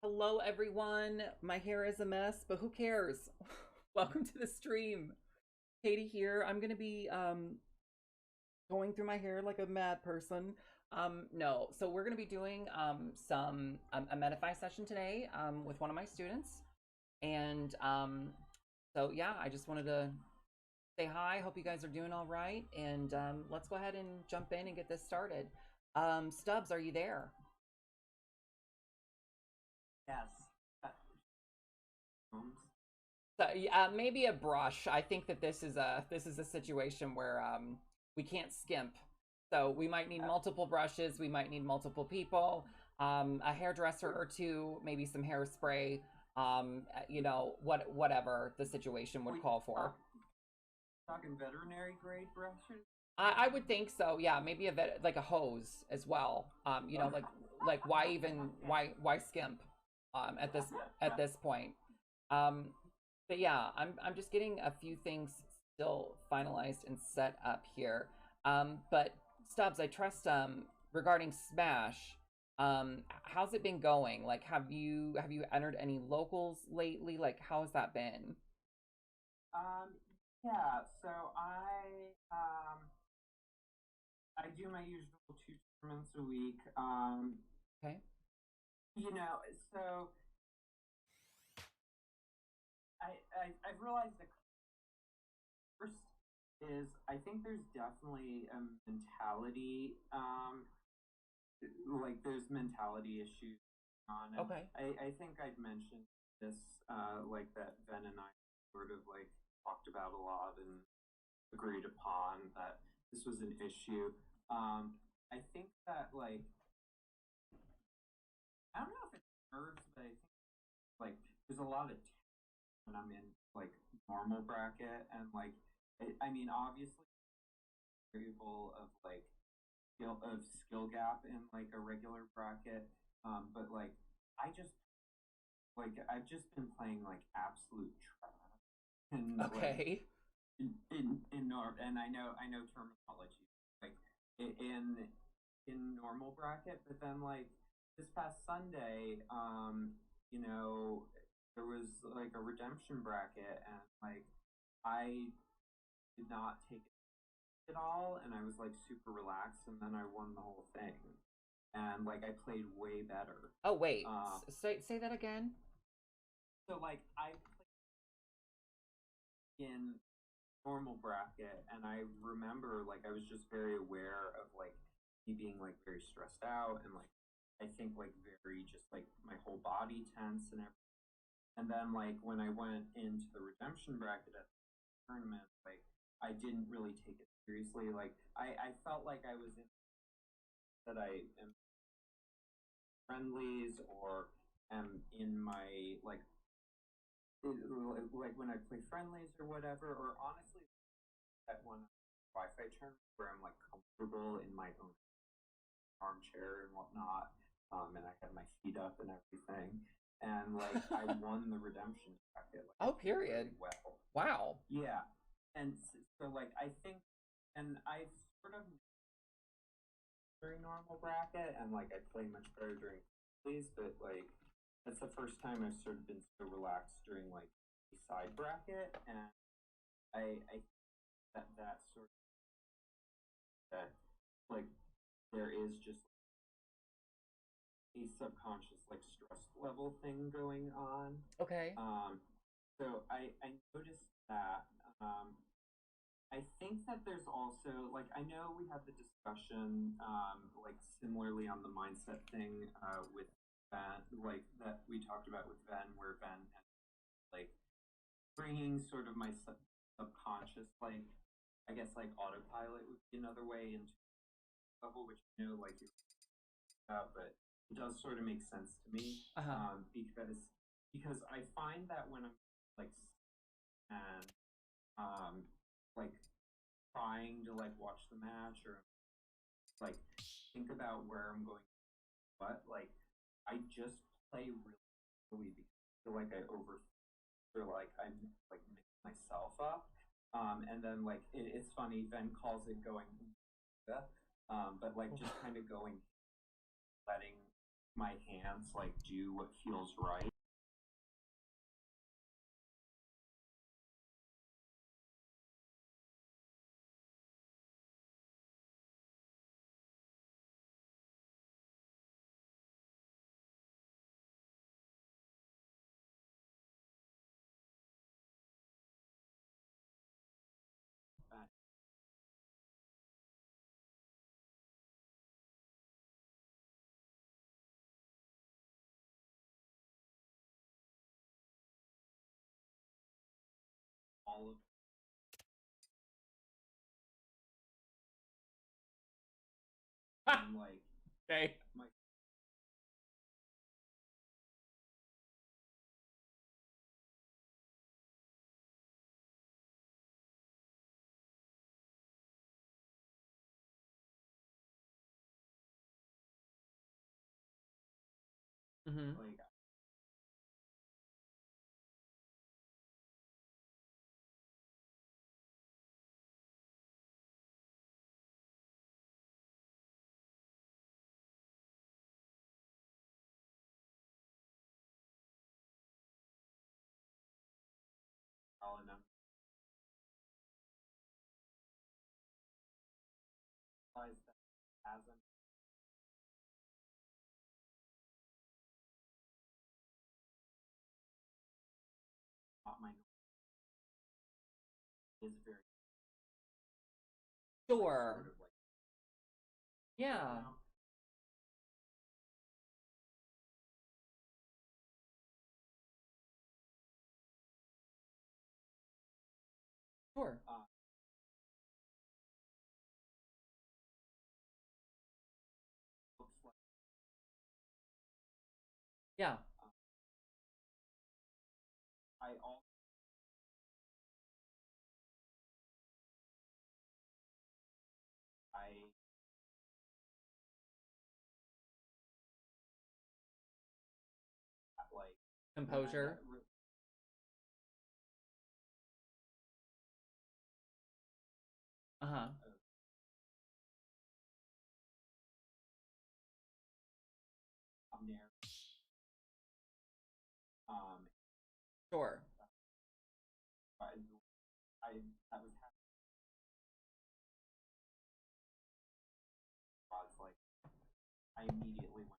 Hello, everyone. My hair is a mess, but who cares? Welcome to the stream. Katie here. I'm going to be going through my hair like a mad person. No, so we're going to be doing a Metafy session today with one of my students. And so, yeah, I just wanted to say hi. Hope you guys are doing all right. And let's go ahead and jump in and get this started. Stubbs, are you there? Yes. So yeah, maybe a brush. I think that this is a situation where we can't skimp. So we might need multiple brushes. We might need multiple people, a hairdresser or two, maybe some hairspray. Whatever the situation would call for. Talking veterinary grade brushes? I would think so. Yeah, maybe like a hose as well. Like why even why skimp at this point. Um, but yeah, I'm just getting a few things still finalized and set up here. But Stubbs, I trust regarding Smash, how's it been going? Like have you entered any locals lately? Like how has that been? Yeah, so I do my usual 2 tournaments a week. Okay. You know, so I've realized that first is I think there's definitely a mentality, like there's mentality issues on, and Okay. I think I'd mentioned this, like that Ven and I sort of like talked about a lot and agreed upon that this was an issue. I think that like I don't know if it's nerves, but I think like there's a lot of when I'm in like normal bracket and like I mean obviously variable of like skill gap in like a regular bracket, but like I just like I've just been playing like absolute trash and like Okay. in norm and I know terminology like in normal bracket, but then like this past Sunday, you know, there was like a redemption bracket and like I did not take it at all and I was like super relaxed and then I won the whole thing and like I played way better. Oh wait. Uh, Say that again. so like I played in normal bracket and I remember like I was just very aware of like me being like very stressed out and like I think like very just like my whole body tense and everything. And then like when I went into the redemption bracket at the tournament, like I didn't really take it seriously. Like I felt like I was in that I am friendlies or am in my like when I play friendlies or whatever, or honestly that one Wi-Fi tournament where I'm like comfortable in my own armchair and whatnot, and I had my feet up and everything, and like I won the redemption bracket. Like Oh, I played really period. well. Wow. Yeah, and so like I think, and I've sort of during normal bracket, and like I play much better during please, but like that's the first time I've sort of been so relaxed during like the side bracket, and I that sort of that like there is just a subconscious like stress level thing going on. Okay. Um, so I noticed that. I think that there's also like I know we had the discussion like similarly on the mindset thing with Van, like that we talked about with Van, where Van had like bringing sort of my subconscious like I guess like autopilot would be another way into level, which you know like you but it does sort of make sense to me, Uh-huh. because I find that when I'm like and um like trying to like watch the match or like think about where I'm going, but like I just play really because I feel like I or like I'm like mix myself up, and then like it's funny. Ven calls it going, but like just kind of going letting my hands like do what feels right. All of them, like Okay. my Mm-hmm. like all enough realize that hasn't not my is very Sure. sort of like Yeah. Sure. looks like Yeah. uh, I also I like when I Composure. get Uh-huh. there Sure. I, I that was like I immediately went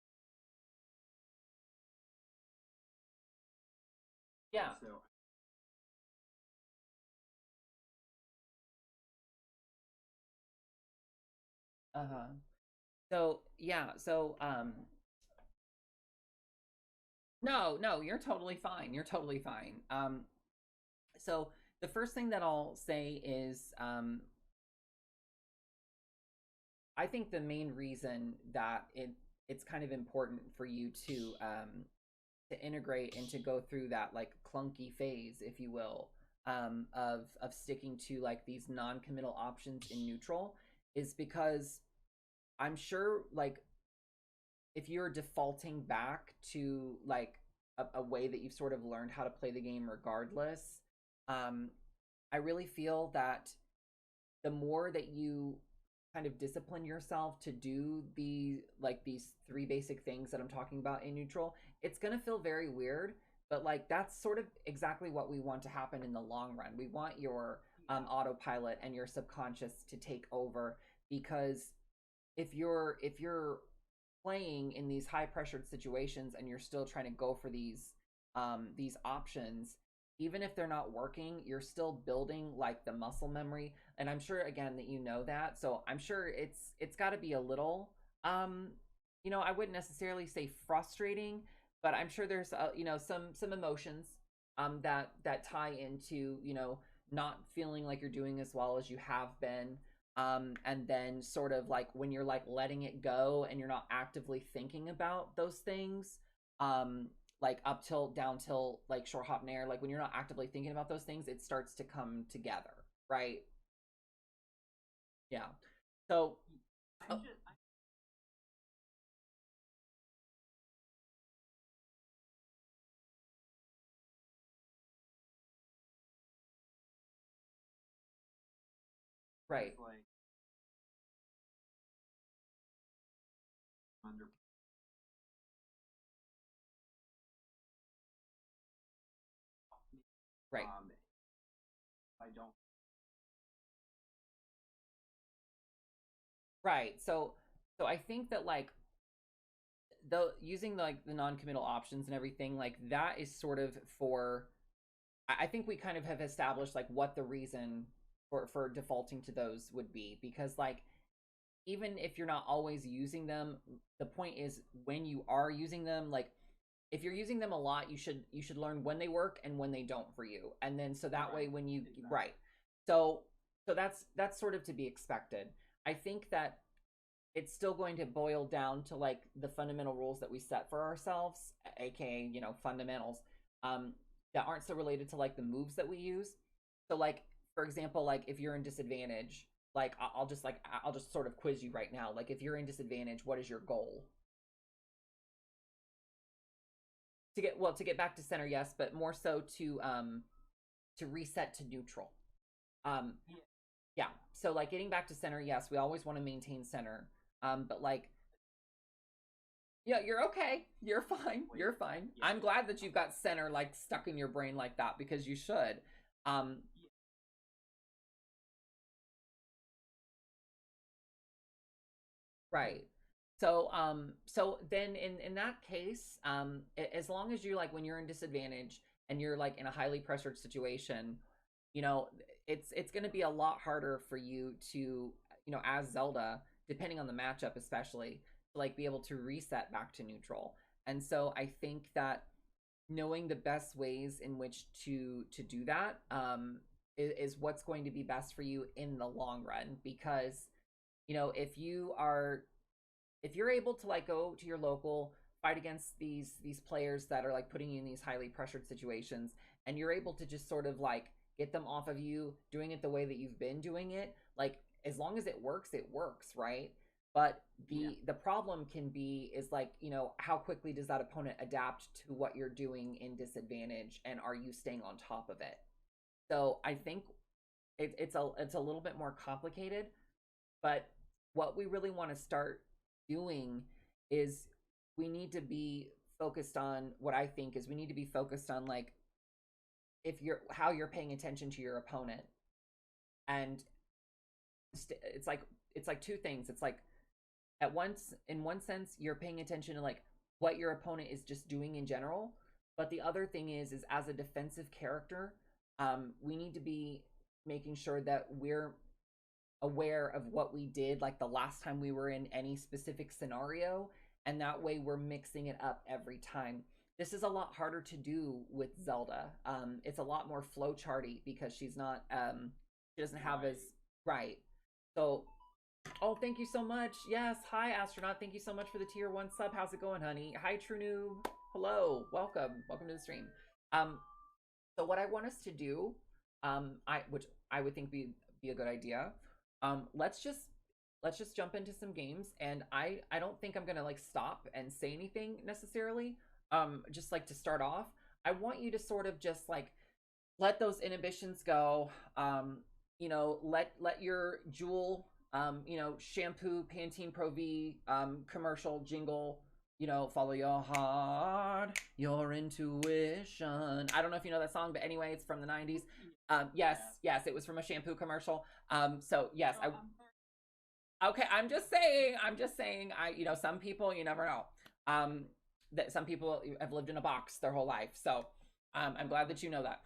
Yeah. so Uh-huh. So, yeah, so no, no, you're totally fine. You're totally fine. So the first thing that I'll say is I think the main reason that it's kind of important for you to integrate and to go through that like clunky phase, if you will, of sticking to like these non-committal options in neutral is because I'm sure like if you're defaulting back to like a way that you've sort of learned how to play the game regardless, um, I really feel that the more that you kind of discipline yourself to do these three basic things that I'm talking about in neutral, it's going to feel very weird, but like that's sort of exactly what we want to happen in the long run. We want your autopilot and your subconscious to take over because if you're playing in these high pressured situations and you're still trying to go for these options, even if they're not working, you're still building like the muscle memory. And I'm sure again that you know that, so I'm sure it's got to be a little I wouldn't necessarily say frustrating, but I'm sure there's some emotions that tie into not feeling like you're doing as well as you have been, and then sort of like when you're like letting it go and you're not actively thinking about those things, like up till down till like short hop nair, like when you're not actively thinking about those things, it starts to come together, right? Yeah. So I'm just right. like under Right. I don't. Right. So I think that like the using like the non-committal options and everything like that is sort of for I think we kind of have established like what the reason for defaulting to those would be, because like even if you're not always using them, the point is when you are using them, like if you're using them a lot, you should learn when they work and when they don't for you. And then so that way when you Exactly. right. So that's sort of to be expected. I think that it's still going to boil down to like the fundamental rules that we set for ourselves, aka, you know, fundamentals, um, that aren't so related to like the moves that we use. So like for example, like if you're in disadvantage, like I'll just sort of quiz you right now. Like if you're in disadvantage, what is your goal? To get back to center, yes, but more so to reset to neutral. Um Yeah. yeah. So like getting back to center, yes, we always want to maintain center. But like yeah, you're okay. You're fine. You're fine. Yeah. I'm glad that you've got center like stuck in your brain like that because you should. Um right. So then in that case, as long as you like when you're in disadvantage and you're like in a highly pressured situation, you know, it's going to be a lot harder for you to, you know, as Zelda, depending on the matchup especially, to like be able to reset back to neutral. And so I think that knowing the best ways in which to do that is what's going to be best for you in the long run, because you know if you're able to like go to your local, fight against these players that are like putting you in these highly pressured situations, and you're able to just sort of like get them off of you doing it the way that you've been doing it, like as long as it works, right? But the problem can be is like, you know, how quickly does that opponent adapt to what you're doing in disadvantage, and are you staying on top of it? So I think it's a little bit more complicated, but what we really want to start doing is we need to be focused on what I think is we need to be focused on like if you're how you're paying attention to your opponent. And it's like two things. It's like at once in one sense you're paying attention to like what your opponent is just doing in general, but the other thing is as a defensive character, we need to be making sure that we're aware of what we did like the last time we were in any specific scenario, and that way we're mixing it up every time. This is a lot harder to do with Zelda. It's a lot more flowcharty because she's not she doesn't have as right. So oh, thank you so much. Yes, hi astronaut, thank you so much for the tier 1 sub. How's it going, honey? Hi true noob. Hello, welcome to the stream. um so what I want us to do, I which I would think be a good idea, let's just jump into some games, and I don't think I'm gonna like stop and say anything necessarily. Just like to start off, I want you to sort of just like let those inhibitions go. You know, let your Jewel you know, shampoo Pantene Pro V commercial jingle, you know, follow your heart, your intuition. I don't know if you know that song, but anyway, it's from the 90s. Yes, it was from a shampoo commercial. So yes, okay, I'm just saying, you know, some people, you never know. That some people have lived in a box their whole life. So, I'm glad that you know that.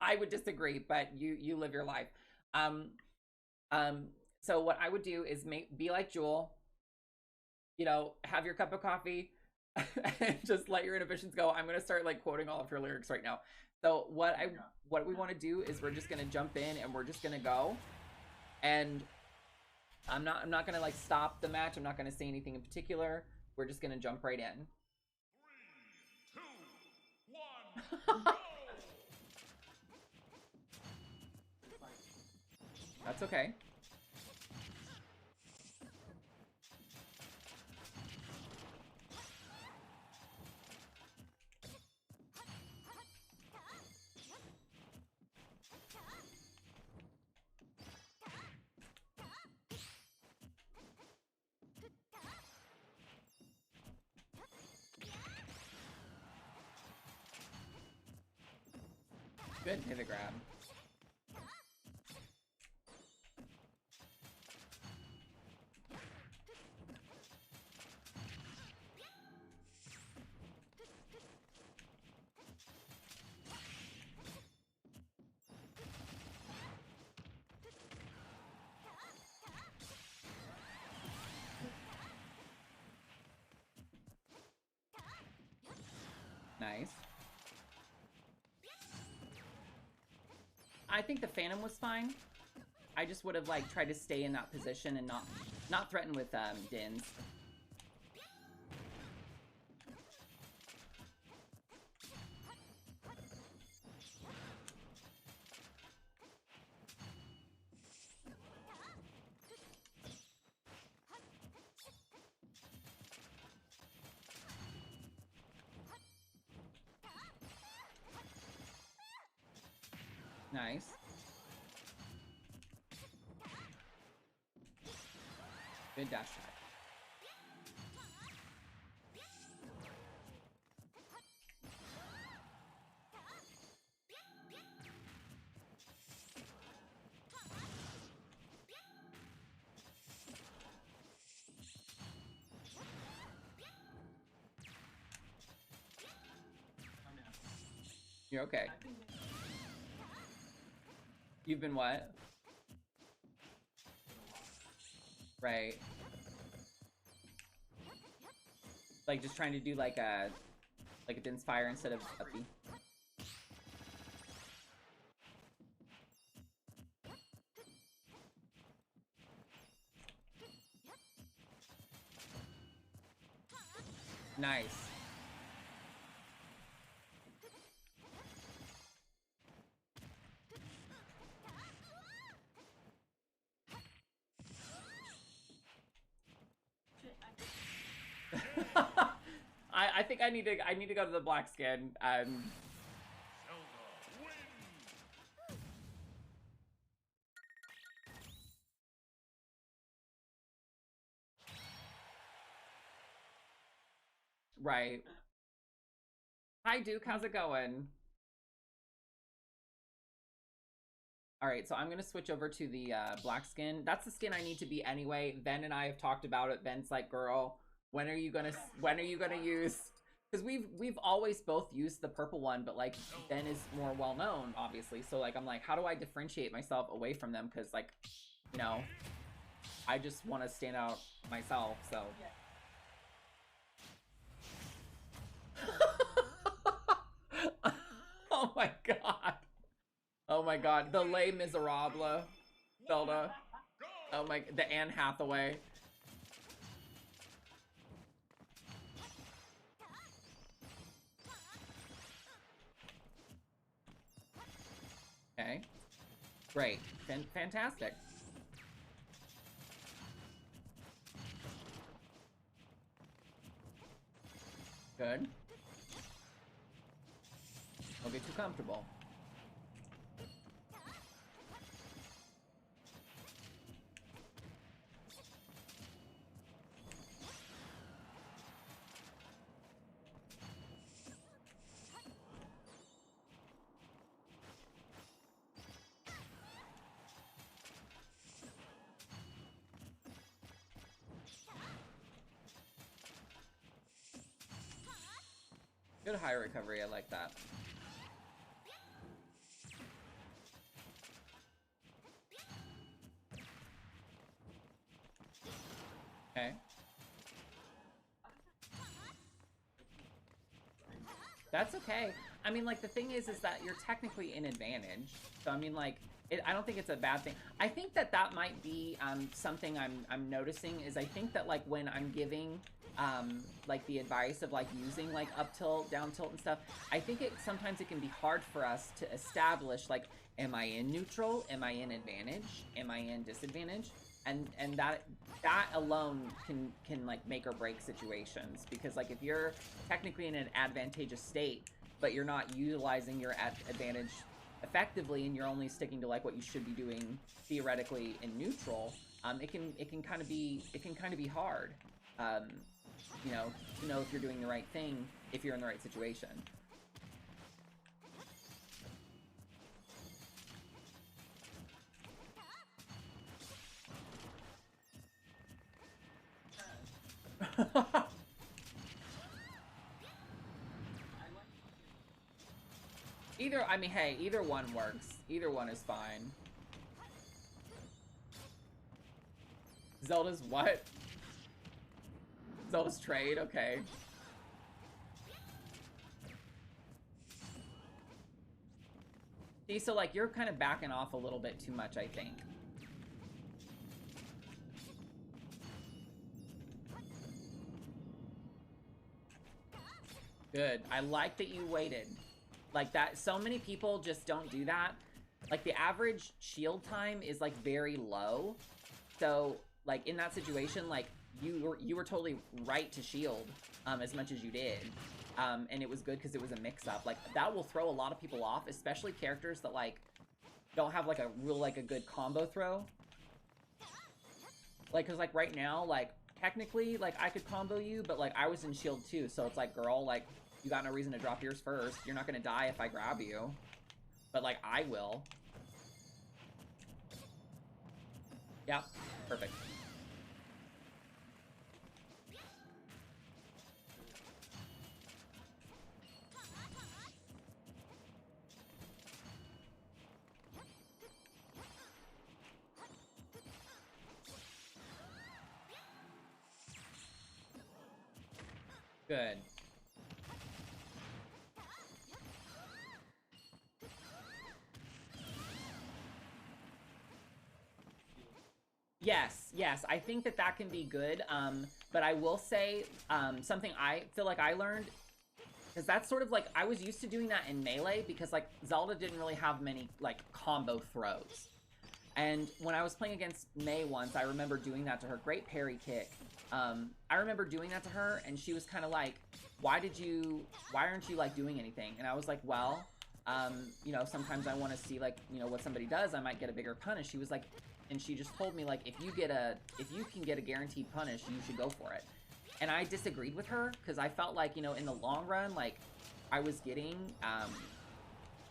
I would disagree, but you live your life. Um, so what I would do is be like Jewel, you know, have your cup of coffee and just let your inhibitions go. I'm gonna start like quoting all of her lyrics right now. So what we want to do is we're just gonna jump in and we're just gonna go. And I'm not gonna like stop the match. I'm not gonna say anything in particular. We're just gonna jump right in. 3, 2, 1, go! That's okay. Good pivot grab. Nice. I think the Phantom was fine. I just would have like tried to stay in that position and not threaten with Dins. Nice. Good dash tag. You're okay. You've been what? Right. Like just trying to do like a Din's Fire instead of uppy. Nice. I think I need to go to the black skin. Zelda wins. Right. Hi Duke, how's it going? Alright, so I'm gonna switch over to the black skin. That's the skin I need to be anyway. Ben and I have talked about it. Ben's like, girl, when are you gonna use? Because we've always both used the purple one, but like Ben is more well known, obviously. So like I'm like, how do I differentiate myself away from them? Because like, you know, I just want to stand out myself. So. Oh my god. Oh my god. The Les Miserables, Zelda. Oh my, the Anne Hathaway. Okay. Great. Fantastic. Good. Don't get too comfortable. Good high recovery, I like that. Okay. That's okay. I mean, like, the thing is that you're technically in advantage. So, I mean, like, I don't think it's a bad thing. I think that might be something I'm noticing is I think that, like, when I'm giving, like, the advice of, like, using, like, up tilt, down tilt and stuff, I think sometimes it can be hard for us to establish, like, am I in neutral? Am I in advantage? Am I in disadvantage? And that alone can like make or break situations, because like if you're technically in an advantageous state but you're not utilizing your advantage effectively and you're only sticking to like what you should be doing theoretically in neutral, it can kind of be hard, you know, to know if you're doing the right thing if you're in the right situation. Either, I mean, hey, either one works. Either one is fine. Zelda's what? Zelda's trade? Okay. See, so like you're kind of backing off a little bit too much, I think. Good. I like that you waited. Like that, so many people just don't do that. Like the average shield time is like very low. So like in that situation, like you were totally right to shield as much as you did. And it was good because it was a mix-up. Like that will throw a lot of people off, especially characters that like don't have like a real like a good combo throw. Like cause like right now, like technically like I could combo you, but like I was in shield too, so it's like, girl, like you got no reason to drop yours first. You're not gonna die if I grab you. But like I will. Yeah, perfect. Good. Yes, I think that that can be good, but I will say, something I feel like I learned, because that's sort of like, I was used to doing that in Melee, because like, Zelda didn't really have many, like, combo throws. And when I was playing against Mei once, I remember doing that to her. Great parry kick. I remember doing that to her, and she was kind of like, why aren't you, like, doing anything? And I was like, well, you know, sometimes I want to see, like, you know, what somebody does, I might get a bigger punish. She was like, and she just told me, like, if you can get a guaranteed punish, you should go for it. And I disagreed with her, because I felt like, you know, in the long run, like, I was getting,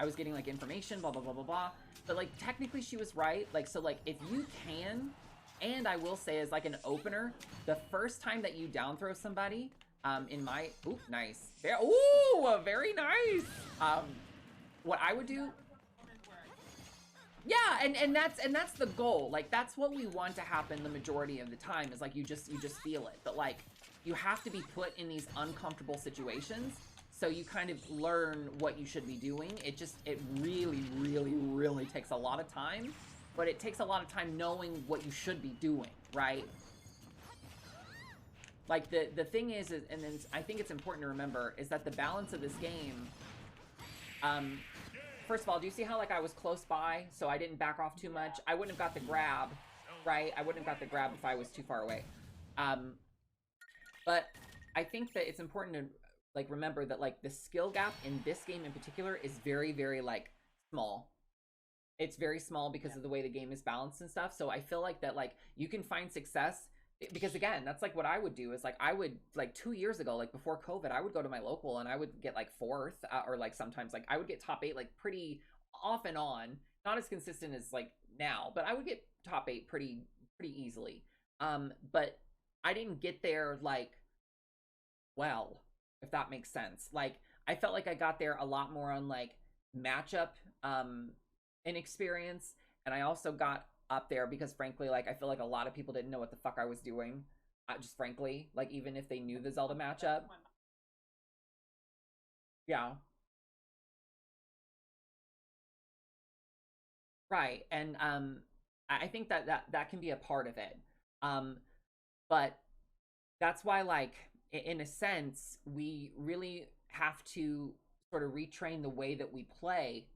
like, information, blah, blah, blah, blah, blah. But, like, technically she was right. Like, so, like, if you can, and I will say as, like, an opener, the first time that you down throw somebody, in my, ooh, nice. Ooh, very nice. What I would do, yeah, and that's the goal. Like that's what we want to happen the majority of the time is like you just feel it. But like you have to be put in these uncomfortable situations so you kind of learn what you should be doing. It really, really, really takes a lot of time, but it takes a lot of time knowing what you should be doing, right? Like the thing is and then I think it's important to remember is that the balance of this game, first of all, do you see how, like, I was close by, so I didn't back off too much? I wouldn't have got the grab, right? I wouldn't have got the grab if I was too far away. But I think that it's important to, like, remember that, like, the skill gap in this game in particular is very, very, like, small. It's very small because of the way the game is balanced and stuff, so I feel like that, like, you can find success because again, that's like what I would do is like I would like 2 years ago, like before COVID, I would go to my local and I would get like fourth or like sometimes like I would get top 8 like pretty off and on, not as consistent as like now, but I would get top 8 pretty easily. But I didn't get there like well, if that makes sense. Like I felt like I got there a lot more on like matchup inexperience, and I also got up there because frankly like I feel like a lot of people didn't know what the fuck I was doing, just frankly, like even if they knew the Zelda matchup. Yeah, right. And I think that can be a part of it, but that's why like in a sense we really have to sort of retrain the way that we play.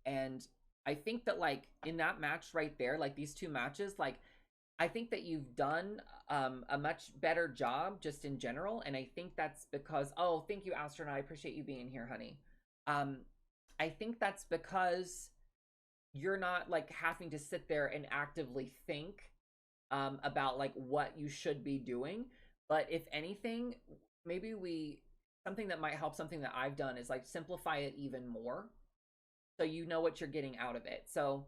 And I think that like in that match right there, like these two matches, like I think that you've done a much better job just in general. And I think that's because, oh, thank you, Astronaut. I appreciate you being here, honey. I think that's because you're not like having to sit there and actively think about like what you should be doing. But if anything, maybe something that might help, something that I've done is like simplify it even more, so you know what you're getting out of it. So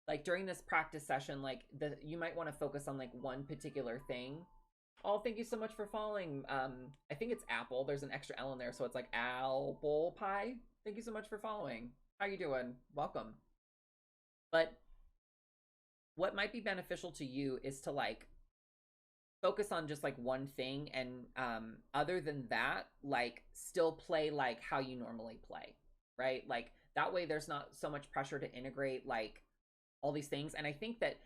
like during this practice session, like you might want to focus on like one particular thing, Oh, thank you so much for following. I think it's Apple. There's an extra L in there, so it's like apple pie. Thank you so much for following. How you doing? Welcome. But what might be beneficial to you is to like focus on just like one thing, and other than that, like still play like how you normally play, right? Like that way there's not so much pressure to integrate like all these things. And I think that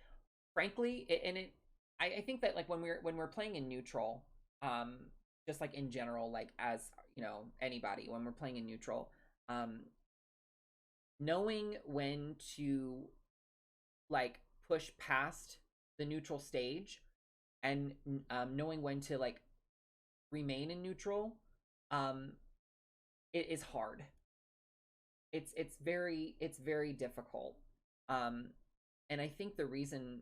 frankly I think that like when we're playing in neutral, just like in general, like as you know, anybody, when we're playing in neutral, um knowing when to like push past the neutral stage, and knowing when to like remain in neutral, um it is hard. It's very difficult. um and I think the reason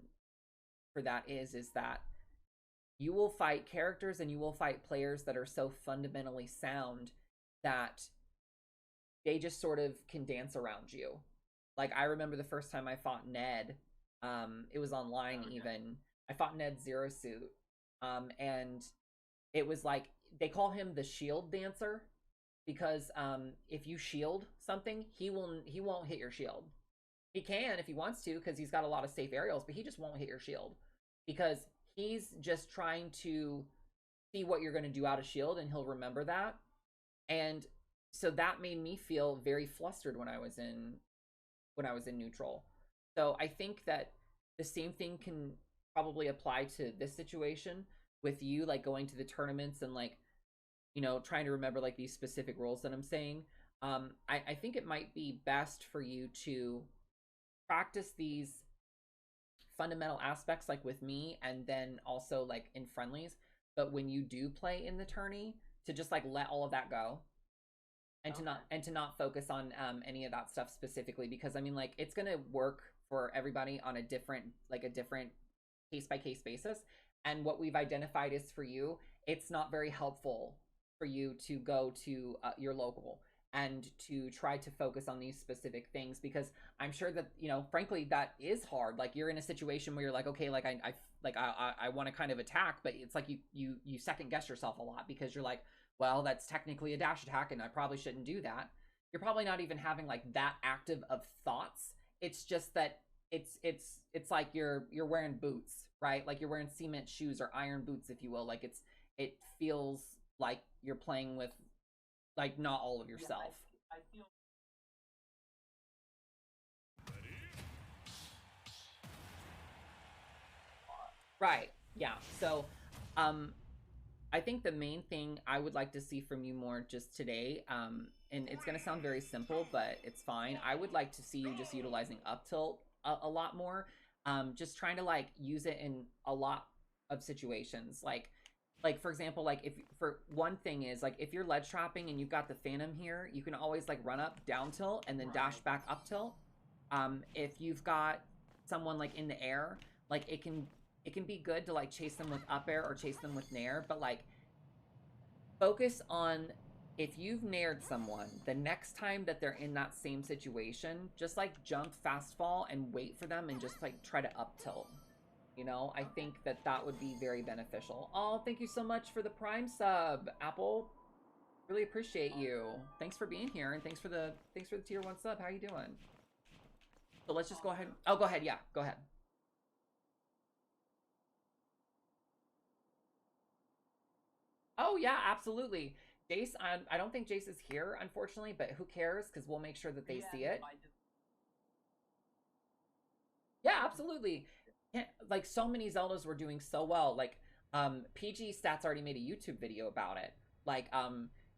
for that is that you will fight characters and you will fight players that are so fundamentally sound that they just sort of can dance around you. Like I remember the first time I fought Ned, it was online. Okay. Even I fought Ned Zero Suit, and it was like they call him the shield dancer because if you shield something, he won't hit your shield. He can if he wants to because he's got a lot of safe aerials, but he just won't hit your shield because he's just trying to see what you're going to do out of shield, and he'll remember that. And so that made me feel very flustered when I was in neutral. So I think that the same thing can probably apply to this situation with you, like going to the tournaments and like, you know, trying to remember like these specific rules that I'm saying. I think it might be best for you to practice these fundamental aspects like with me, and then also like in friendlies. But when you do play in the tourney, to just like let all of that go, and to not focus on any of that stuff specifically, because I mean like it's gonna work for everybody on a different case by case basis. And what we've identified is for you, it's not very helpful for you to go to your local and to try to focus on these specific things, because I'm sure that, you know, frankly, that is hard. Like you're in a situation where you're like, okay, like I want to kind of attack, but it's like you second guess yourself a lot because you're like, well, that's technically a dash attack and I probably shouldn't do that. You're probably not even having like that active of thoughts. It's just that it's like you're wearing boots, right? Like you're wearing cement shoes or iron boots, if you will. Like it feels like you're playing with like not all of yourself. Yeah, I feel Right. Yeah. So I think the main thing I would like to see from you more just today, and it's going to sound very simple, but it's fine. I would like to see you just utilizing up tilt a lot more. Just trying to like use it in a lot of situations. Like for example, like if for one thing is like if you're ledge trapping and you've got the phantom here, you can always like run up down tilt and then dash back up tilt. If you've got someone like in the air, like it can be good to like chase them with up air or chase them with nair, but like focus on, if you've naired someone, the next time that they're in that same situation, just like jump fast fall and wait for them and just like try to up tilt. You know, I think that that would be very beneficial. Oh, thank you so much for the Prime sub, Apple. Really appreciate you. Thanks for being here, and thanks for the tier 1 sub. How you doing? So let's just go ahead. Oh, go ahead. Yeah, go ahead. Oh yeah, absolutely. Jace, I don't think Jace is here, unfortunately, but who cares? Because we'll make sure that they see it. Yeah, absolutely. Like so many Zeldas were doing so well. Like PG Stats already made a YouTube video about it. Like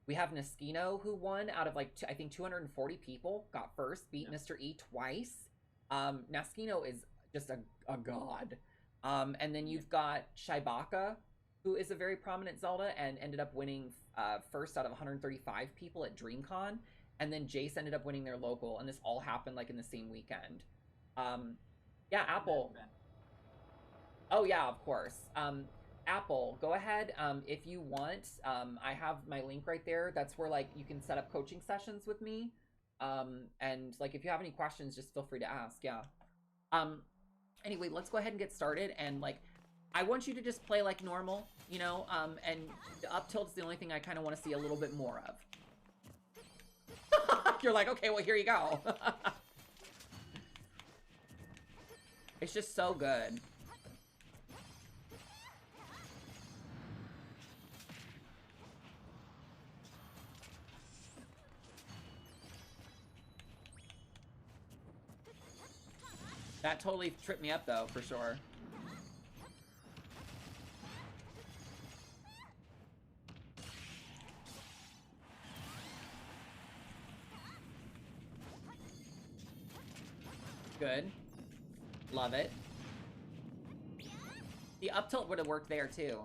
we have Naskino who won out of like I think 240 people, got first, beat Mr. E twice. Naskino is just a god. And then you've got Shibaka, who is a very prominent Zelda and ended up winning first out of 135 people at DreamCon. And then Jace ended up winning their local, and this all happened like in the same weekend. Yeah, Apple. Oh yeah, of course. Apple, go ahead. If you want, I have my link right there. That's where like you can set up coaching sessions with me. And like if you have any questions, just feel free to ask. Yeah. Anyway, let's go ahead and get started. And like I want you to just play like normal, you know, and the up tilt's the only thing I kind of want to see a little bit more of. You're like, okay, well, here you go. It's just so good. That totally tripped me up, though, for sure. Good. Love it. The up tilt would have worked there, too.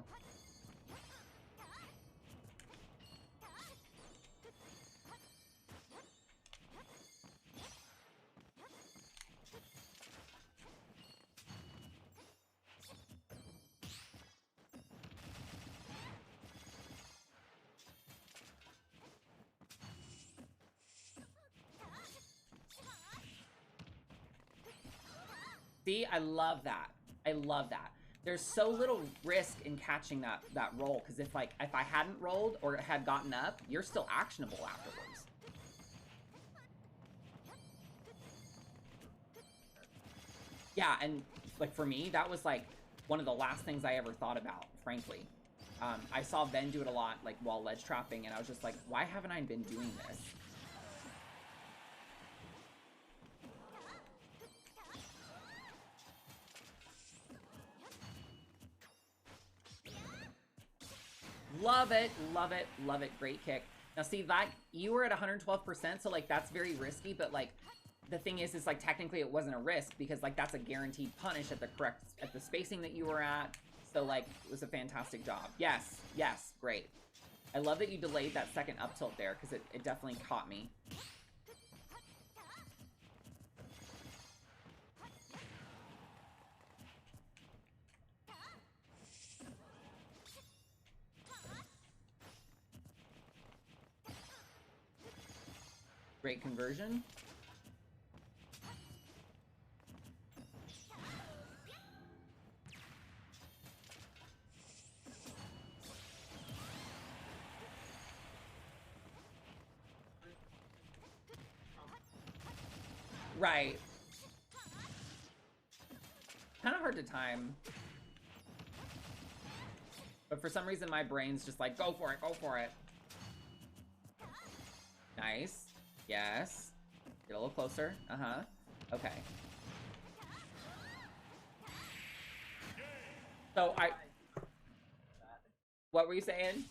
See, I love that. I love that. There's so little risk in catching that roll, because if I hadn't rolled or had gotten up, you're still actionable afterwards. Yeah, and like for me, that was like one of the last things I ever thought about, frankly. I saw Ben do it a lot, like while ledge trapping, and I was just like, why haven't I been doing this? Love it, love it, love it. Great kick. Now see, that you were at 112%, so like that's very risky, but like the thing is like technically it wasn't a risk because like that's a guaranteed punish at the spacing that you were at. So like it was a fantastic job. Yes, yes, great. I love that you delayed that second up tilt there because it definitely caught me. Great conversion. Right. Kind of hard to time. But for some reason my brain's just like, go for it, go for it. Nice. Yes. Get a little closer. Uh-huh. Okay. So what were you saying?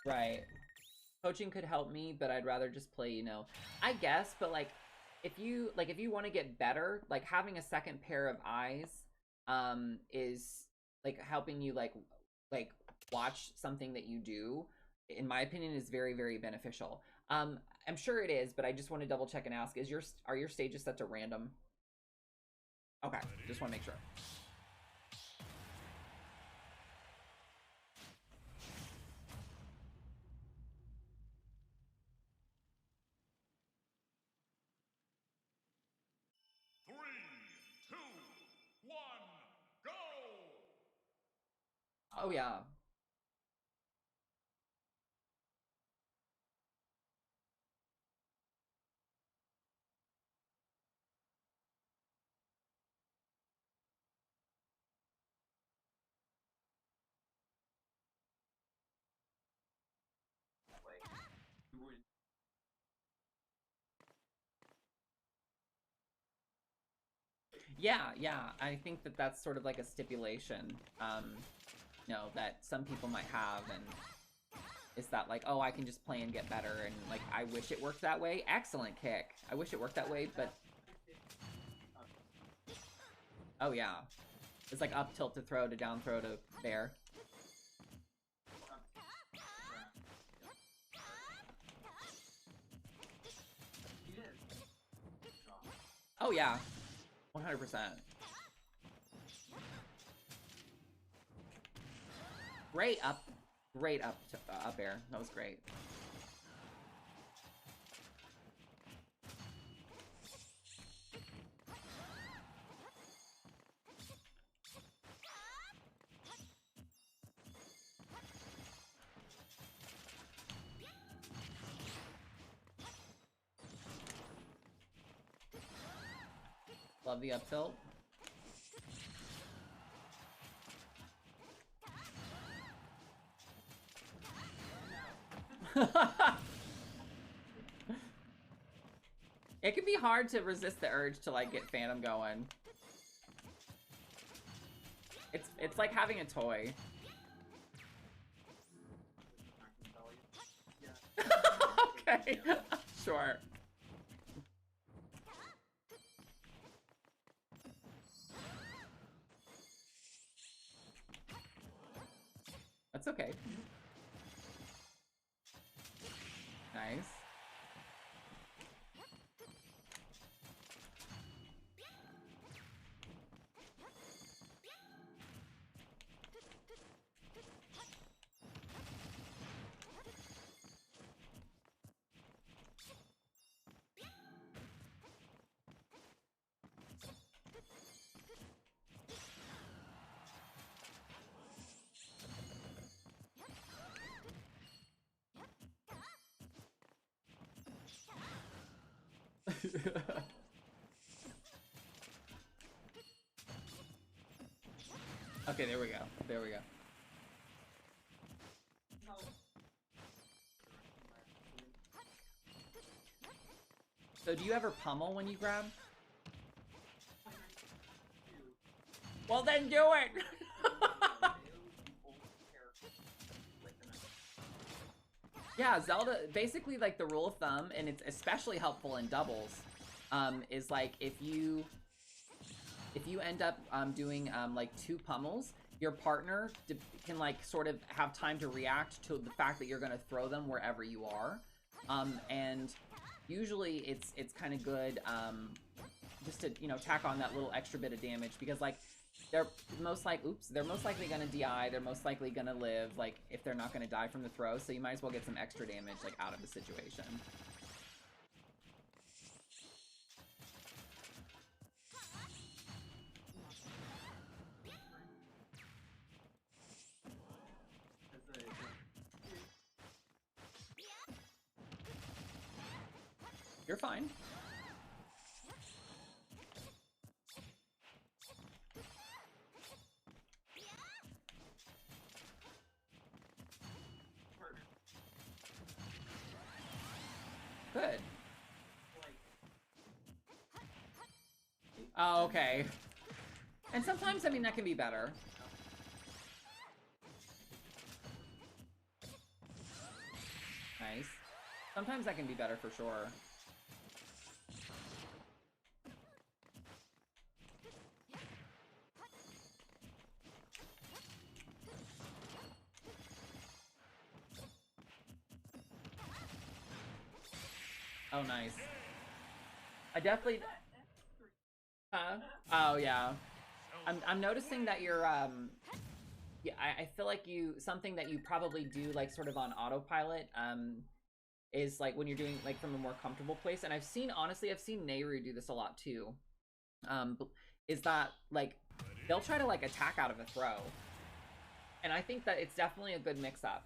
Right. Coaching could help me, but I'd rather just play, you know. I guess, but like if you want to get better, like having a second pair of eyes is like helping you like watch something that you do, in my opinion, is very, very beneficial. I'm sure it is, but I just want to double check and ask, are your stages set to random? Okay, just want to make sure. Oh yeah. Yeah, I think that that's sort of like a stipulation, you know, that some people might have, and it's that like, oh, I can just play and get better, and like, I wish it worked that way. Excellent kick. I wish it worked that way, but... Oh yeah. It's like up tilt to throw to down throw to bear. Oh yeah. 100%. Great up air. That was great. Love the up tilt. It can be hard to resist the urge to like get Phantom going. It's like having a toy. Okay, sure. That's okay. Nice. Okay, there we go. There we go. So do you ever pummel when you grab? Well then do it! Yeah, Zelda, basically like the rule of thumb, and it's especially helpful in doubles, is like if you end up doing like 2 pummels, your partner can like sort of have time to react to the fact that you're gonna throw them wherever you are. And usually it's kind of good just to, you know, tack on that little extra bit of damage, because like they're most likely gonna DI, they're most likely gonna live, like, if they're not gonna die from the throw, so you might as well get some extra damage, like, out of the situation. You're fine. Good. Oh, okay. And sometimes, I mean, that can be better. Nice. Sometimes that can be better for sure. Oh, nice. I definitely... Huh? Oh, yeah. I'm noticing that you're, yeah, I feel like something that you probably do, like, sort of on autopilot, is, like, when you're doing, like, from a more comfortable place, and honestly, I've seen Nehru do this a lot, too, is that, like, they'll try to, like, attack out of a throw, and I think that it's definitely a good mix-up,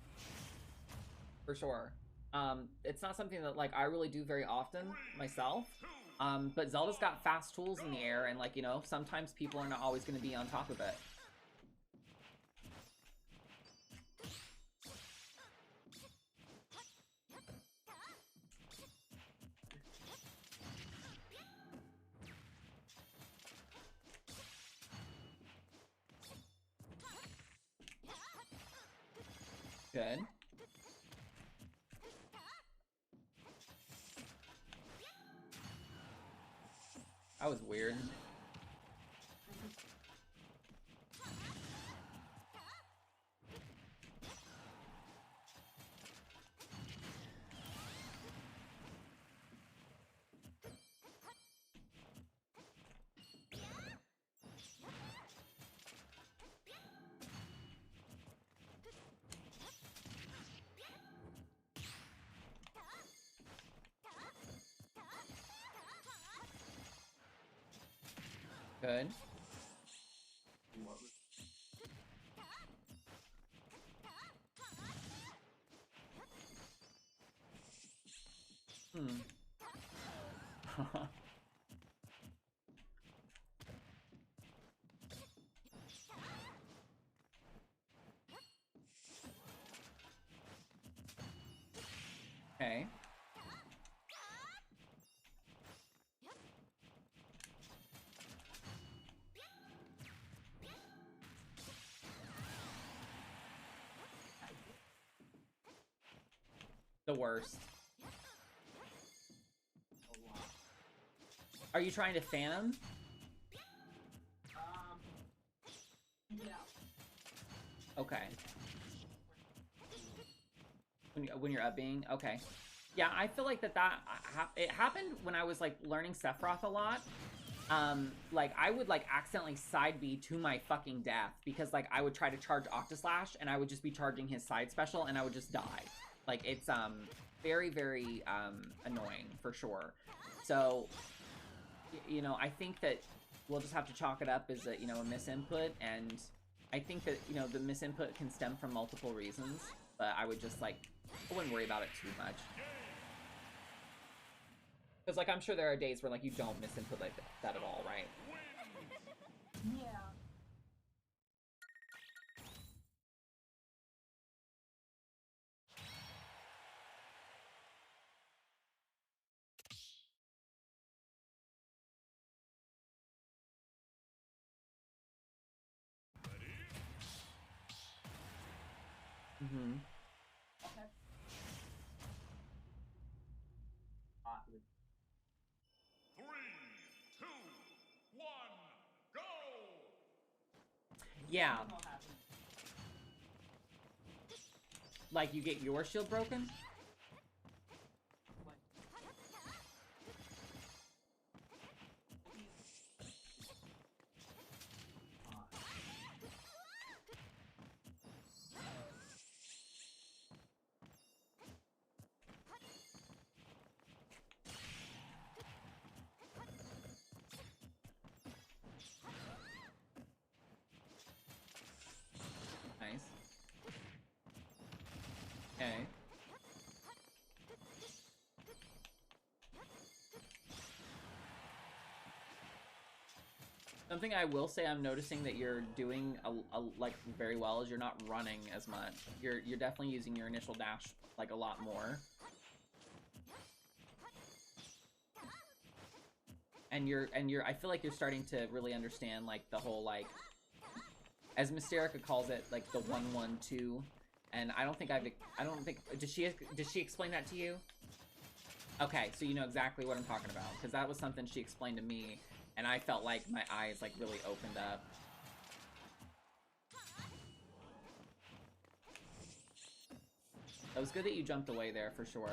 for sure. It's not something that, like, I really do very often, myself, but Zelda's got fast tools in the air, and, like, you know, sometimes people are not always going to be on top of it. Good. That was weird. Good. The worst. A lot. Are you trying to fan him? Yeah. Okay. When you're upping? Okay. Yeah, I feel like it happened when I was, like, learning Sephiroth a lot. Like, I would, like, accidentally side B to my fucking death because, like, I would try to charge Octoslash and I would just be charging his side special and I would just die. Like, it's, very, very, annoying, for sure. So, you know, I think that we'll just have to chalk it up as a, you know, a misinput, and I think that, you know, the misinput can stem from multiple reasons, but I would just, like, I wouldn't worry about it too much. Because, like, I'm sure there are days where, like, you don't misinput like that at all, right? Yeah. Mm-hmm. Okay. 3, 2, 1, go! Yeah. Something will happen. Like, you get your shield broken? Like, Nice. Okay. Something I will say I'm noticing that you're doing like very well is you're not running as much. You're definitely using your initial dash like a lot more. And you're I feel like you're starting to really understand like the whole, like, as Mysterica calls it, like the 1-1-2. And I don't think did she explain that to you? Okay, so you know exactly what I'm talking about, because that was something she explained to me, and I felt like my eyes like really opened up. It was good that you jumped away there for sure.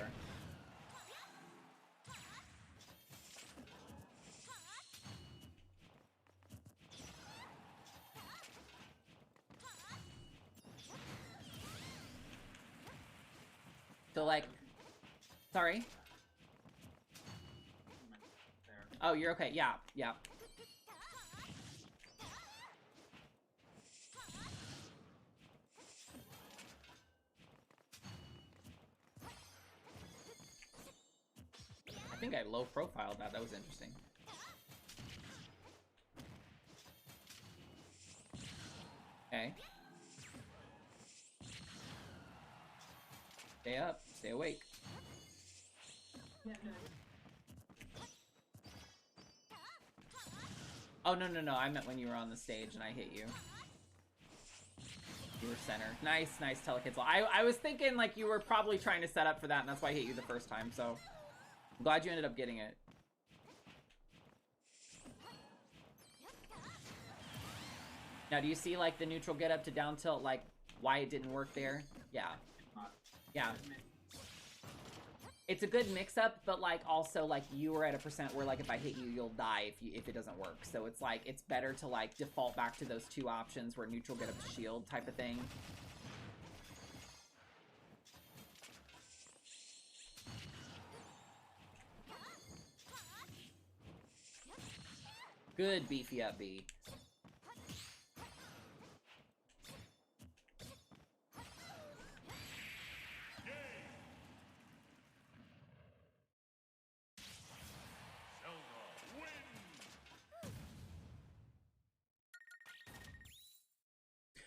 So, like, sorry? there. Oh, you're okay. Yeah, yeah. I think I low profiled that. That was interesting. Okay. Stay up. Stay awake. Yeah, no. Oh, no, no, no. I meant when you were on the stage and I hit you. You were center. Nice, nice telekids. I was thinking, like, you were probably trying to set up for that, and that's why I hit you the first time, so I'm glad you ended up getting it. Now, do you see, like, the neutral get up to down tilt, like, why it didn't work there? Yeah. Yeah. It's a good mix-up, but, like, also, like, you were at a percent where, like, if I hit you, you'll die if it doesn't work. So it's, like, it's better to, like, default back to those two options where neutral get up to shield type of thing. Good beefy up B.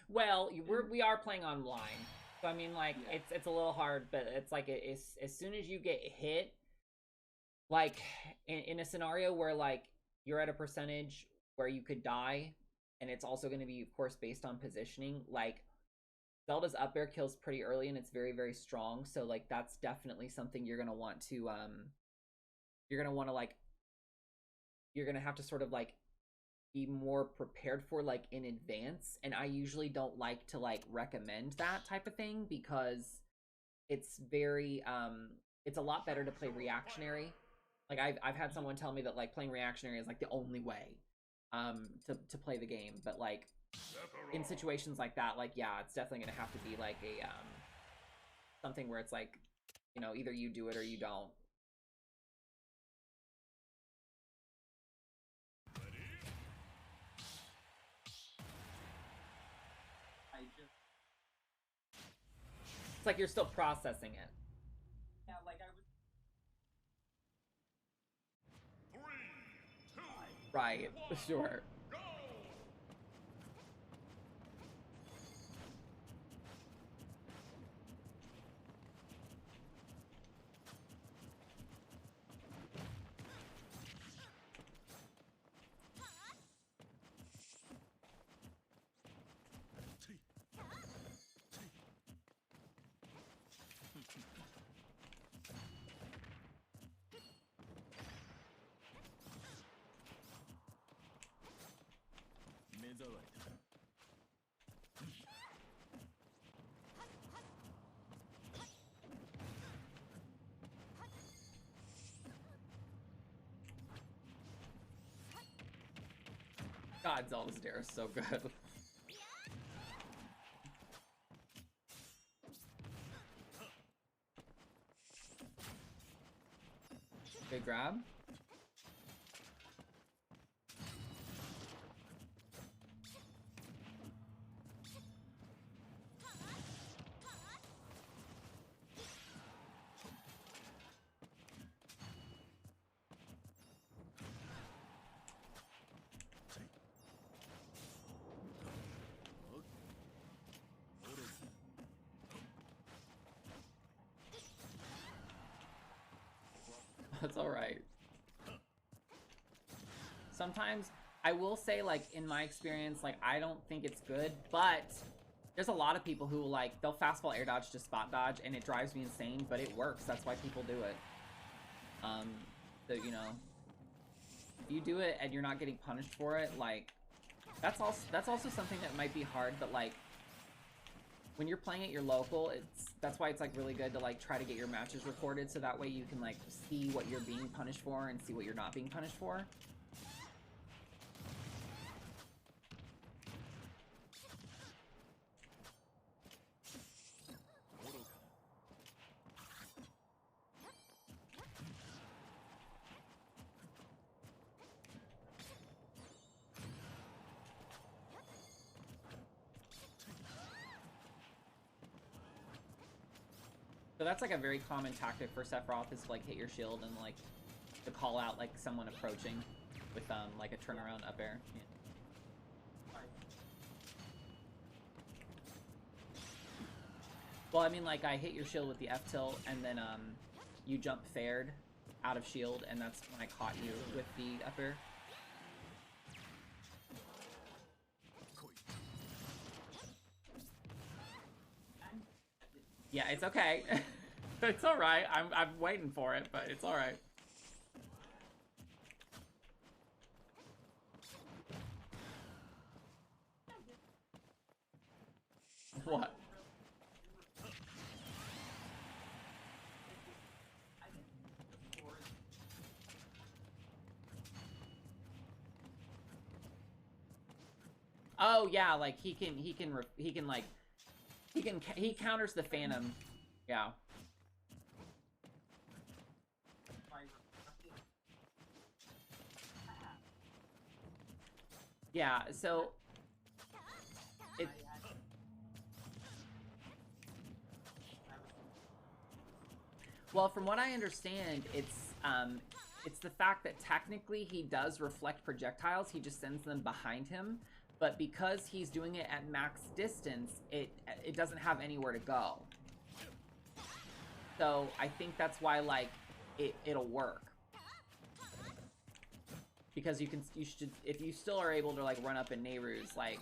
Well, we are playing online, so I mean, like, Yeah. it's a little hard, but it's like it's as soon as you get hit, like in a scenario where like you're at a percentage where you could die, and it's also going to be, of course, based on positioning. Like, Zelda's up air kills pretty early and it's very, very strong. So like that's definitely something you're gonna want to you're gonna want to like you're gonna have to sort of like be more prepared for like in advance. And I usually don't like to like recommend that type of thing because it's very it's a lot better to play reactionary. Like I've had someone tell me that like playing reactionary is like the only way to play the game, but like in situations like that, like yeah, it's definitely gonna have to be like a something where it's like, you know, either you do it or you don't. It's like you're still processing it. Yeah, like I was. 3, 2, Right, 1, sure. go! God, Zelda's Dare is so good. Good grab. That's all right. Sometimes I will say, like, in my experience, like, I don't think it's good, but there's a lot of people who, like, they'll fastball air dodge to spot dodge, and it drives me insane, but it works. That's why people do it. So, you know, if you do it and you're not getting punished for it, like, that's also something that might be hard, but, like, when you're playing at your local, that's why it's like really good to like try to get your matches recorded so that way you can like see what you're being punished for and see what you're not being punished for. So that's like a very common tactic for Sephiroth is to like hit your shield and like to call out like someone approaching with like a turnaround up air. Yeah. Well, I mean, like I hit your shield with the F tilt and then you jump fared out of shield and that's when I caught you with the up air. Yeah, it's okay. It's all right. I'm waiting for it, but it's all right. What? Oh yeah, like he counters the Phantom. Yeah. Yeah, so it well, from what I understand, it's the fact that technically he does reflect projectiles, he just sends them behind him, but because he's doing it at max distance, it doesn't have anywhere to go. So I think that's why like it'll work. Because you should, if you still are able to like run up in Nehru's, like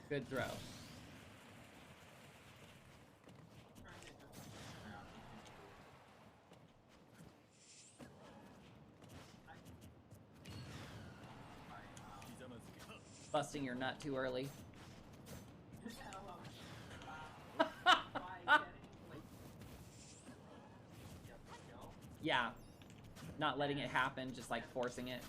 Good throw. Trying to just figure out if you Busting your nut too early. Yeah. Not letting it happen, just like forcing it.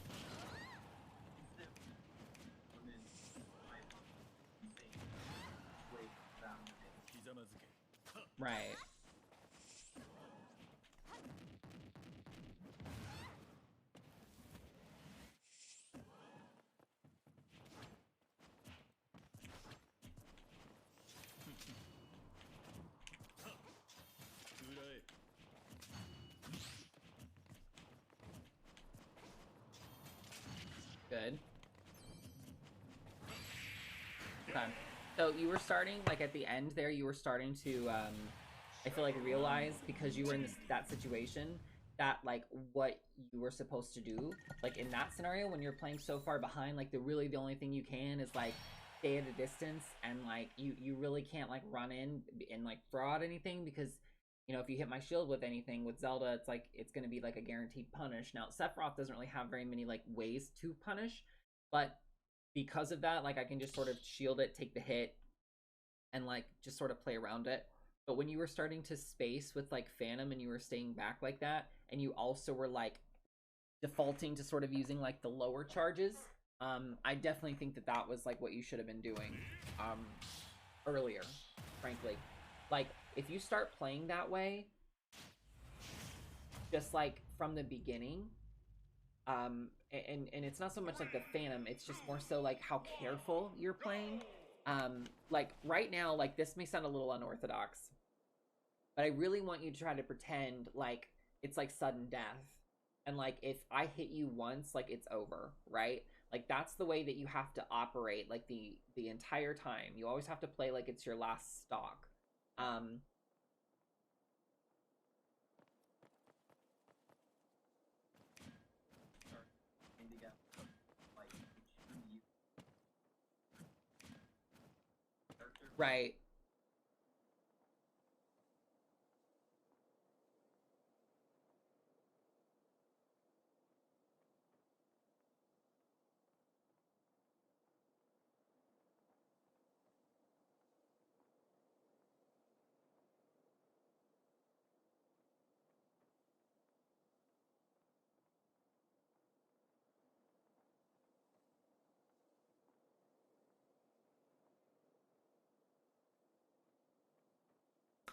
Right. Good. Okay. So you were starting, like at the end there, you were starting to, I feel like realize, because you were in that situation, that like what you were supposed to do, like in that scenario when you're playing so far behind, like the only thing you can is like stay at a distance, and like you really can't like run in and like throw out anything, because you know, if you hit my shield with anything with Zelda, it's like it's gonna be like a guaranteed punish. Now Sephiroth doesn't really have very many like ways to punish, but because of that, like I can just sort of shield it, take the hit, and like just sort of play around it. But when you were starting to space with like Phantom and you were staying back like that, and you also were like defaulting to sort of using like the lower charges, I definitely think that that was like what you should have been doing earlier, frankly. Like if you start playing that way, just like from the beginning, and it's not so much like the Phantom, it's just more so like how careful you're playing. Like right now, like this may sound a little unorthodox, but I really want you to try to pretend like it's like sudden death, and like if I hit you once, like it's over, right? Like that's the way that you have to operate, like the entire time. You always have to play like it's your last stock. Right.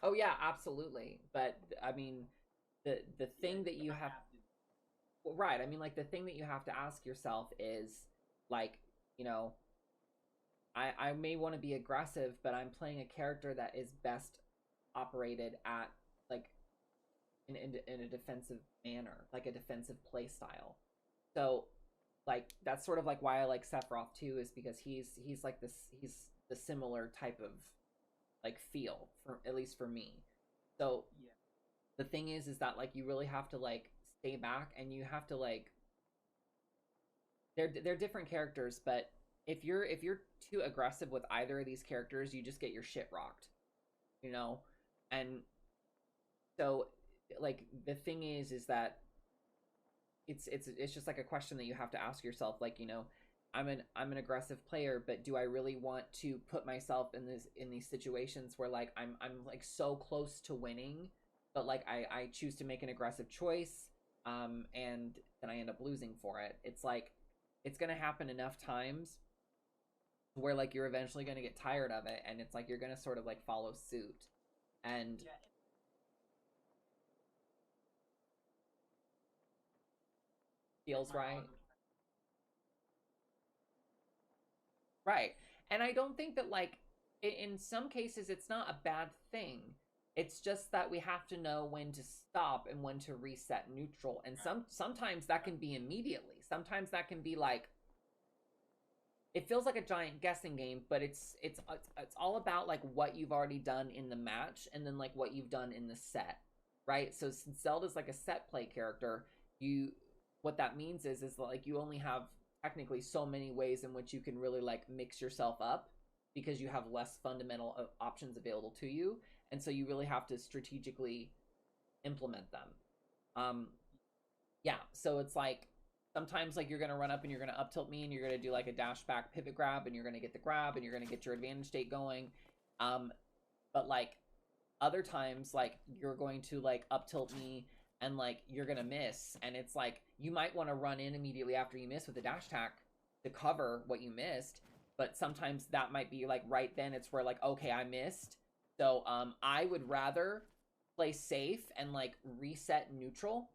Oh yeah, absolutely. But I mean, the thing that you have, well, right, I mean, like the thing that you have to ask yourself is like, you know, I may want to be aggressive, but I'm playing a character that is best operated at like in a defensive manner, like a defensive play style. So like that's sort of like why I like Sephiroth too, is because he's like this, he's the similar type of like feel, for at least for me. So Yeah. the thing is that like you really have to like stay back, and you have to like, they're different characters, but if you're too aggressive with either of these characters, you just get your shit rocked, you know? And so like the thing is that it's just like a question that you have to ask yourself, like, you know, I'm an aggressive player, but do I really want to put myself in these situations where like I'm like so close to winning, but like I choose to make an aggressive choice, and then I end up losing for it. It's like it's gonna happen enough times where like you're eventually gonna get tired of it, and it's like you're gonna sort of like follow suit. And Yeah. feels My right. other- Right. And I don't think that like in some cases it's not a bad thing. It's just that we have to know when to stop and when to reset neutral. And sometimes that can be immediately. Sometimes that can be like, it feels like a giant guessing game, but it's all about like what you've already done in the match, and then like what you've done in the set, right? So since Zelda's like a set play character, you, what that means is like you only have technically so many ways in which you can really like mix yourself up, because you have less fundamental options available to you, and so you really have to strategically implement them. Yeah, so it's like sometimes like you're gonna run up and you're gonna up tilt me and you're gonna do like a dash back pivot grab and you're gonna get the grab and you're gonna get your advantage state going. But like other times like you're going to like up tilt me and like you're gonna miss, and it's like you might want to run in immediately after you miss with a dash attack to cover what you missed, but sometimes that might be like right then it's where like, okay, I missed, so I would rather play safe and like reset neutral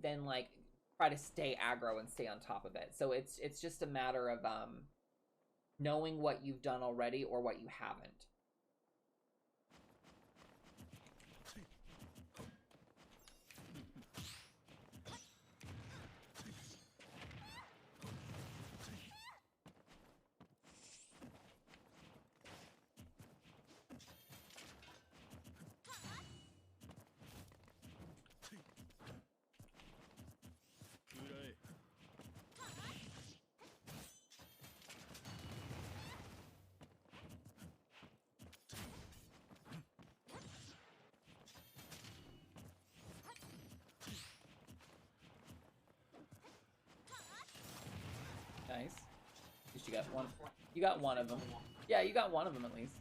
than like try to stay aggro and stay on top of it. So it's just a matter of knowing what you've done already or what you haven't. Nice. At least you got one. You got one of them. Yeah, you got one of them at least.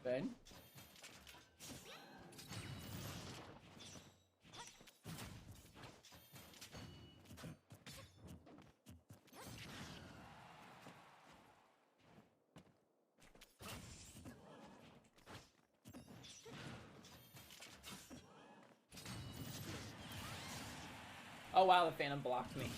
Good. Oh wow, the Phantom blocked me.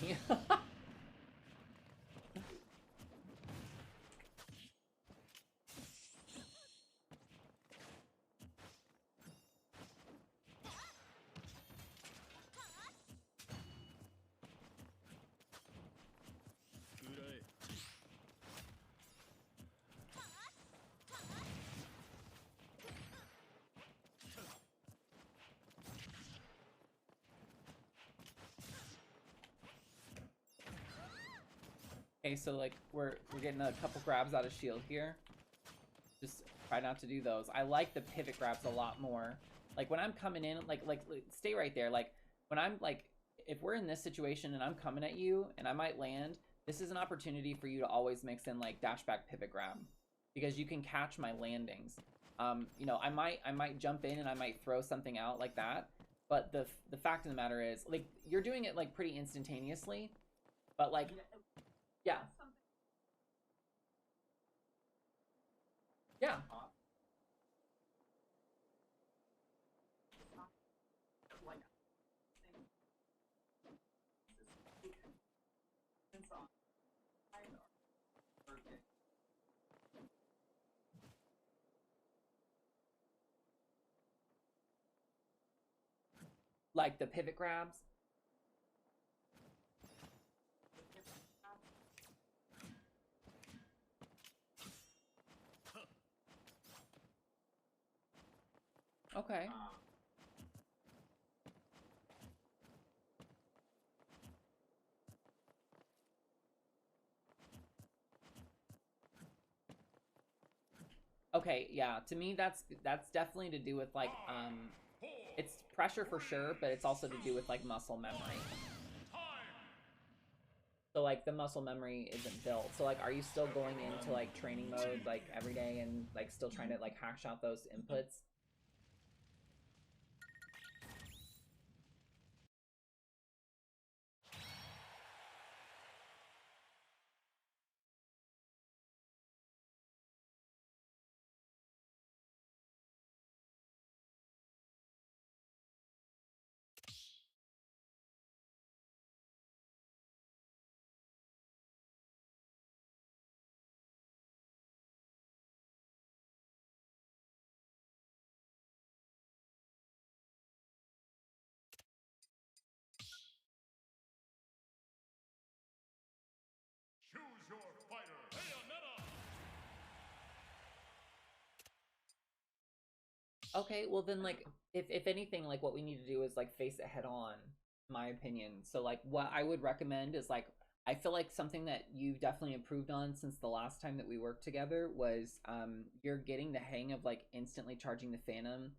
Okay, so like we're getting a couple grabs out of shield here. Just try not to do those. I like the pivot grabs a lot more. Like when I'm coming in, like stay right there. Like when I'm like, if we're in this situation and I'm coming at you and I might land, this is an opportunity for you to always mix in like dash back pivot grab, because you can catch my landings. You know, I might jump in and I might throw something out like that, but the fact of the matter is, like, you're doing it like pretty instantaneously, but like, yeah. Yeah. Like the pivot grabs. Okay. Okay, yeah. To me, that's definitely to do with like it's pressure for sure, but it's also to do with like muscle memory. So like the muscle memory isn't built. So like, are you still going into like training mode like every day and like still trying to like hash out those inputs? Choose your fighter. Bayonetta! Okay, well then like if anything, like what we need to do is like face it head on. my opinion. So like what I would recommend is like I feel like something that you've definitely improved on since the last time that we worked together was you're getting the hang of like instantly charging the Phantom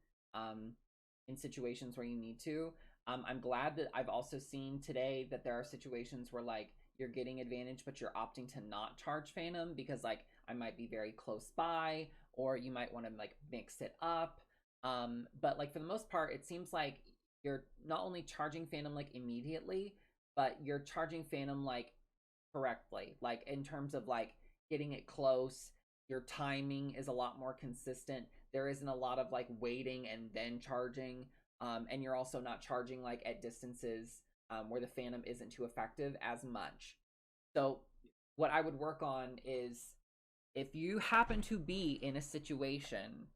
in situations where you need to. I'm glad that I've also seen today that there are situations where like you're getting advantage but you're opting to not charge Phantom because like I might be very close by, or you might want to like mix it up. But like for the most part it seems like you're not only charging Phantom like immediately, but you're charging Phantom like correctly. Like in terms of like getting it close, your timing is a lot more consistent. There isn't a lot of like waiting and then charging. And you're also not charging like at distances where the Phantom isn't too effective as much. So what I would work on is if you happen to be in a situation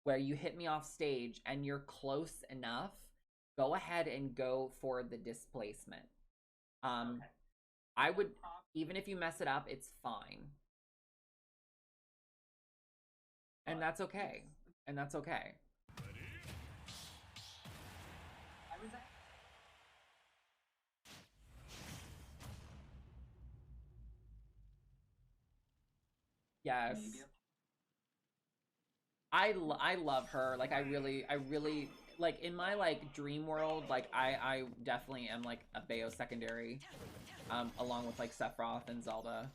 where you hit me off stage and you're close enough, go ahead and go for the displacement. Okay. I would, even if you mess it up, it's fine. And that's okay. And that's okay. I was at Yes. maybe I love her. Like I really like in my like dream world, like I definitely am like a Bayo secondary, along with like Sephiroth and Zelda.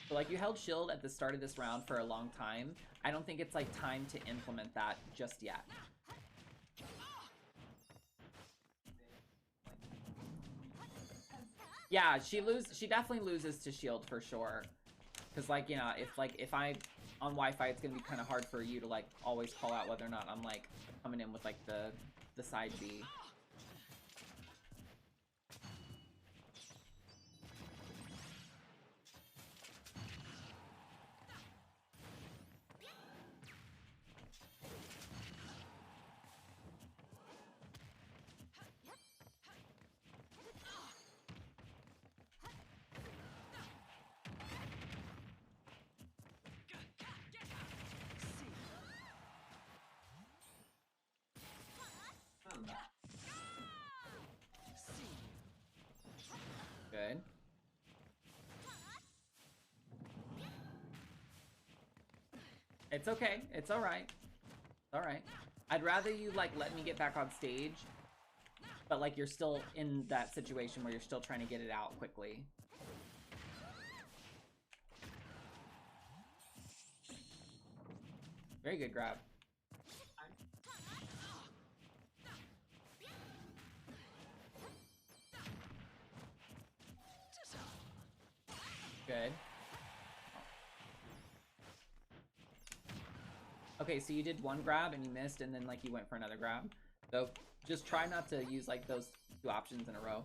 So like you held shield at the start of this round for a long time. I don't think it's like time to implement that just yet. Yeah, she definitely loses to shield for sure. Cause like, you know, if I on Wi-Fi, it's gonna be kind of hard for you to like always call out whether or not I'm like coming in with like the side B. Good. It's okay. It's alright. It's alright. I'd rather you, like, let me get back on stage, but, like, you're still in that situation where you're still trying to get it out quickly. Very good grab. Good. Okay, so you did one grab and you missed, and then like you went for another grab. So just try not to use like those two options in a row.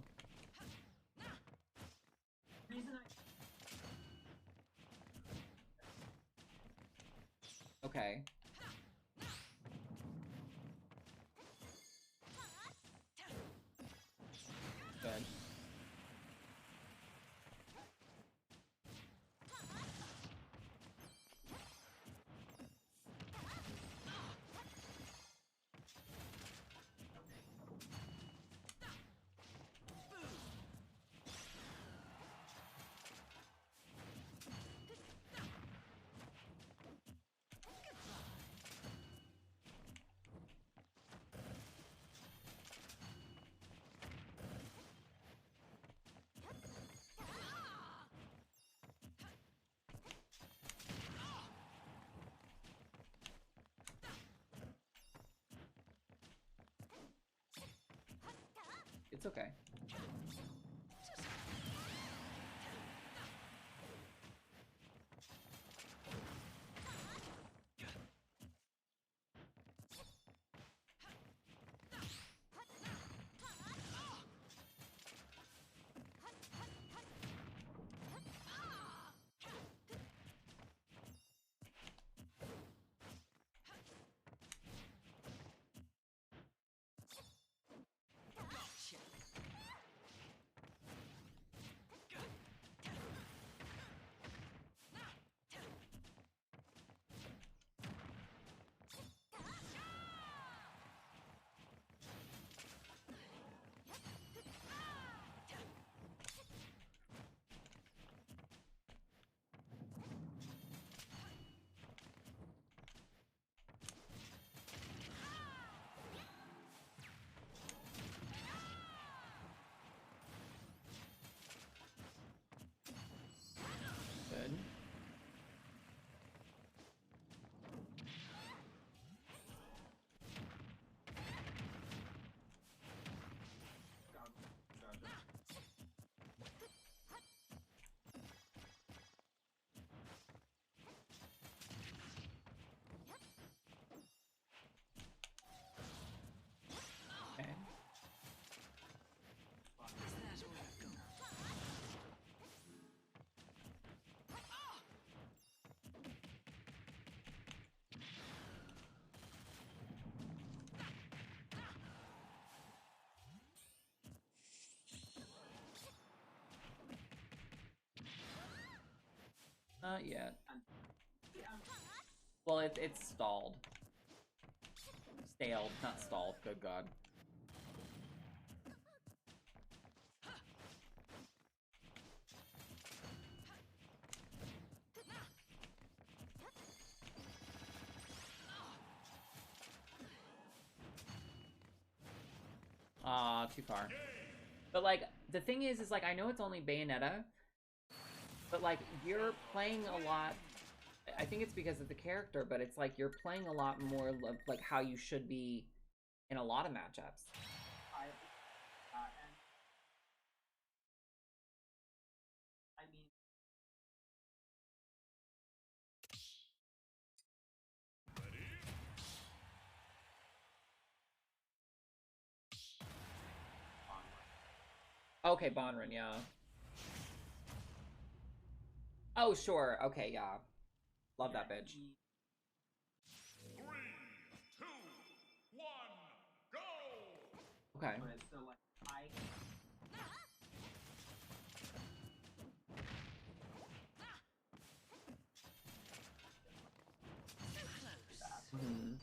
Okay. Good. It's okay. Not yet. Yeah. Well, it's stalled. Staled, not stalled. Good God. Too far. But, like, the thing is like, I know it's only Bayonetta, but, like, you're playing a lot... I think it's because of the character, but it's like you're playing a lot more like how you should be in a lot of matchups. And I mean, Okay, Bonrin, yeah. Oh, sure. Okay, yeah. Love that bitch. 3, 2, 1, go! Okay. but so like Mm-hmm.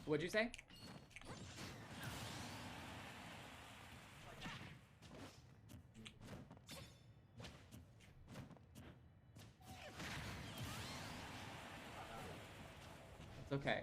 What'd you say? It's okay.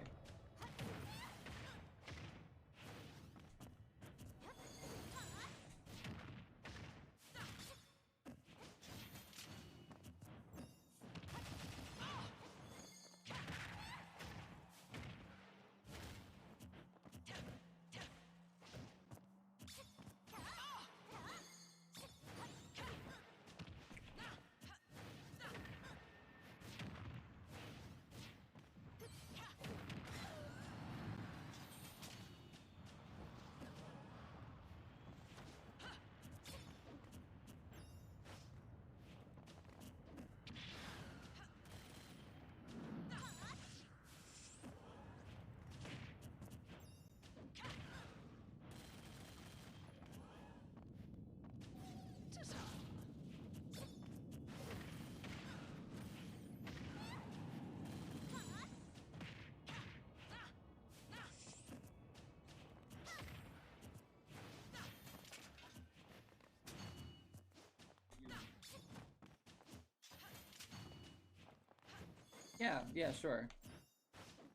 Yeah, sure.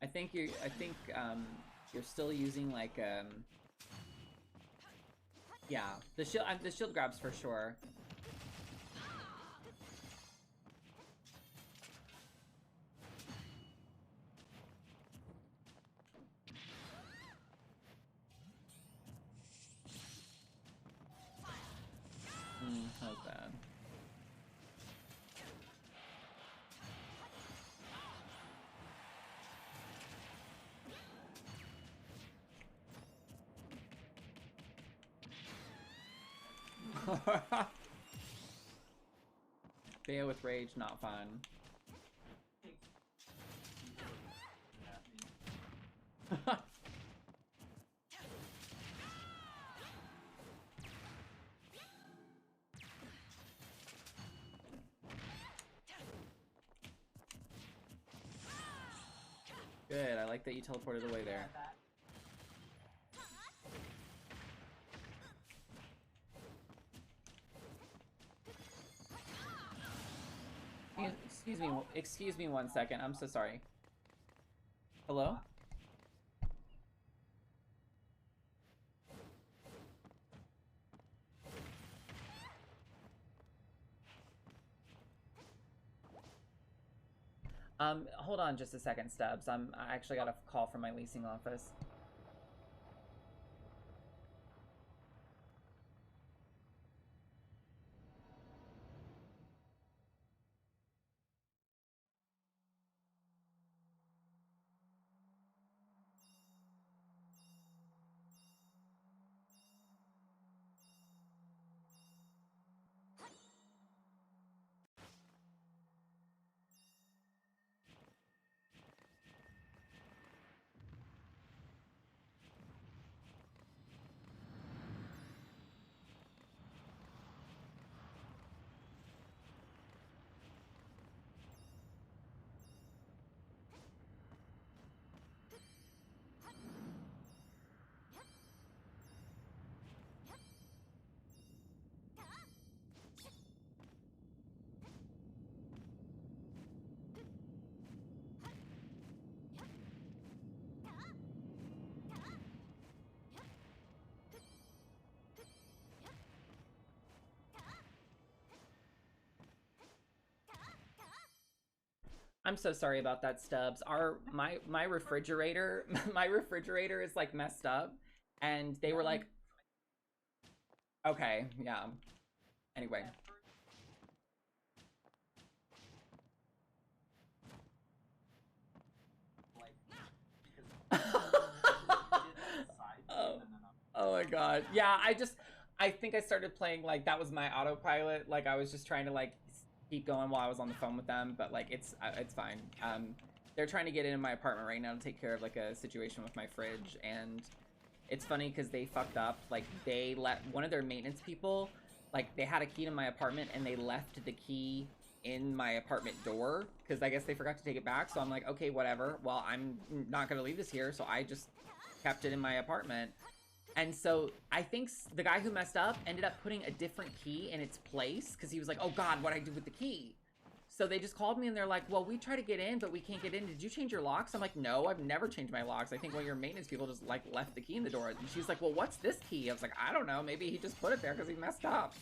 I think you're still using like yeah, the shield grabs for sure. That was bad. Bea with rage, not fun. Good, I like that you teleported away there. Excuse me 1 second. I'm so sorry. Hello? Hold on just a second, Stubbs. I actually got a call from my leasing office. I'm so sorry about that, Stubbs. My refrigerator my refrigerator is like messed up, and they were like, okay, yeah. Anyway. Oh my god. Yeah, I think I started playing, like, that was my autopilot. Like, I was just trying to, like, keep going while I was on the phone with them, but, like, it's fine. They're trying to get into my apartment right now to take care of, like, a situation with my fridge, and it's funny because they fucked up. Like, they let one of their maintenance people, like, they had a key to my apartment, and they left the key in my apartment door, because I guess they forgot to take it back, so I'm like, okay, whatever. Well, I'm not gonna leave this here, so I just kept it in my apartment. And so I think the guy who messed up ended up putting a different key in its place because he was like, oh God, what'd I do with the key? So they just called me and they're like, well, we tried to get in, but we can't get in. Did you change your locks? I'm like, no, I've never changed my locks. I think one of your maintenance people just, like, left the key in the door. And she's like, well, what's this key? I was like, I don't know. Maybe he just put it there because he messed up.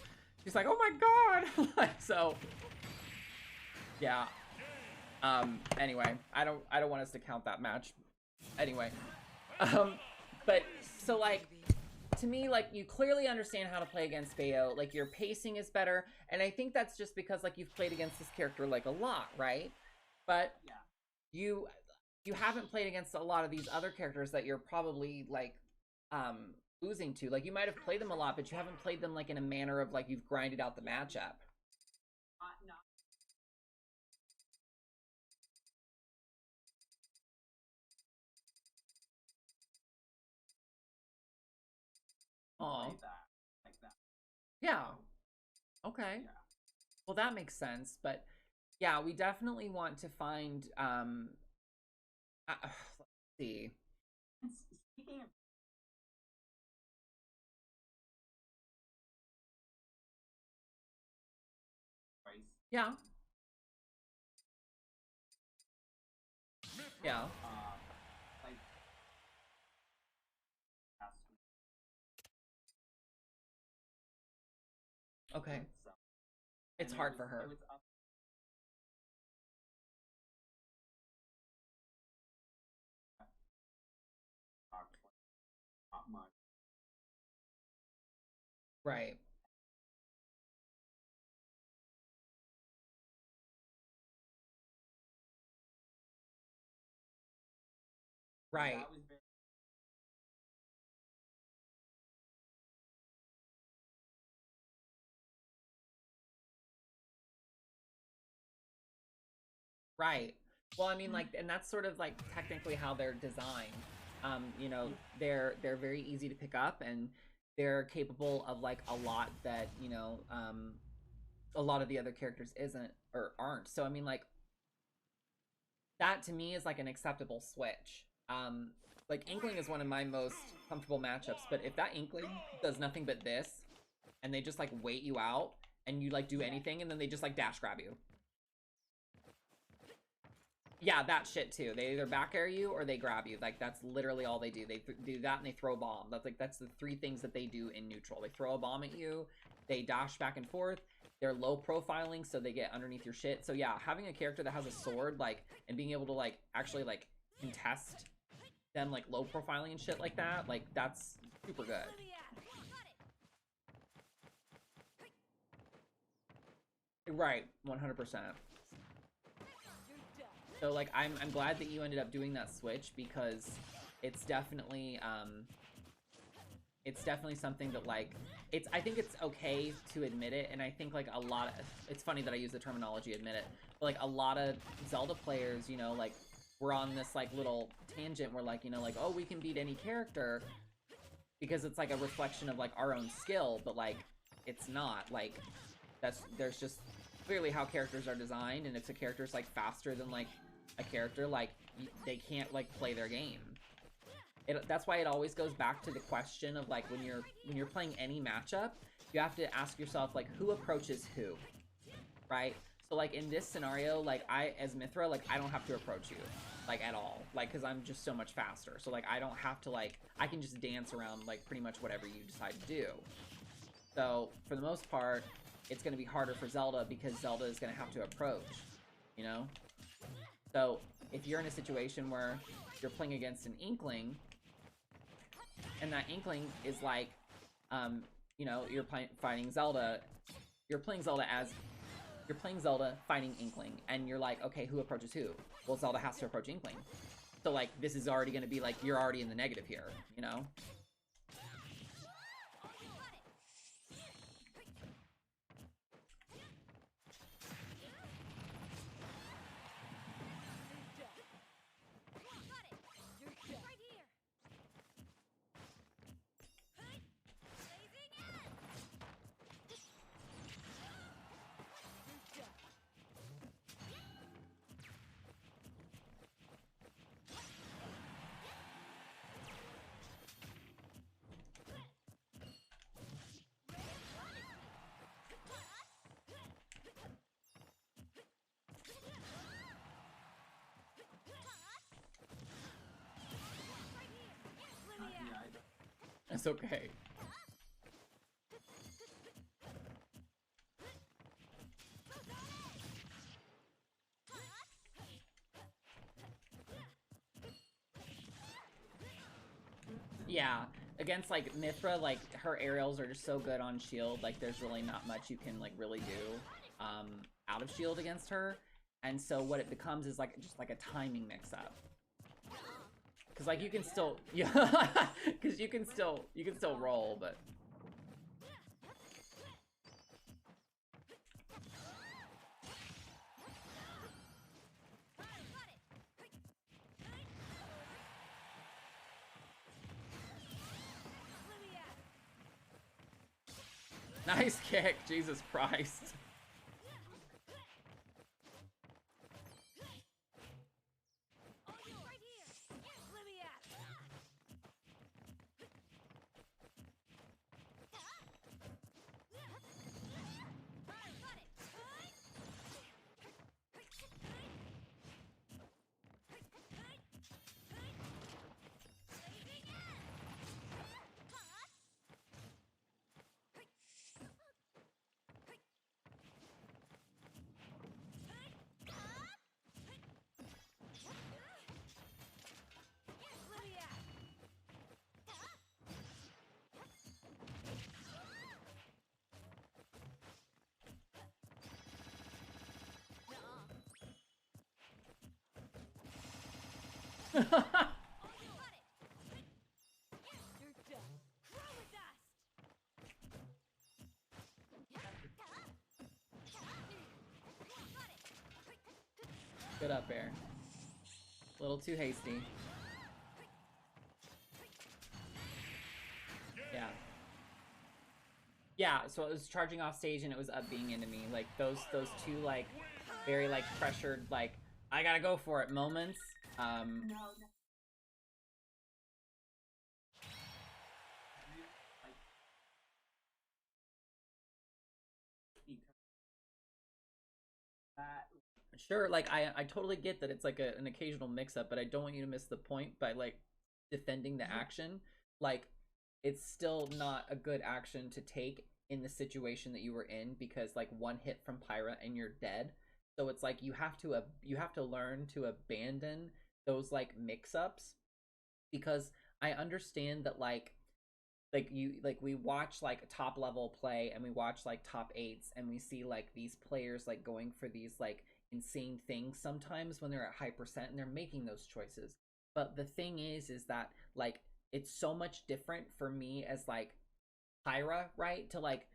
She's like, oh my God. Like, so yeah. Anyway, I don't want us to count that match. Anyway. But so, like, to me, like, you clearly understand how to play against Bayo. Like, your pacing is better, and I think that's just because, like, you've played against this character, like, a lot, right? But Yeah. you haven't played against a lot of these other characters that you're probably, like, losing to. Like, you might have played them a lot, but you haven't played them, like, in a manner of, like, you've grinded out the matchup. No. Oh, Like that. yeah. Okay. Yeah. Well, that makes sense, but yeah, we definitely want to find let's see. Speaking of price, Yeah. Yeah. like last week, Okay. so, It's and hard for her. It was up. Not much. Right. Right. That was very. Right. Well, I mean, like, and that's sort of like technically how they're designed. You know, they're very easy to pick up, and they're capable of, like, a lot that, you know, a lot of the other characters isn't or aren't. So I mean, like, that to me is like an acceptable switch. Like, Inkling is one of my most comfortable matchups, but if that Inkling does nothing but this, and they just, like, wait you out, and you, like, do anything, and then they just, like, dash grab you. Yeah, that shit too. They either back air you or they grab you. Like, that's literally all they do. They do that and they throw a bomb. That's the three things that they do in neutral. They throw a bomb at you, they dash back and forth, they're low profiling, so they get underneath your shit. So yeah, having a character that has a sword, like, and being able to, like, actually, like, contest them, like, low profiling and shit like that, like, that's super good. Right, 100%. So, like, I'm glad that you ended up doing that switch, because it's definitely something that, like, I think it's okay to admit it, and I think, like, a lot of, it's funny that I use the terminology admit it, but, like, a lot of Zelda players, you know, like, we're on this, like, little tangent where, like, you know, like, oh, we can beat any character because it's, like, a reflection of, like, our own skill, but, like, it's not. Like, there's just clearly how characters are designed, and if a character's, like, faster than, like, a character, like, they can't, like, play their game. That's why it always goes back to the question of, like, when you're playing any matchup, you have to ask yourself, like, who approaches who, right? So, like, in this scenario, like, as Mithra, like, I don't have to approach you, like, at all, like, because I'm just so much faster. So, like, I don't have to, like, I can just dance around, like, pretty much whatever you decide to do. So, for the most part, it's going to be harder for Zelda because Zelda is going to have to approach, you know? So, if you're in a situation where you're playing against an Inkling, and that Inkling is like, you know, you're fighting Zelda, you're playing Zelda fighting Inkling, and you're like, okay, who approaches who? Well, Zelda has to approach Inkling. So, like, this is already going to be, like, you're already in the negative here, you know? It's okay. Yeah, against, like, Mithra, like, her aerials are just so good on shield, like, there's really not much you can, like, really do, out of shield against her, and so what it becomes is, like, just, like, a timing mix-up. Because, like, you can still, yeah, because you can still roll, but... Nice kick, Jesus Christ. Good up air. A little too hasty. Yeah. Yeah, so it was charging off stage and it was up being into me. Like, those two, like, very, like, pressured, like, I gotta go for it moments. Sure, like I totally get that it's like an occasional mix up, but I don't want you to miss the point by like defending the action. Like it's still not a good action to take in the situation that you were in because like one hit from Pyra and you're dead. So it's like you have to learn to abandon those like mix ups because I understand that like we watch like top level play and we watch like top eights and we see like these players like going for these like insane things sometimes when they're at high percent and they're making those choices. But the thing is that like it's so much different for me as like Pyra, right? To like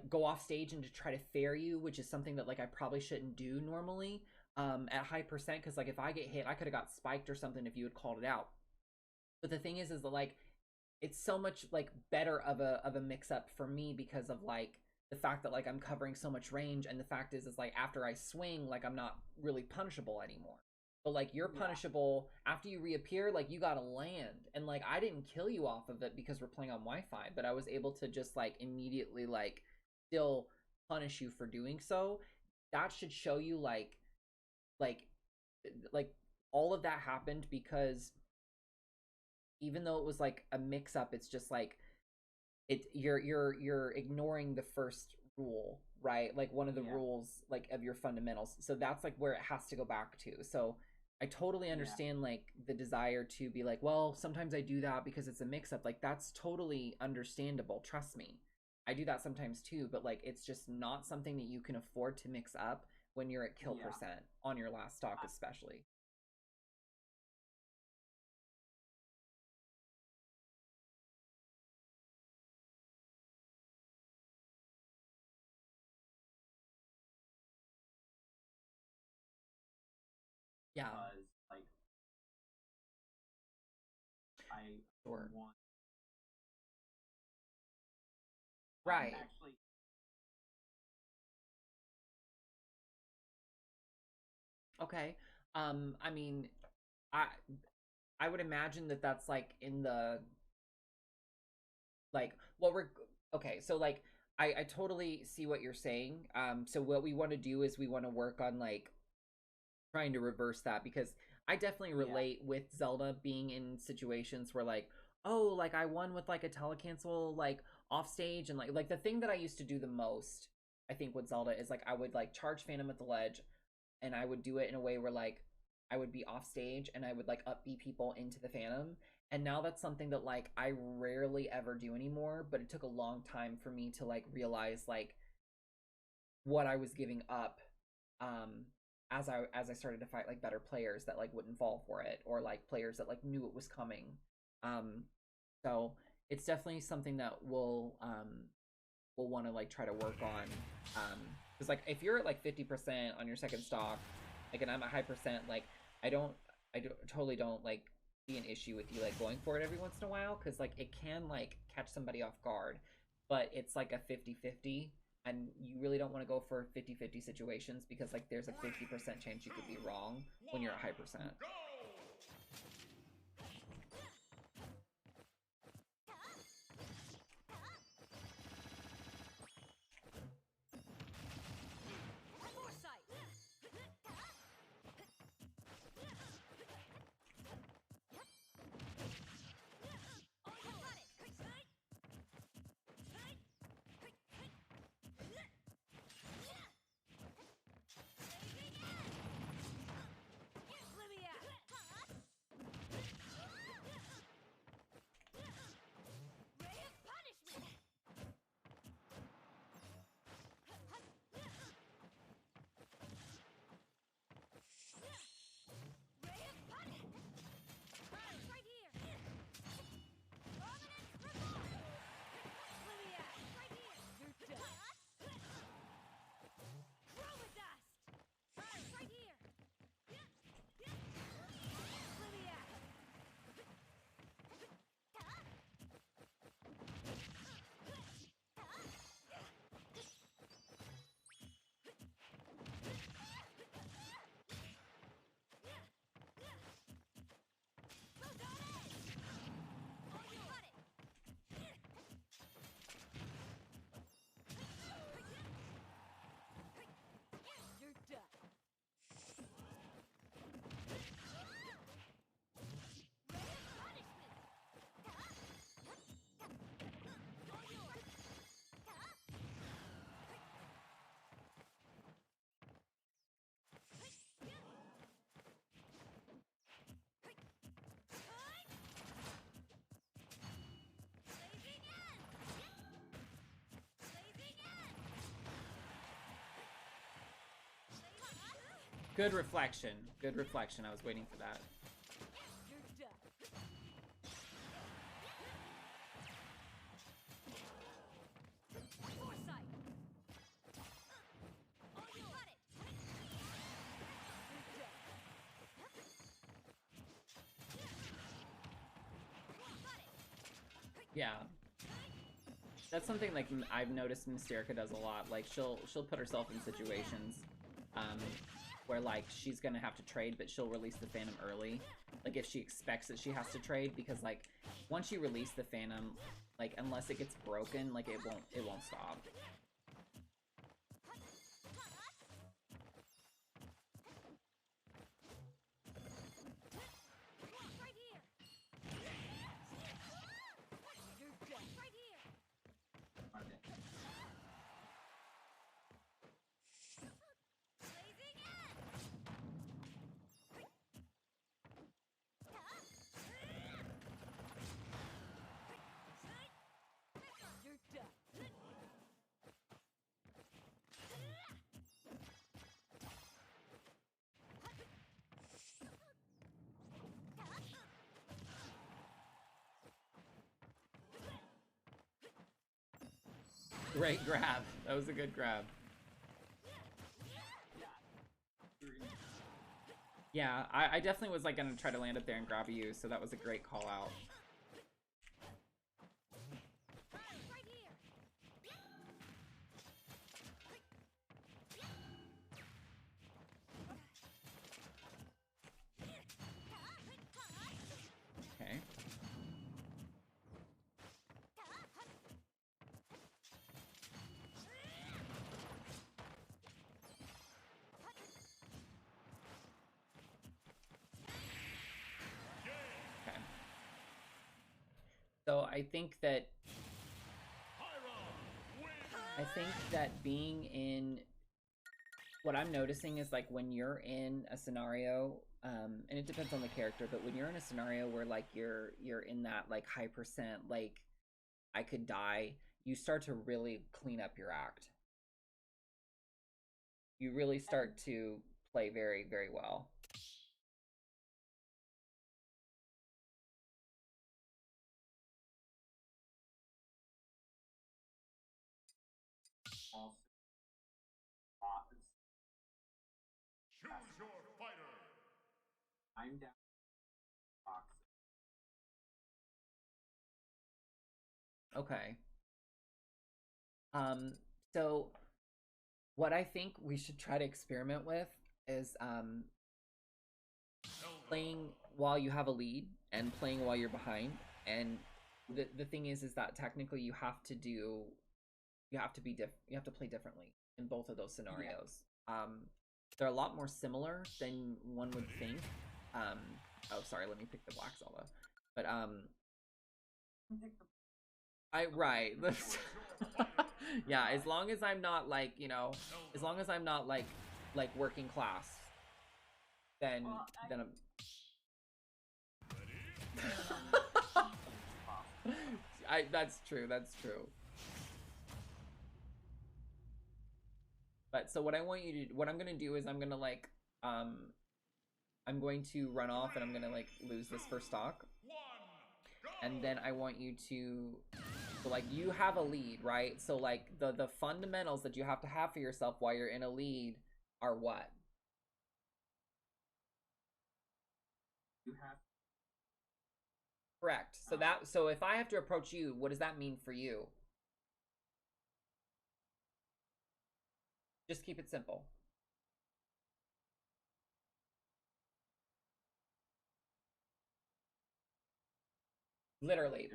go off stage and to try to fair you, which is something that like I probably shouldn't do normally at high percent because like if I get hit, I could have got spiked or something if you had called it out. But the thing is that like it's so much like better of a mix up for me because of like the fact that like I'm covering so much range and the fact is like after I swing like I'm not really punishable anymore. But like you're punishable after you reappear, like you gotta land. And like I didn't kill you off of it because we're playing on Wi-Fi, but I was able to just like immediately like still punish you for doing so. That should show you like like all of that happened because even though it was like a mix up, it's just like you're ignoring the first rule, right? Like one of the rules like of your fundamentals. So that's like where it has to go back to. So I totally understand like the desire to be like, well, sometimes I do that because it's a mix up. Like that's totally understandable. Trust me. I do that sometimes too, but like it's just not something that you can afford to mix up when you're at kill percent on your last stock especially. Yeah. Because like I Sure. want Right. actually Okay. I mean, I I would imagine that that's like in the like what we're okay. So like I totally see what you're saying. So what we want to do is we want to work on like trying to reverse that because I definitely relate with Zelda being in situations where like oh like I won with like a telecancel like off stage and like the thing that I used to do the most I think with Zelda is like I would like charge Phantom at the ledge and I would do it in a way where like I would be off stage and I would like up B people into the Phantom. And now that's something that like I rarely ever do anymore, but it took a long time for me to like realize like what I was giving up as I started to fight like better players that like wouldn't fall for it or like players that like knew it was coming. Um so it's definitely something that we'll want to like try to work on. Because like if you're at like 50% on your second stock, like and I'm at high percent, like I totally don't like see an issue with you like going for it every once in a while because like it can like catch somebody off guard, but it's like a 50-50 and you really don't want to go for 50-50 situations because like there's a 50% chance you could be wrong when you're at high percent. Go! Good reflection. Good reflection. I was waiting for that. Yeah. That's something like I've noticed Mysterica does a lot. Like she'll put herself in situations where like she's gonna have to trade, but she'll release the Phantom early. Like if she expects that she has to trade, because like once you release the Phantom, like unless it gets broken, like it won't stop. Great grab. That was a good grab. Yeah, I definitely was like gonna try to land up there and grab you, so that was a great call out. Okay. Okay. So I think that being in, what I'm noticing is like when you're in a scenario, and it depends on the character, but when you're in a scenario where like you're in that like high percent, like I could die, you start to really clean up your act. You really start to play very, very well. Choose your fighter. I'm down. Okay. So what I think we should try to experiment with is playing while you have a lead and playing while you're behind. And the thing is that technically you have to play differently in both of those scenarios. Yeah. They're a lot more similar than one would think. Oh, sorry, let me pick the Black Zelda. But right. Yeah, as long as I'm not like, you know, as long as I'm not like working class, then I'm that's true. But so what I'm gonna do is I'm gonna like I'm going to run off and I'm gonna like lose this first stock. And then I want you to, so like you have a lead, right? So like the fundamentals that you have to have for yourself while you're in a lead are what? You have. Correct. So if I have to approach you, what does that mean for you? Just keep it simple. Literally,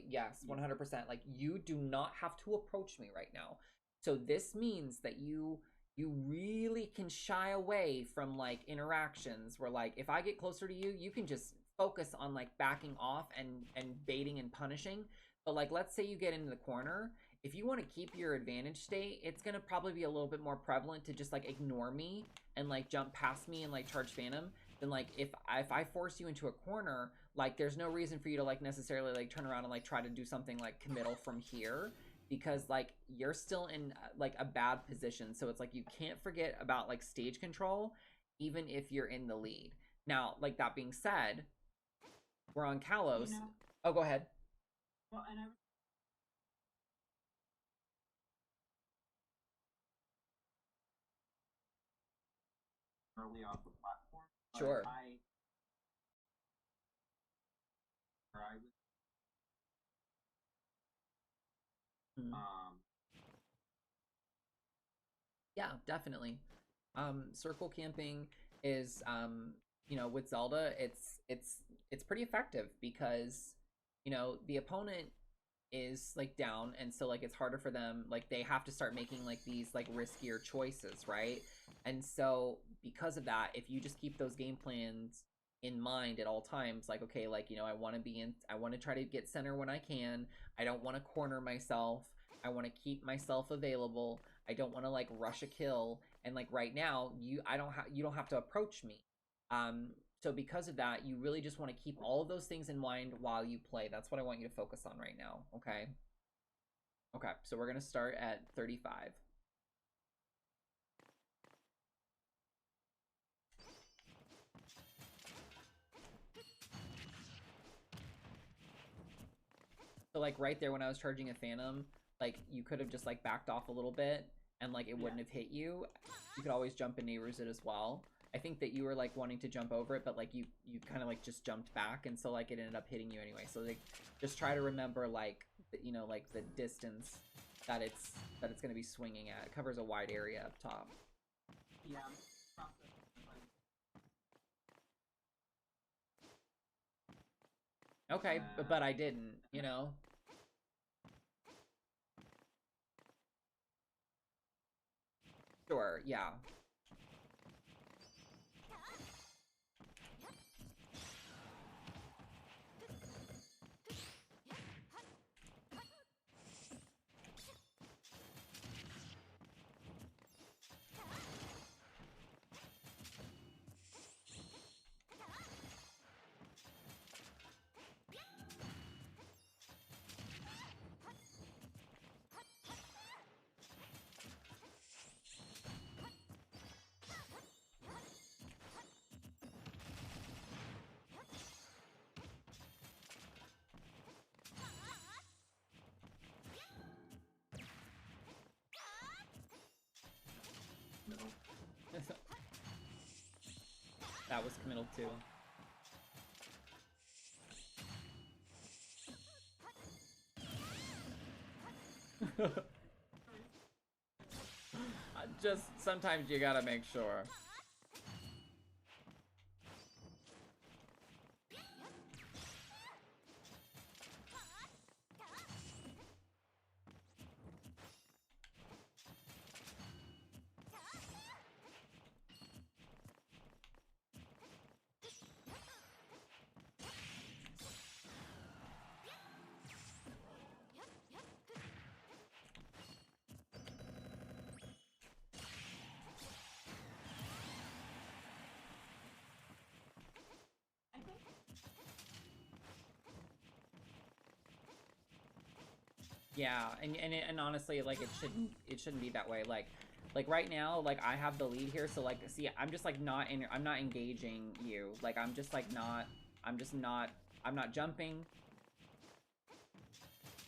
yes, 100%. Like you do not have to approach me right now. So this means that you really can shy away from like interactions where like if I get closer to you, you can just focus on like backing off and baiting and punishing. But like let's say you get into the corner, if you want to keep your advantage state, it's going to probably be a little bit more prevalent to just like ignore me and like jump past me and like charge Phantom than like if I force you into a corner, like there's no reason for you to like necessarily like turn around and like try to do something like committal from here, because like you're still in like a bad position. So it's like you can't forget about like stage control, even if you're in the lead. Now, like that being said, we're on Kalos. Oh, go ahead. Well, and I was early off the platform. Sure. I was Yeah, definitely. Circle camping is you know, with Zelda, it's pretty effective because, you know, the opponent is like down, and so like it's harder for them, like they have to start making like these like riskier choices, right? And so because of that, if you just keep those game plans in mind at all times, like, okay, like, you know, I want to try to get center when I can. I don't want to corner myself. I want to keep myself available. I don't want to like rush a kill. And like right now, you don't have to approach me. So because of that, you really just want to keep all of those things in mind while you play. That's what I want you to focus on right now, okay? Okay, so we're gonna start at 35. So like right there when I was charging a Phantom, like you could have just like backed off a little bit and like it wouldn't have hit you. You could always jump and neighbors it as well. I think that you were like wanting to jump over it, but like you kind of like just jumped back, and so like it ended up hitting you anyway. So like just try to remember like you know, like the distance that it's going to be swinging at. It covers a wide area up top. Yeah. Okay, but I didn't, you know. Sure, yeah. That was committal too. Just sometimes you gotta make sure. Yeah, and honestly, like it shouldn't be that way. Like right now, like I have the lead here, so like see, I'm just like I'm not engaging you. Like I'm just like not I'm not jumping.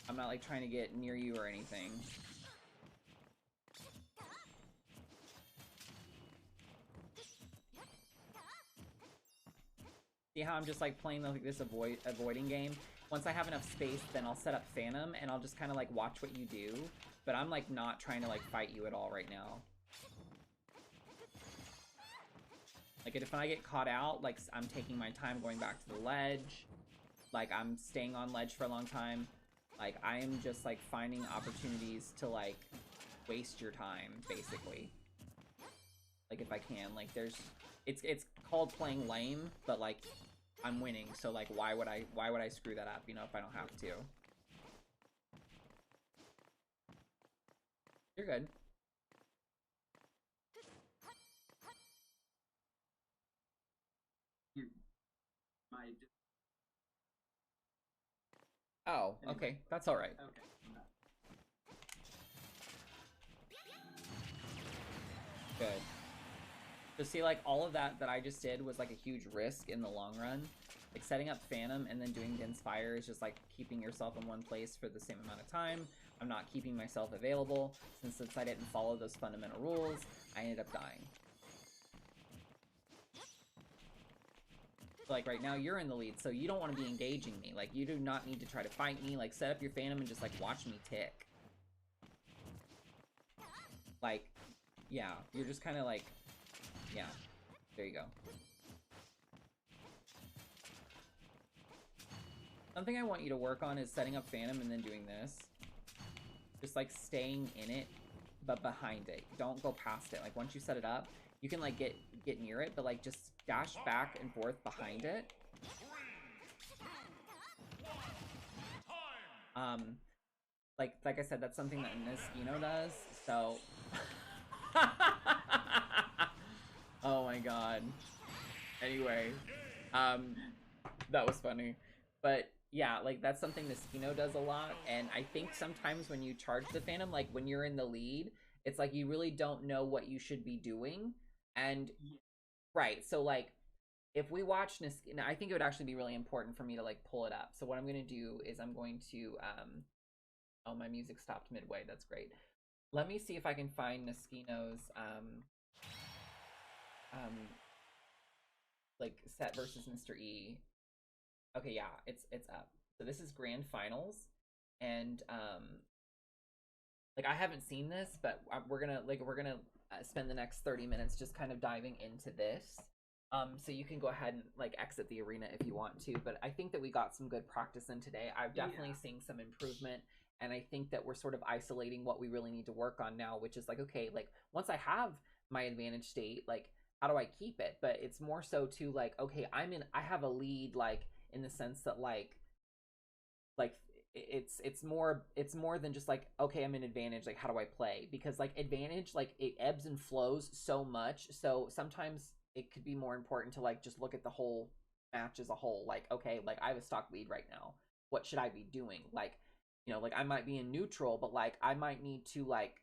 I'm not like trying to get near you or anything. See how I'm just like playing like this avoiding game? Once I have enough space, then I'll set up Phantom and I'll just kind of like watch what you do. But I'm like not trying to like fight you at all right now. Like if I get caught out, like I'm taking my time going back to the ledge. Like I'm staying on ledge for a long time. Like I am just like finding opportunities to like waste your time, basically. Like if I can, like it's called playing lame, but like I'm winning, so like why would I screw that up, you know, if I don't have to? You're good. Oh, okay, that's all right. Okay. Good. So see, like, all of that I just did was like a huge risk in the long run. Like, setting up Phantom and then doing Dense Fire is just like keeping yourself in one place for the same amount of time. I'm not keeping myself available. Since I didn't follow those fundamental rules, I ended up dying. Like, right now you're in the lead, so you don't want to be engaging me. Like, you do not need to try to fight me. Like, set up your Phantom and just like watch me tick. Like, yeah, you're just kind of like, yeah, there you go. Something I want you to work on is setting up Phantom and then doing this. Just like staying in it, but behind it. Don't go past it. Like, once you set it up, you can like get near it, but like just dash back and forth behind it. Like I said, that's something that Niskino does. So, oh my god. Anyway, that was funny, but yeah, like that's something Niskino does a lot, and I think sometimes when you charge the Phantom, like when you're in the lead, it's like you really don't know what you should be doing, and right, so like if we watch Niskino, I think it would actually be really important for me to like pull it up. So what I'm going to do is I'm going to oh, my music stopped midway. That's great. Let me see if I can find Niskino's like set versus Mr. E. Okay, yeah, it's up. So this is grand finals, and like I haven't seen this, but we're gonna spend the next 30 minutes just kind of diving into this. So you can go ahead and like exit the arena if you want to, but I think that we got some good practice in today. I've definitely seen some improvement, and I think that we're sort of isolating what we really need to work on now, which is like, okay, like once I have my advantage state, like how do I keep it? But it's more so to like, okay, I have a lead, like in the sense that like it's more than just like, okay, I'm in advantage, like how do I play? Because like advantage, like it ebbs and flows so much, so sometimes it could be more important to like just look at the whole match as a whole. Like, okay, like I have a stock lead right now, what should I be doing? Like, you know, like I might be in neutral, but like I might need to like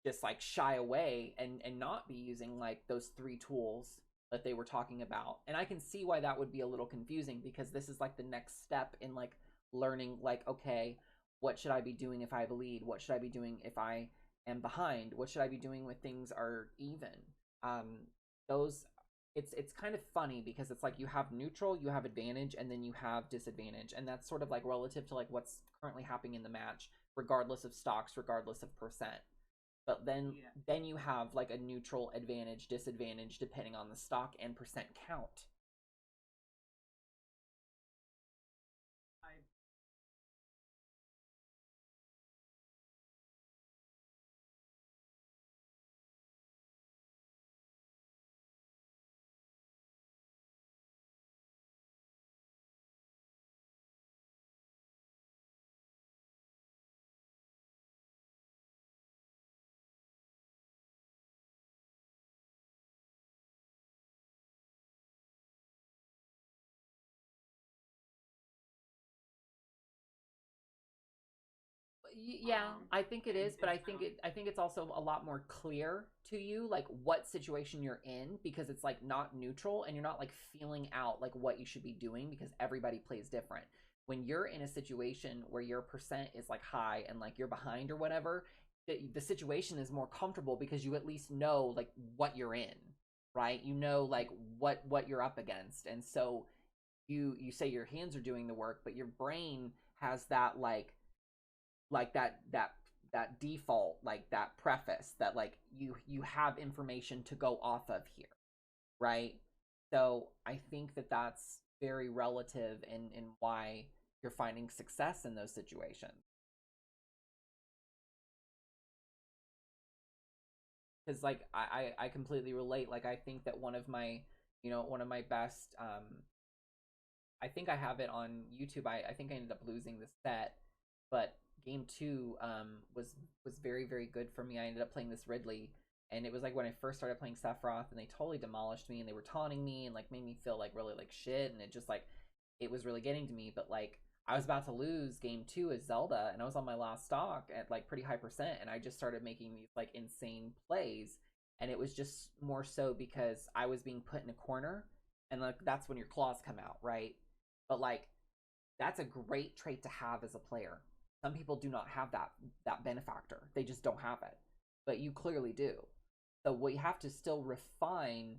just like shy away and not be using like those 3 tools that they were talking about. And I can see why that would be a little confusing, because this is like the next step in like learning, like, okay, what should I be doing if I have a lead? What should I be doing if I am behind? What should I be doing when things are even? Those, it's kind of funny because it's like you have neutral, you have advantage, and then you have disadvantage, and that's sort of like relative to like what's currently happening in the match, regardless of stocks, regardless of percent. But then you have like a neutral, advantage, disadvantage depending on the stock and percent count. Yeah, I think it is, but I think it's also a lot more clear to you like what situation you're in, because it's like not neutral and you're not like feeling out like what you should be doing, because everybody plays different. When you're in a situation where your percent is like high and like you're behind or whatever, the situation is more comfortable because you at least know like what you're in, right? You know like what you're up against. And so you say your hands are doing the work, but your brain has that like that default, like that preface that like you have information to go off of here, right? So I think that that's very relative in why you're finding success in those situations. Because like I completely relate. Like I think that one of my, you know, one of my best I think I have it on YouTube. I think I ended up losing the set, but game 2 was very, very good for me. I ended up playing this Ridley, and it was like when I first started playing Sephiroth, and they totally demolished me, and they were taunting me and like made me feel like really like shit, and it just like it was really getting to me. But like I was about to lose game 2 as Zelda, and I was on my last stock at like pretty high percent, and I just started making these like insane plays, and it was just more so because I was being put in a corner, and like that's when your claws come out, right? But like that's a great trait to have as a player. Some people do not have that benefactor. They just don't have it. But you clearly do. So we have to still refine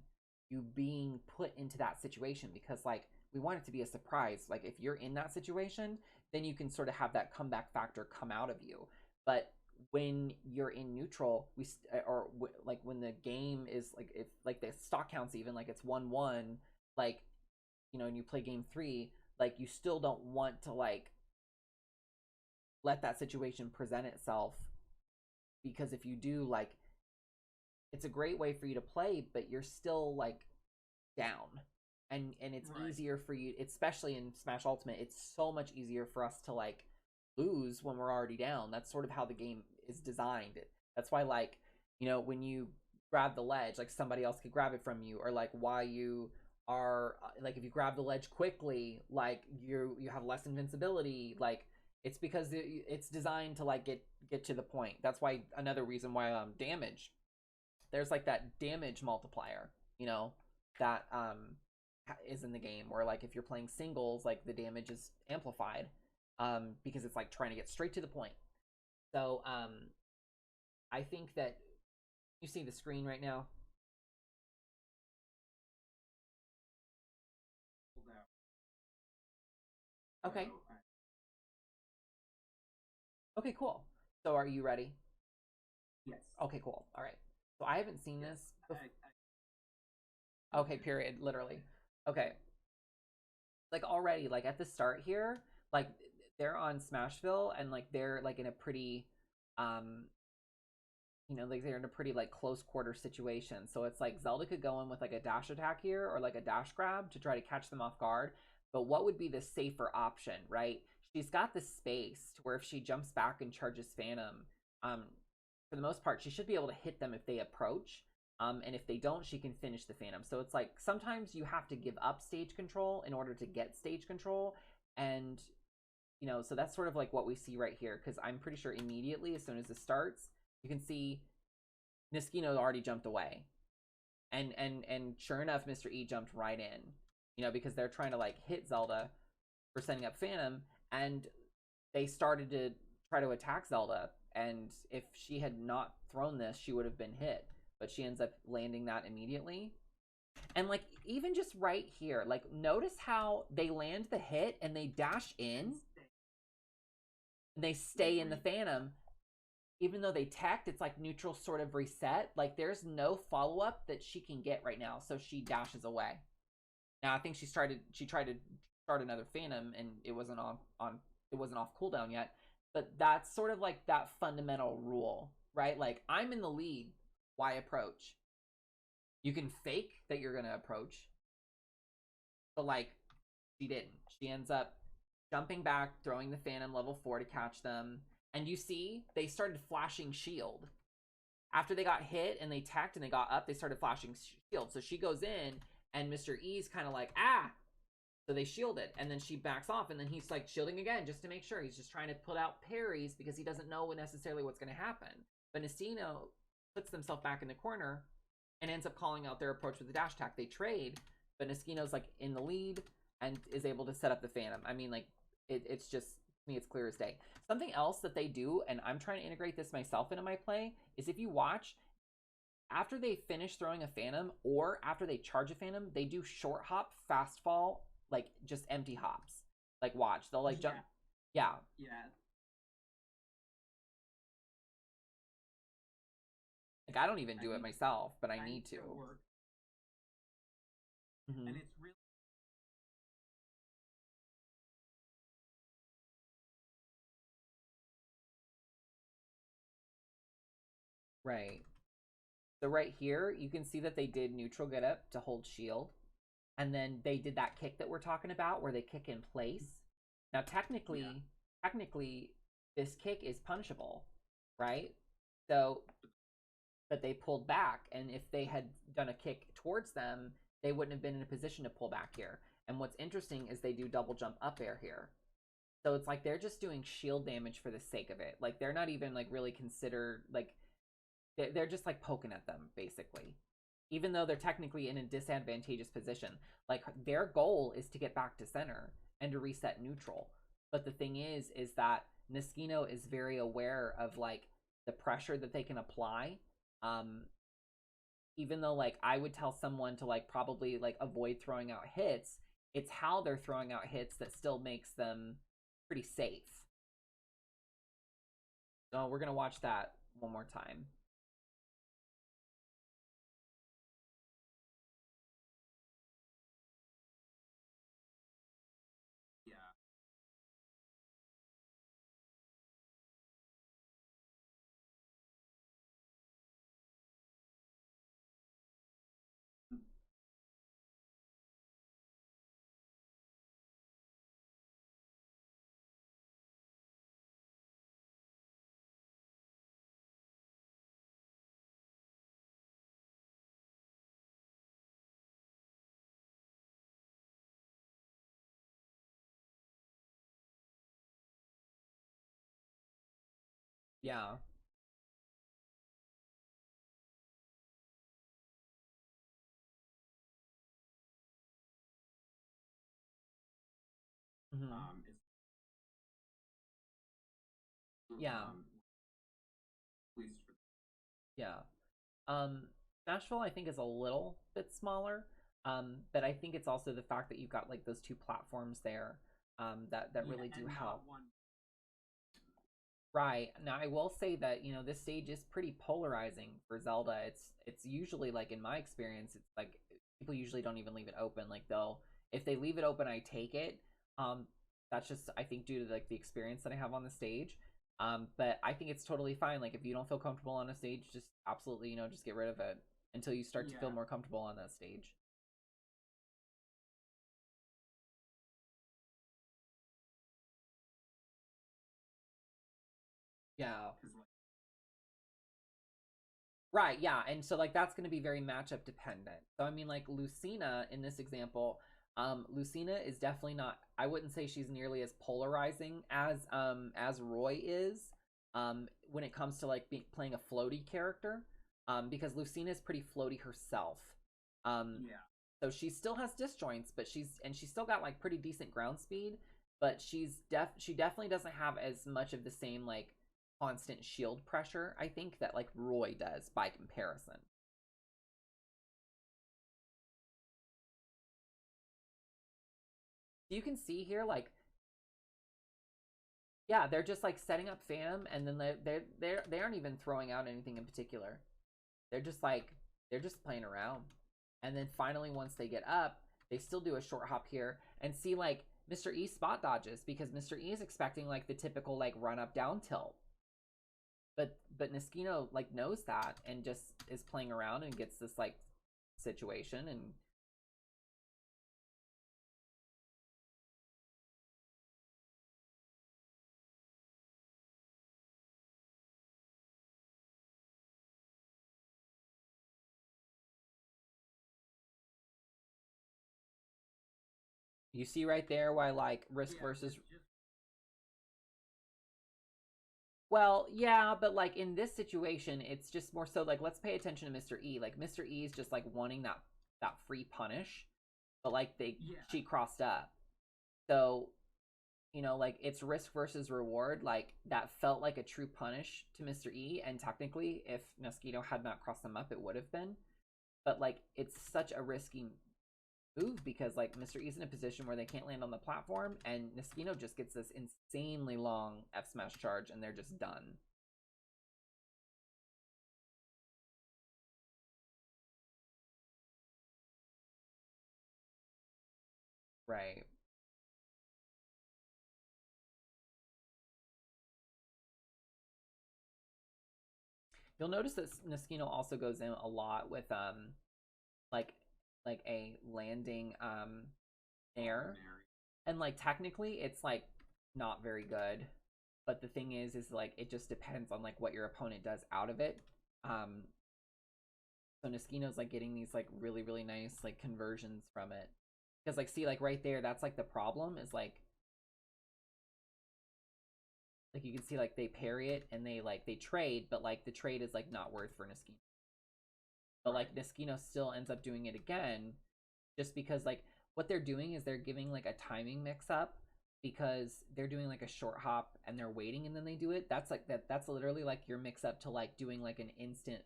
you being put into that situation, because like we want it to be a surprise. Like if you're in that situation, then you can sort of have that comeback factor come out of you. But when you're in neutral, like when the game is like, if like the stock counts, even like it's 1-1, like, you know, and you play game 3, like you still don't want to like let that situation present itself, because if you do, like it's a great way for you to play, but you're still like down, and it's easier for you, especially in Smash Ultimate. It's so much easier for us to like lose when we're already down. That's sort of how the game is designed. That's why, like, you know, when you grab the ledge, like somebody else could grab it from you, or like why you are like, if you grab the ledge quickly, like you have less invincibility. Like it's because it's designed to like get to the point. That's why, another reason why damage, there's like that damage multiplier, you know, that is in the game, where like if you're playing singles, like the damage is amplified, because it's like trying to get straight to the point. So I think that you see the screen right now. Okay. Okay, cool. So are you ready? Yes. Okay, cool. All right. So I haven't seen this before. Okay, period. Literally. Okay. Like already, like at the start here, like they're on Smashville, and like they're like in a pretty, you know, like they're in a pretty like close quarter situation. So it's like Zelda could go in with like a dash attack here, or like a dash grab to try to catch them off guard. But what would be the safer option, right? She's got the space to where if she jumps back and charges Phantom, for the most part, she should be able to hit them if they approach. And if they don't, she can finish the Phantom. So it's like sometimes you have to give up stage control in order to get stage control. And, you know, so that's sort of like what we see right here, because I'm pretty sure immediately, as soon as it starts, you can see Niskino already jumped away. And sure enough, Mr. E jumped right in, you know, because they're trying to like hit Zelda for setting up Phantom, and they started to try to attack Zelda. And if she had not thrown this, she would have been hit. But she ends up landing that immediately. And like even just right here, like notice how they land the hit and they dash in. And they stay in the Phantom. Even though they teched, it's like neutral sort of reset. Like there's no follow-up that she can get right now, so she dashes away. Now I think she tried to start another Phantom, and it wasn't off cooldown yet. But that's sort of like that fundamental rule, right? Like I'm in the lead, why approach? You can fake that you're gonna approach, but like she didn't. She ends up jumping back, throwing the Phantom level 4 to catch them. And you see, they started flashing shield. After they got hit and they teched and they got up, they started flashing shield. So she goes in, and Mr. E's kind of like, ah! So they shielded, and then she backs off, and then he's like shielding again just to make sure. He's just trying to put out parries because he doesn't know necessarily what's going to happen. But Nestino puts themselves back in the corner and ends up calling out their approach with the dash attack. They trade, but Nestino's like in the lead and is able to set up the Phantom. I mean, like, it's just, to me, it's clear as day. Something else that they do, and I'm trying to integrate this myself into my play, is if you watch, after they finish throwing a Phantom or after they charge a Phantom, they do short hop, fast fall, like just empty hops. Like watch, they'll like jump. Yeah. Like I don't even do it myself, but I need to. Mm-hmm. And it's really right. So right here, you can see that they did neutral get up to hold shield. And then they did that kick that we're talking about where they kick in place. Now technically, this kick is punishable, right? So, but they pulled back, and if they had done a kick towards them, they wouldn't have been in a position to pull back here. And what's interesting is they do double jump up air here. So it's like they're just doing shield damage for the sake of it. Like they're not even like really considered, like they're just like poking at them basically, even though they're technically in a disadvantageous position. Like their goal is to get back to center and to reset neutral. But the thing is that Niskino is very aware of like the pressure that they can apply. Even though like I would tell someone to like probably like avoid throwing out hits, it's how they're throwing out hits that still makes them pretty safe. So we're gonna watch that one more time. Yeah. Yeah. Is Yeah. At least for Yeah. Nashville I think is a little bit smaller. But I think it's also the fact that you've got like those two platforms there, that really do help. One. Right. Now I will say that, this stage is pretty polarizing for Zelda. It's usually like in my experience, it's like people usually don't even leave it open. Like they'll if they leave it open, I take it. Um that's just I think due to like the experience that I have on the stage. But I think it's totally fine. Like if you don't feel comfortable on a stage, just absolutely, just get rid of it until you start to feel more comfortable on that stage. Yeah. Right, yeah. And so like that's going to be very matchup dependent. So I mean like Lucina in this example, Lucina is definitely not, I wouldn't say she's nearly as polarizing as Roy is when it comes to like playing a floaty character, because Lucina is pretty floaty herself. Yeah. So she still has disjoints, but she's still got like pretty decent ground speed, but she definitely doesn't have as much of the same like constant shield pressure, I think, that like Roy does by comparison. You can see here like, yeah, they're just like setting up Phantom, and then they aren't even throwing out anything in particular. They're just like they're just playing around. And then finally once they get up, they still do a short hop here and see like Mr. E spot dodges because Mr. E is expecting like the typical like run up down tilt. But Niskino like knows that and just is playing around and gets this like situation. And you see right there why like risk versus, well, yeah, but like in this situation it's just more so like let's pay attention to Mr. E. Like Mr. E is just like wanting that free punish, but like she crossed up. So like it's risk versus reward. Like that felt like a true punish to Mr. E, and technically, if Mosquito had not crossed them up, it would have been. But like it's such a risky move because like Mr. E's in a position where they can't land on the platform, and Niskino just gets this insanely long F smash charge, and they're just done. Right. You'll notice that Niskino also goes in a lot with like a landing air. And like technically it's like not very good. But the thing is like it just depends on like what your opponent does out of it. So Niskino's like getting these like really, really nice like conversions from it. Because like see like right there, that's like the problem is like Like you can see like they parry it and they trade, but like the trade is like not worth for Niskino. But like Niskino still ends up doing it again, just because like what they're doing is they're giving like a timing mix up, because they're doing like a short hop and they're waiting and then they do it. That's literally like your mix up to like doing like an instant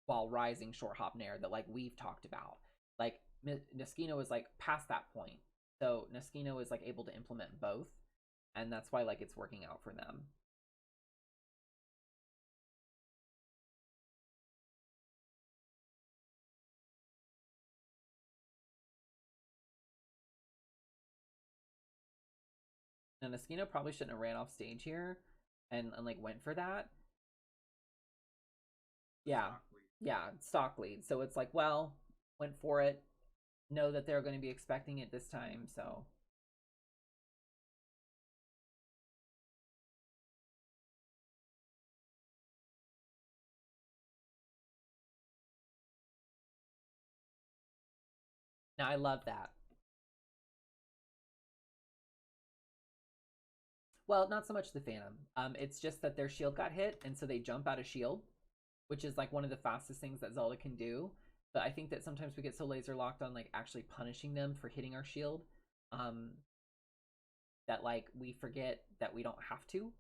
while rising short hop nair that like we've talked about. Like Niskino is like past that point, so Niskino is like able to implement both, and that's why like it's working out for them. Now Niskino probably shouldn't have ran off stage here and like went for that. Yeah. Yeah, stock lead. So it's like, well, went for it. Know that they're going to be expecting it this time, so now I love that. Well, not so much the Phantom. It's just that their shield got hit, and so they jump out of shield, which is like one of the fastest things that Zelda can do. But I think that sometimes we get so laser locked on like actually punishing them for hitting our shield, um, that like we forget that we don't have to.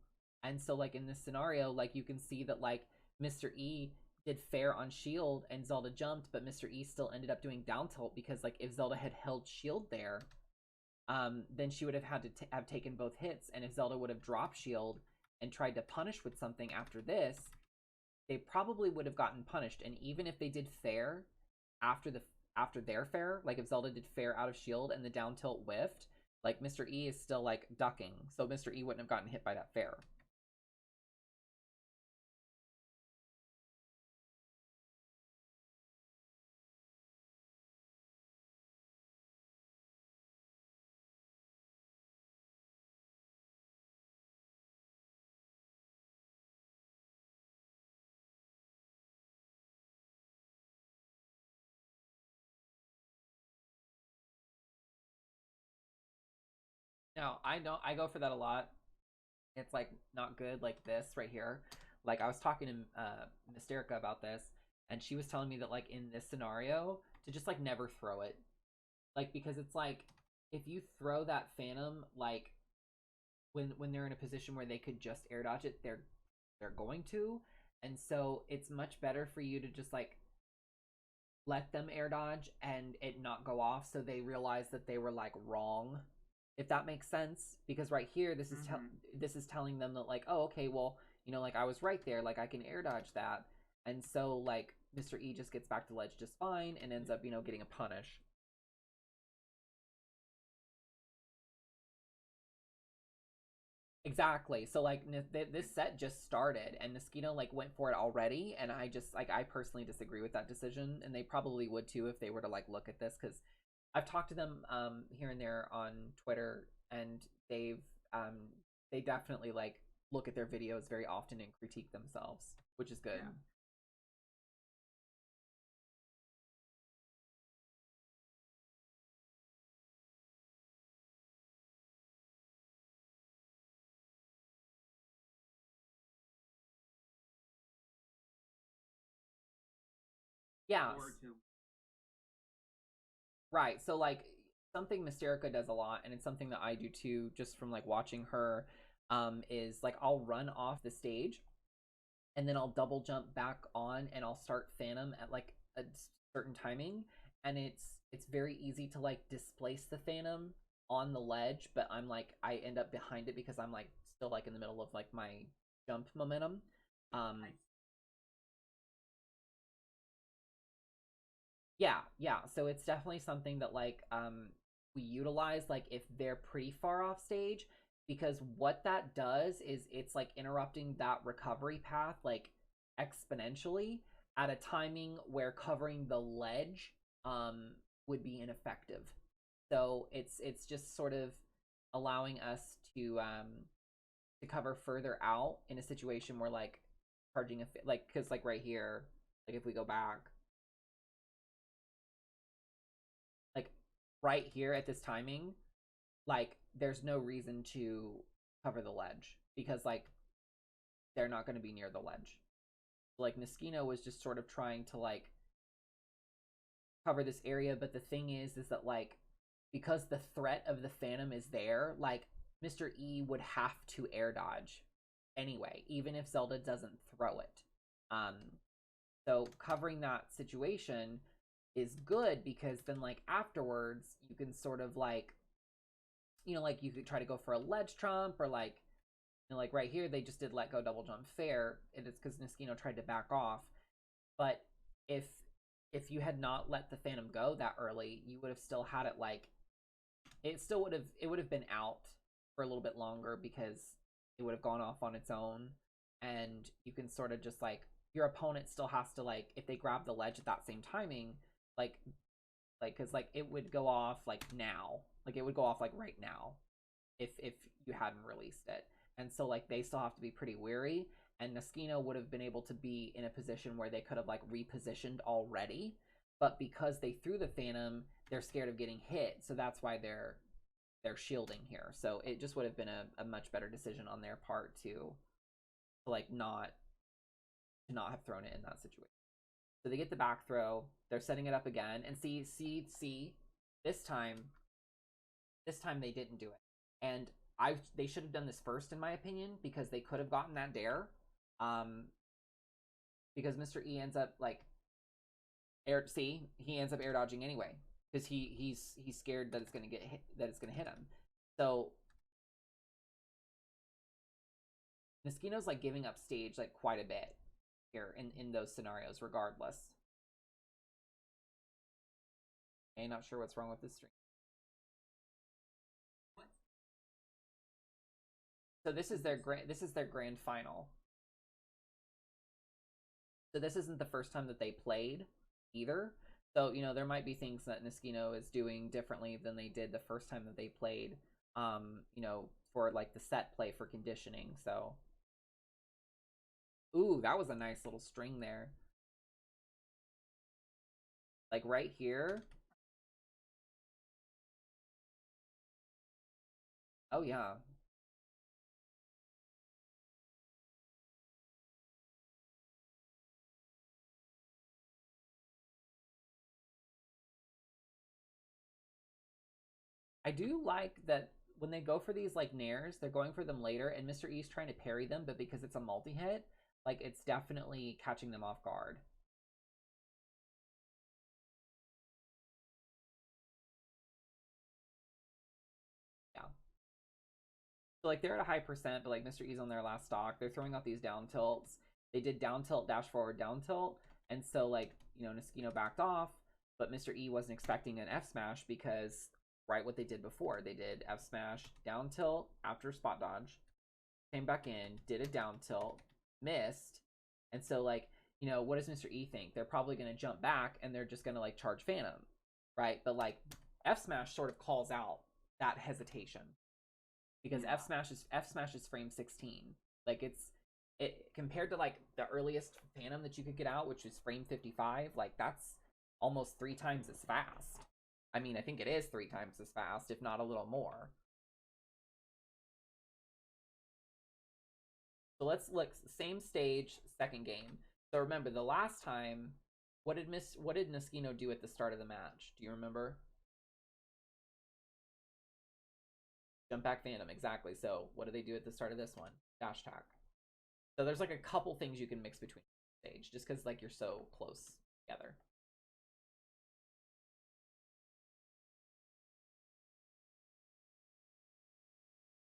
And so like in this scenario, like you can see that like Mr. E did fair on shield and Zelda jumped, but Mr. E still ended up doing down tilt, because like if Zelda had held shield there, then she would have had to have taken both hits, and if Zelda would have dropped shield and tried to punish with something after this, they probably would have gotten punished. And even if they did fair after their fair, like if Zelda did fair out of shield and the down tilt whiffed, like Mr. E is still like ducking, so Mr. E wouldn't have gotten hit by that fair. Now I know I go for that a lot. It's like not good like this right here. Like I was talking to Mysterica about this, and she was telling me that like in this scenario to just like never throw it. Like because it's like if you throw that Phantom, like when they're in a position where they could just air dodge it, they're going to. And so it's much better for you to just like let them air dodge and it not go off, so they realize that they were like wrong, if that makes sense. Because right here this is telling them that like, oh okay, well, you know, like I was right there, like I can air dodge that. And so like Mr. E just gets back to ledge just fine and ends up, you know, getting a punish. Exactly. So like this set just started and Mosquito like went for it already, and I just like I personally disagree with that decision, and they probably would too if they were to like look at this, because I've talked to them here and there on Twitter, and um they definitely like look at their videos very often and critique themselves, which is good. Yeah. Yeah. Or to Right. So like something Mysterica does a lot, and it's something that I do too, just from like watching her, is like I'll run off the stage and then I'll double jump back on and I'll start Phantom at like a certain timing, and it's very easy to like displace the Phantom on the ledge, but I'm like I end up behind it because I'm like still like in the middle of like my jump momentum. Um yeah, yeah. So it's definitely something that like we utilize like if they're pretty far off stage, because what that does is it's like interrupting that recovery path like exponentially at a timing where covering the ledge would be ineffective. So it's just sort of allowing us to cover further out in a situation where like charging a like, because like right here, like if we go back, like right here at this timing, like there's no reason to cover the ledge, because like they're not going to be near the ledge. Like Niskino was just sort of trying to like cover this area, but the thing is that like because the threat of the Phantom is there, like Mr. E would have to air dodge anyway, even if Zelda doesn't throw it. So covering that situation is good because then like afterwards you can sort of like, you know, like you could try to go for a ledge trump, or like, you know, like right here they just did let go double jump fair, and it's because Niskino tried to back off. But if you had not let the Phantom go that early, you would have still had it like, it would have been out for a little bit longer because it would have gone off on its own. And you can sort of just like, your opponent still has to like, if they grab the ledge at that same timing, like because like it would go off like now, like it would go off like right now if you hadn't released it. And so like they still have to be pretty wary, and Niskino would have been able to be in a position where they could have like repositioned already, but because they threw the Phantom, they're scared of getting hit, so that's why they're shielding here. So it just would have been a much better decision on their part to like not have thrown it in that situation. So they get the back throw, they're setting it up again, and see this time they didn't do it. And they should have done this first, in my opinion, because they could have gotten that dare. Because Mr. E ends up like he ends up air dodging anyway because he's scared that it's gonna get hit, that it's gonna hit him. So Niskino's like giving up stage like quite a bit here in those scenarios, regardless. Okay, not sure what's wrong with this stream. So this is their grand final. So this isn't the first time that they played either. So, you know, there might be things that Niskino is doing differently than they did the first time that they played, you know, for like the set play for conditioning. So, ooh, that was a nice little string there. Like right here. Oh yeah. I do like that when they go for these like nairs, they're going for them later, and Mr. E's trying to parry them, but because it's a multi-hit, like it's definitely catching them off guard. Yeah. So like they're at a high percent, but like Mr. E's on their last stock. They're throwing out these down tilts. They did down tilt, dash forward, down tilt, and so like, you know, Niskino backed off, but Mr. E wasn't expecting an F smash because right what they did before. They did F smash, down tilt after spot dodge, came back in, did a down tilt, missed, and so like, you know, what does Mr. E think? They're probably gonna jump back and they're just gonna like charge Phantom, right? But like F smash sort of calls out that hesitation because Yeah. F smash is frame 16. Like it compared to like the earliest Phantom that you could get out, which is frame 55. Like that's almost 3 times as fast. I mean, I think it is 3 times as fast, if not a little more. So let's look, same stage, second game. So remember the last time, what did Niskino do at the start of the match? Do you remember? Jump back Phantom, exactly. So what do they do at the start of this one? Dash attack. So there's like a couple things you can mix between stage, just because like you're so close together.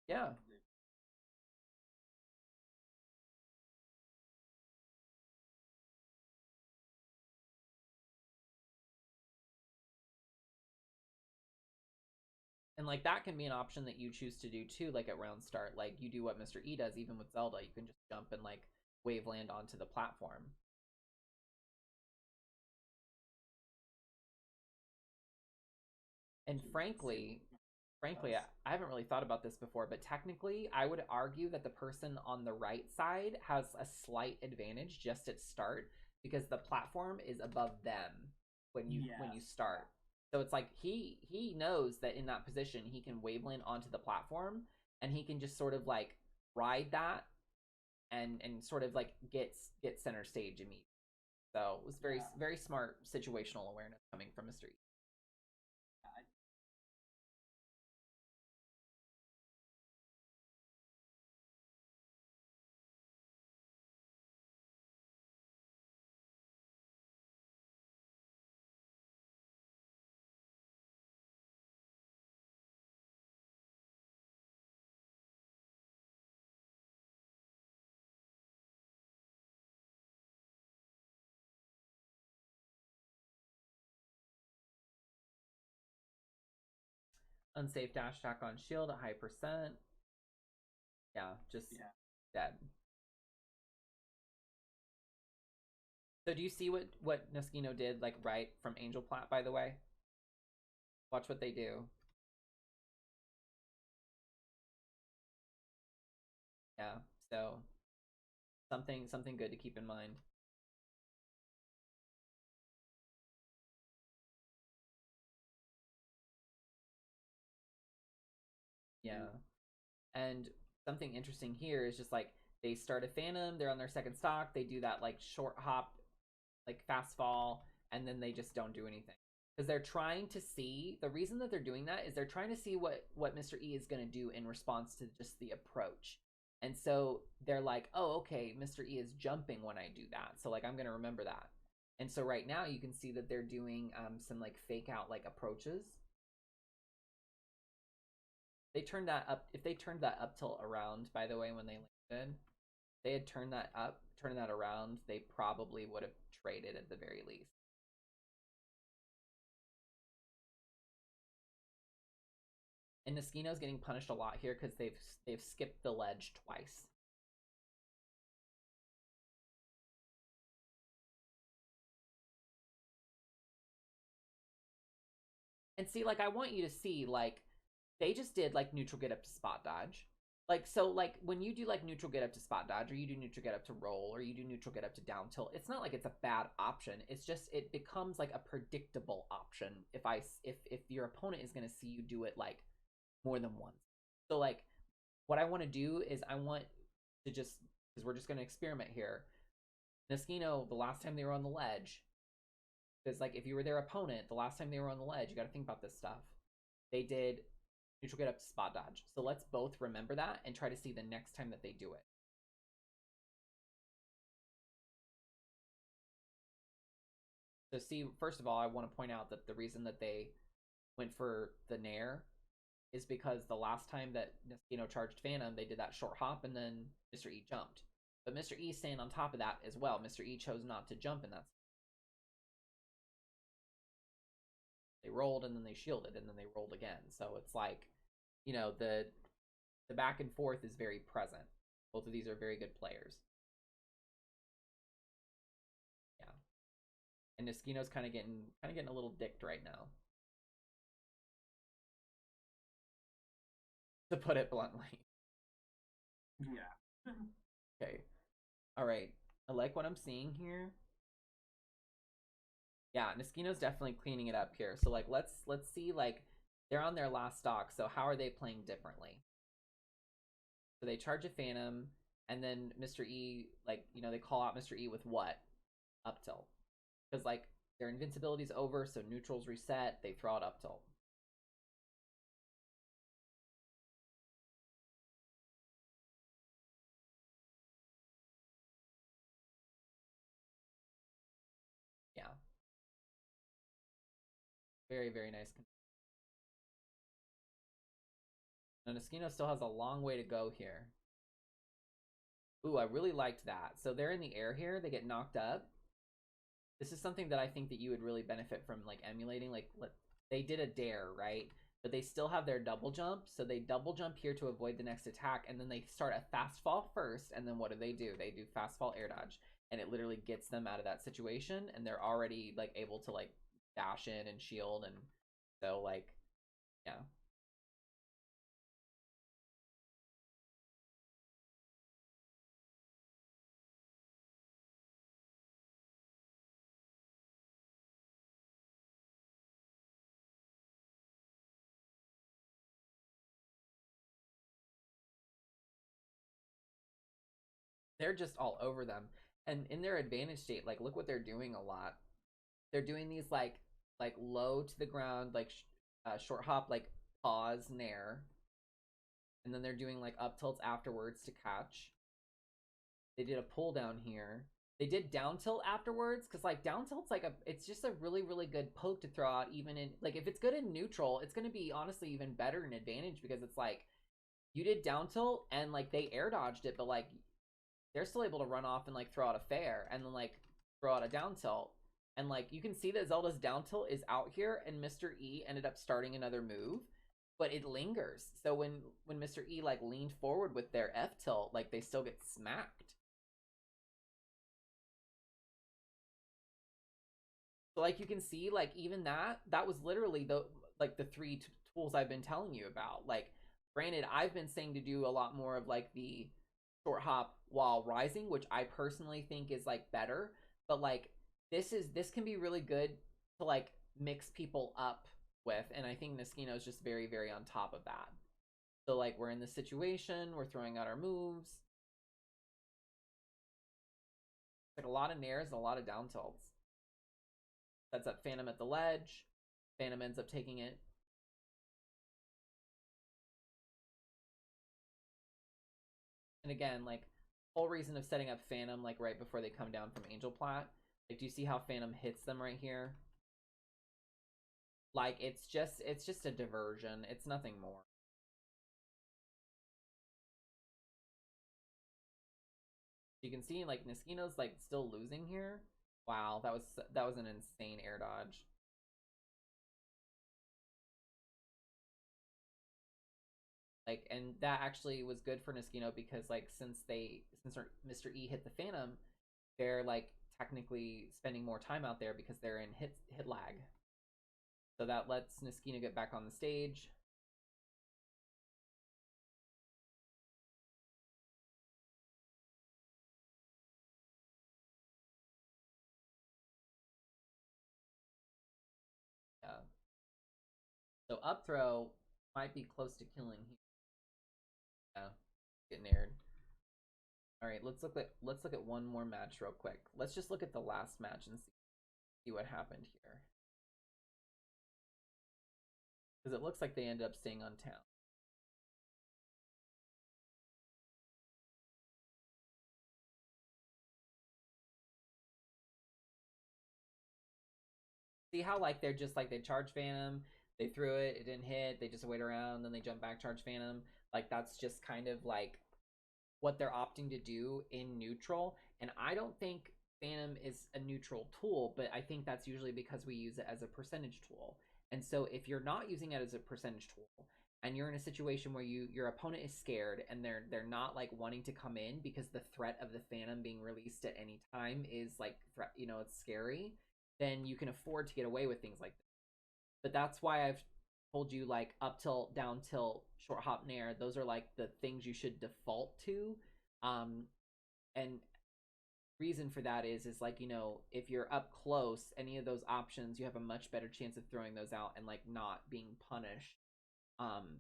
Yeah. And like that can be an option that you choose to do too, like at round start. Like you do what Mr. E does, even with Zelda. You can just jump and like wave land onto the platform. And frankly, I haven't really thought about this before, but technically, I would argue that the person on the right side has a slight advantage just at start because the platform is above them when you start. So it's like he knows that in that position he can waveland onto the platform and he can just sort of like ride that and sort of like get center stage immediately. So it was very smart situational awareness coming from Mr. E. Unsafe dash attack on shield at high percent. Yeah, just dead. So do you see what Neskino did, like, right from Angel Plat, by the way? Watch what they do. Yeah, so something good to keep in mind. Yeah. And something interesting here is just like they start a Phantom, they're on their second stock, they do that like short hop, like fast fall, and then they just don't do anything. Because they're trying to see, the reason that they're doing that is they're trying to see what Mr. E is going to do in response to just the approach. And so they're like, oh, okay, Mr. E is jumping when I do that. So like I'm going to remember that. And so right now you can see that they're doing some like fake out like approaches. They turned that up. If they turned that up till around, by the way, when they landed, they had turned that around, they probably would have traded at the very least. And Neskino's getting punished a lot here because they've skipped the ledge twice. And see, like, I want you to see, like, they just did, like, neutral get up to spot dodge. Like, so, like, when you do, like, neutral get up to spot dodge, or you do neutral get up to roll, or you do neutral get up to down tilt, it's not like it's a bad option. It's just, it becomes, like, a predictable option if your opponent is going to see you do it, like, more than once. So, like, what I want to do is I want to just, because we're just going to experiment here. Neskino, the last time they were on the ledge, because, like, if you were their opponent, the last time they were on the ledge, you got to think about this stuff. They did neutral get up to spot dodge. So let's both remember that and try to see the next time that they do it. So see, first of all, I want to point out that the reason that they went for the Nair is because the last time that Neskino charged Phantom, they did that short hop and then Mr. E jumped. But Mr. E staying on top of that as well. Mr. E chose not to jump in that. They rolled and then they shielded and then they rolled again. So it's like, you know, the back and forth is very present. Both of these are very good players. Yeah. And Neskino's kind of getting a little dicked right now. To put it bluntly. Yeah. Okay. All right. I like what I'm seeing here. Yeah, Neskino's definitely cleaning it up here. So like let's see, like, they're on their last stock, so how are they playing differently? So they charge a Phantom, and then Mr. E, like, you know, they call out Mr. E with what? Up tilt. Because like their invincibility's over, so neutrals reset, they throw out up tilt. Yeah. Very, very nice. Now Neskino still has a long way to go here. Ooh, I really liked that. So they're in the air here, they get knocked up. This is something that I think that you would really benefit from, like, emulating. Like, they did a dare, right? But they still have their double jump, so they double jump here to avoid the next attack, and then they start a fast fall first, and then what do? They do fast fall air dodge, and it literally gets them out of that situation, and they're already, like, able to, like, dash in and shield, and so, like, yeah. they're just all over them. And in their advantage state, like look what they're doing a lot. They're doing these like low to the ground, like short hop, like pause, nair, and then they're doing like up tilts afterwards to catch. They did a pull down here. They did down tilt afterwards because like down tilt's like it's just a really really good poke to throw out even in like if it's good in neutral, it's gonna be honestly even better in advantage because it's like you did down tilt and like they air dodged it, but like they're still able to run off and like throw out a fair and then like throw out a down tilt. And like you can see that Zelda's down tilt is out here and Mr. E ended up starting another move, but it lingers. So when Mr. E like leaned forward with their F tilt, like they still get smacked. So like you can see like even that was literally the like the three tools I've been telling you about. Like granted, I've been saying to do a lot more of like the short hop while rising, which I personally think is like better, but like this can be really good to like mix people up with, and I think Niskino is just very very on top of that. So like we're in this situation, we're throwing out our moves, like a lot of nairs and a lot of down tilts. Sets up Phantom at the ledge. Phantom ends up taking it. And again, like whole reason of setting up Phantom like right before they come down from Angel Plat. Like, do you see how Phantom hits them right here? Like it's just a diversion. It's nothing more. You can see like Niskino's like still losing here. Wow, that was an insane air dodge. Like, and that actually was good for Niskino because like since Mr. E hit the Phantom, they're like technically spending more time out there because they're in hit lag. So that lets Niskino get back on the stage. Yeah. So up throw might be close to killing here. Yeah, getting aired. All right, let's look at one more match real quick. Let's just look at the last match and see what happened here. Because it looks like they ended up staying on town. See how like they're just like they charge Phantom, they threw it, it didn't hit, they just wait around, then they jump back, charge Phantom. Like that's just kind of like what they're opting to do in neutral. And I don't think Phantom is a neutral tool, but I think that's usually because we use it as a percentage tool. And so if you're not using it as a percentage tool and you're in a situation where your opponent is scared and they're not like wanting to come in because the threat of the Phantom being released at any time is like it's scary, then you can afford to get away with things like this. But that's why I've told you like up tilt, down tilt, short hop nair, those are like the things you should default to. And reason for that is like, if you're up close, any of those options, you have a much better chance of throwing those out and like not being punished.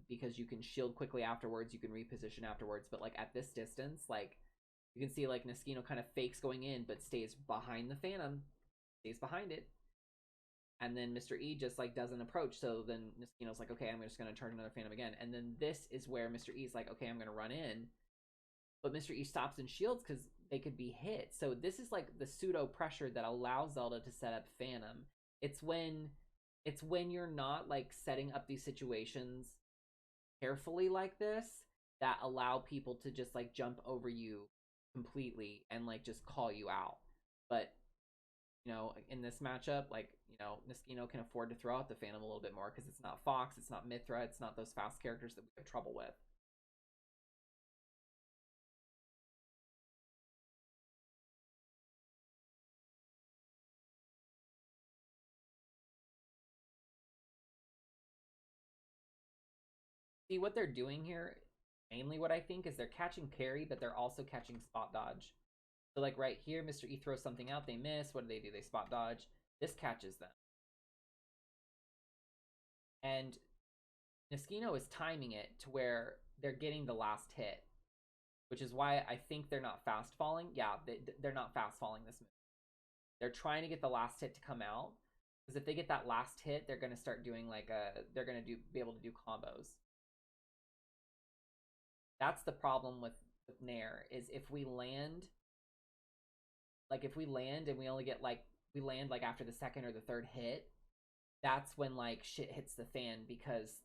Because you can shield quickly afterwards, you can reposition afterwards, but like at this distance, like you can see like Niskino kind of fakes going in but stays behind the Phantom, stays behind it. And then Mr. E just like doesn't approach. So then Niskino's like, okay, I'm just gonna charge another Phantom again. And then this is where Mr. E's like, okay, I'm gonna run in. But Mr. E stops and shields because they could be hit. So this is like the pseudo pressure that allows Zelda to set up Phantom. It's when you're not like setting up these situations carefully like this that allow people to just like jump over you completely and like just call you out. But in this matchup, like, Niskino can afford to throw out the Phantom a little bit more because it's not Fox, it's not Mithra, it's not those fast characters that we have trouble with. See, what they're doing here, mainly what I think, is they're catching parry, but they're also catching spot dodge. So, like, right here, Mr. E throws something out, they miss. What do? They spot dodge. This catches them. And Niskino is timing it to where they're getting the last hit. which is why I think they're not fast falling. Yeah, they're not fast falling this move. They're trying to get the last hit to come out, because if they get that last hit, they're going to start doing like they're going to be able to do combos. That's the problem with Nair, is if we land and we only get we land like after the second or the third hit, that's when like shit hits the fan, because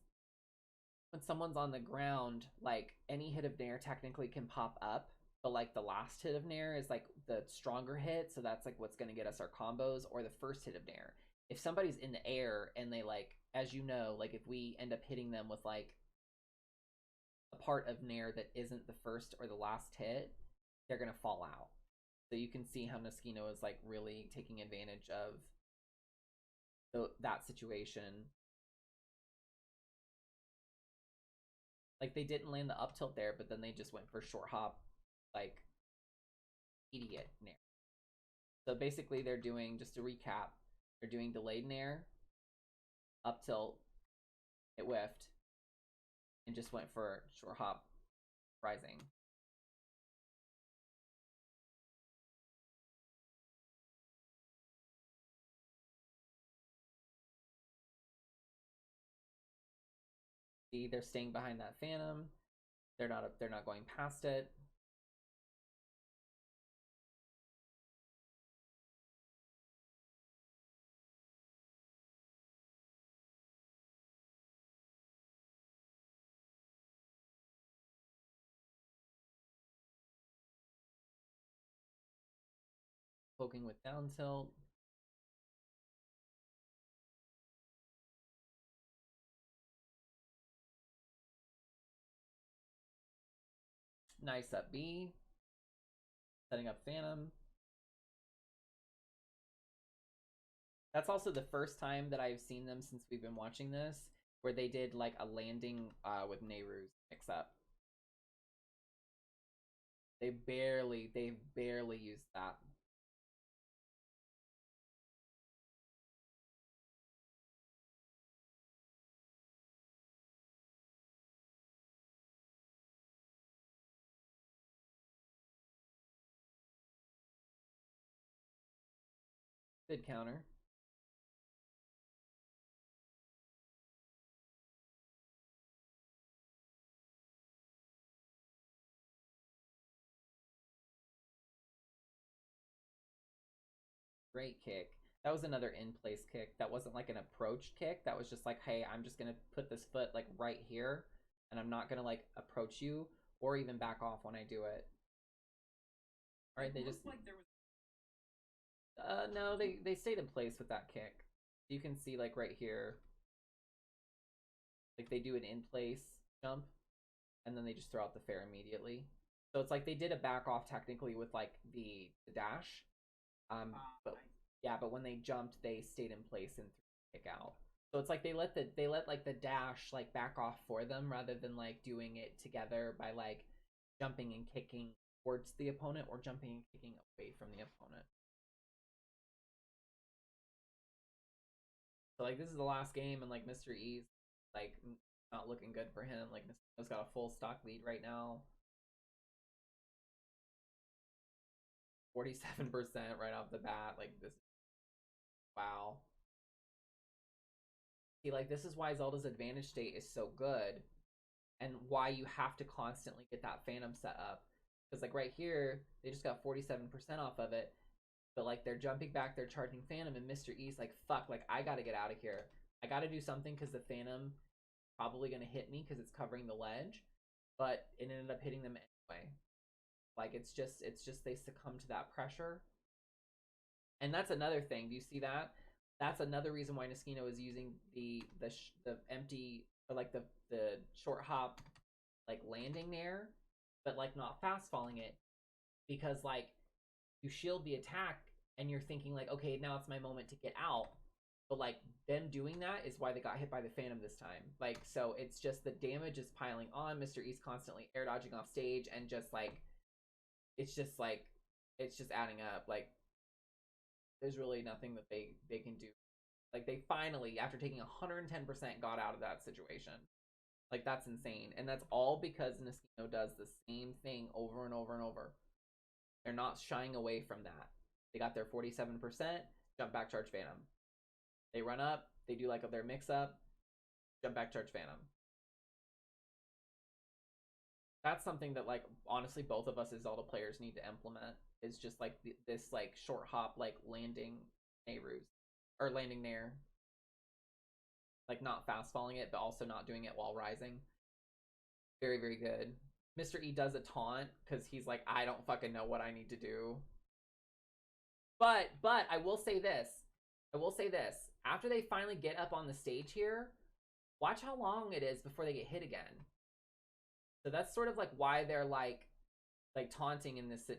when someone's on the ground, like any hit of Nair technically can pop up, but like the last hit of Nair is like the stronger hit, so that's like what's going to get us our combos, or the first hit of Nair. If somebody's in the air and they like, as you know, like if we end up hitting them with like a part of Nair that isn't the first or the last hit, they're going to fall out. So you can see how Moschino is like really taking advantage of that situation. Like they didn't land the up tilt there, but then they just went for short hop, like idiot Nair. So basically they're doing, just to recap, they're doing delayed Nair, up tilt, it whiffed, and just went for short hop rising. See, they're staying behind that Phantom. They're not going past it. Poking with down tilt. Nice up B. Setting up Phantom. That's also the first time that I've seen them since we've been watching this, where they did like a landing with Nehru's mix up. They barely used that. Good counter. Great kick. That was another in-place kick. That wasn't like an approach kick. That was just like, hey, I'm just going to put this foot like right here, and I'm not going to like approach you or even back off when I do it. All right, they just like there was no, they stayed in place with that kick. You can see like right here, like they do an in-place jump and then they just throw out the fair immediately. So it's like they did a back off technically with like the dash. But yeah, but when they jumped, they stayed in place and kick out. So it's like they let like the dash like back off for them, rather than like doing it together by like jumping and kicking towards the opponent or jumping and kicking away from the opponent. So like this is the last game, and like Mr. E's like not looking good for him. Like Mr. E's got a full stock lead right now. 47% right off the bat. Like this, wow. See, like this is why Zelda's advantage state is so good, and why you have to constantly get that Phantom set up. Because like right here, they just got 47% off of it, but like they're jumping back, they're charging Phantom, and Mr. E's like, fuck, like I gotta get out of here. I gotta do something because the Phantom probably gonna hit me because it's covering the ledge, but it ended up hitting them anyway. Like it's just they succumb to that pressure. And that's another thing. Do you see that? That's another reason why Moschino is using the empty, or like the short hop like landing there, but like not fast falling it, because like you shield the attack and you're thinking like, okay, now it's my moment to get out. But like them doing that is why they got hit by the Phantom this time. Like, so it's just the damage is piling on. Mr. East constantly air dodging off stage, and just like it's just adding up. Like there's really nothing that they can do. Like they finally, after taking 110%, got out of that situation. Like, that's insane. And that's all because Niskino does the same thing over and over and over. They're not shying away from that. They got their 47%, jump back, charge Phantom. They run up, they do like their mix up, jump back, charge Phantom. That's something that, like, honestly, both of us as Zelda players need to implement. Is just like this like short hop, like landing Nehru's or landing Nair, like not fast falling it, but also not doing it while rising. Very, very good. Mr. E does a taunt because he's like, I don't fucking know what I need to do. But I will say this. After they finally get up on the stage here, watch how long it is before they get hit again. So that's sort of like why they're like taunting in this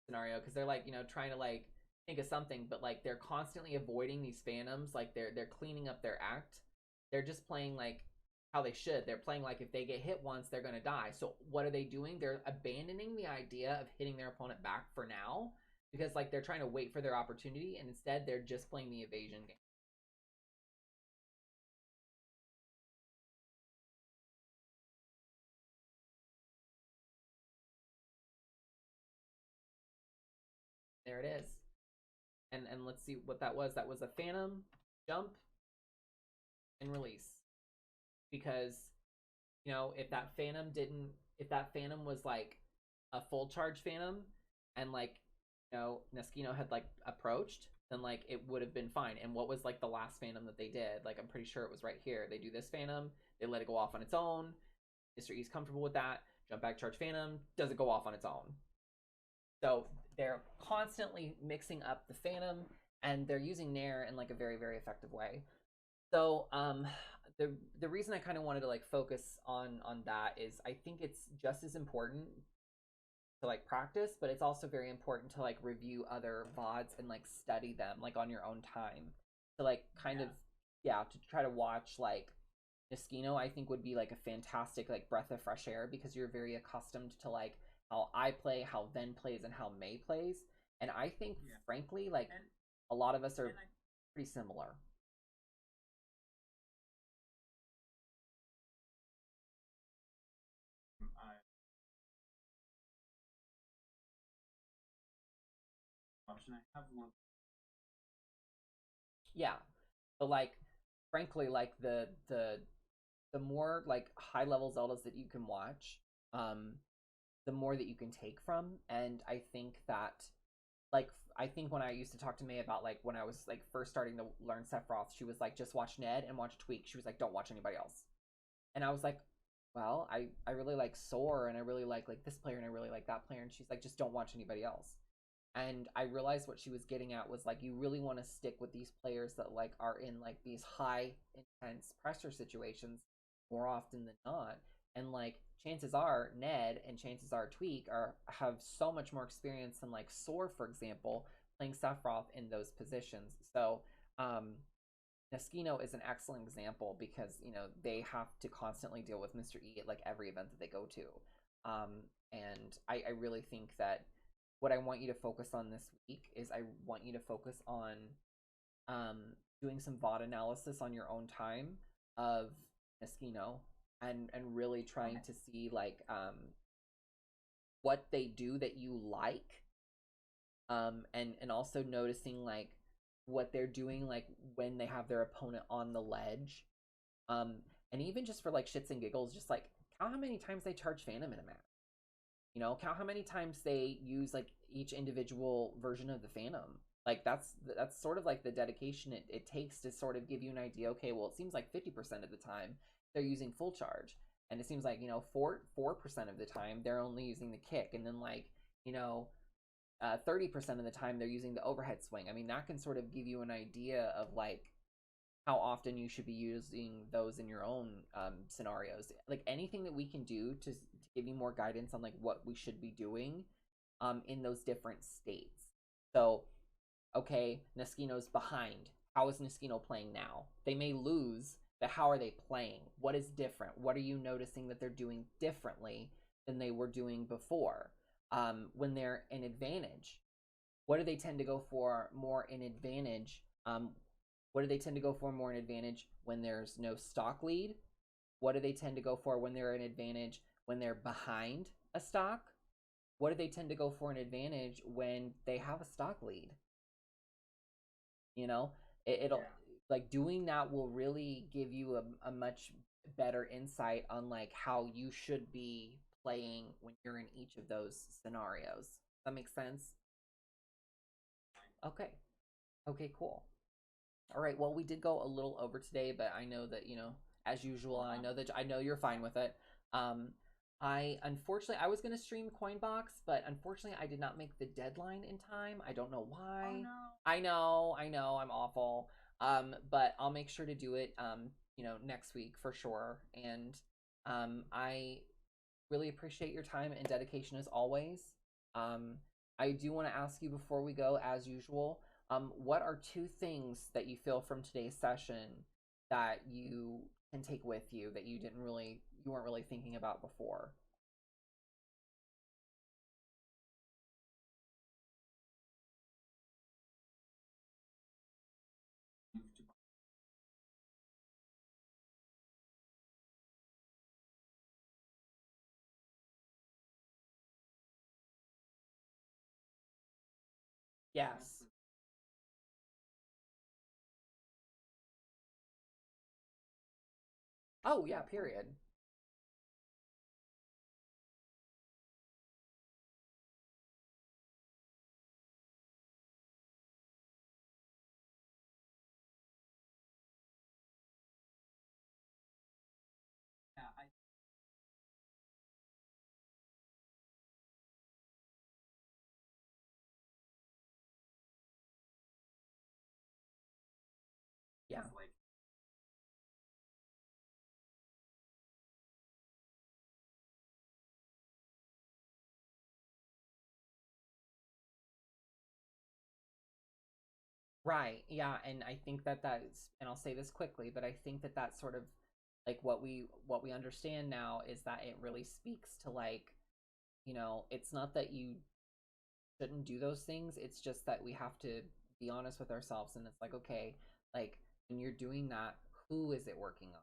scenario, because they're like, you know, trying to like think of something, but like they're constantly avoiding these phantoms. Like they're cleaning up their act. They're just playing like how they should. They're playing like if they get hit once, they're gonna die. So what are they doing? They're abandoning the idea of hitting their opponent back for now, because like they're trying to wait for their opportunity, and instead they're just playing the evasion game. There it is. And let's see what that was. That was a Phantom, jump, and release. Because, you know, if that Phantom was like a full charge Phantom, and like, you know, Niskino had like approached, then like it would have been fine. And what was like the last Phantom that they did? Like, I'm pretty sure it was right here. They do this Phantom, they let it go off on its own. Mr. E's comfortable with that. Jump back, charge Phantom, does it go off on its own. So they're constantly mixing up the Phantom, and they're using Nair in like a very, very effective way. So the reason I kind of wanted to like focus on that is I think it's just as important to like practice, but it's also very important to like review other VODs and like study them like on your own time. To like kind of to try to watch like Niskino, I think would be like a fantastic like breath of fresh air, because you're very accustomed to like how I play, how Ven plays, and how May plays. And I think frankly like a lot of us are pretty similar. I have one. Yeah, but like frankly like the more like high level Zeldas that you can watch, the more that you can take from. And I think that like I think when I used to talk to May about like when I was like first starting to learn Sephiroth, she was like, just watch Ned and watch Tweak. She was like, don't watch anybody else. And I was like, well, I really like Soar, and I really like this player, and I really like that player. And she's like, just don't watch anybody else. And I realized what she was getting at was like, you really want to stick with these players that like are in like these high intense pressure situations more often than not. And like chances are Ned and chances are Tweak have so much more experience than like Soar, for example, playing Sephiroth in those positions. So Niskino is an excellent example, because you know they have to constantly deal with Mr. E at like every event that they go to. And I really think that what I want you to focus on this week is I want you to focus on doing some VOD analysis on your own time of Niskino, and really trying to see like what they do that you like, and also noticing like what they're doing like when they have their opponent on the ledge, and even just for like shits and giggles, just like count how many times they charge Phantom in a match. You know, count how many times they use like each individual version of the Phantom. Like that's sort of like the dedication it takes to sort of give you an idea. Okay, well, it seems like 50% of the time they're using full charge, and it seems like, you know, 4% of the time they're only using the kick, and then like, you know, 30% of the time they're using the overhead swing. I mean, that can sort of give you an idea of like how often you should be using those in your own scenarios. Like anything that we can do to give you more guidance on like what we should be doing in those different states. So, okay, Niskino's behind. How is Niskino playing now? They may lose, but how are they playing? What is different? What are you noticing that they're doing differently than they were doing before? When they're in advantage, what do they tend to go for more in advantage? What do they tend to go for more in advantage when there's no stock lead? What do they tend to go for when they're an advantage when they're behind a stock? What do they tend to go for an advantage when they have a stock lead? You know, it'll like doing that will really give you a much better insight on like how you should be playing when you're in each of those scenarios. Does that make sense? Okay. Okay, cool. All right. Well, we did go a little over today, but I know that, you know, as usual, I know you're fine with it. I unfortunately I was gonna stream Coinbox, but unfortunately I did not make the deadline in time. I don't know why. Oh, no. I know, I'm awful. But I'll make sure to do it you know, next week for sure. And I really appreciate your time and dedication as always. I do want to ask you before we go, as usual, what are 2 things that you feel from today's session that you can take with you that you weren't really thinking about before? Yes. Oh, yeah, period. Yeah, Yeah. like Right. Yeah, and I think that that's, and I'll say this quickly, but I think that that's sort of like what we understand now is that it really speaks to like, you know, it's not that you shouldn't do those things, it's just that we have to be honest with ourselves, and it's like, okay, like when you're doing that, who is it working on?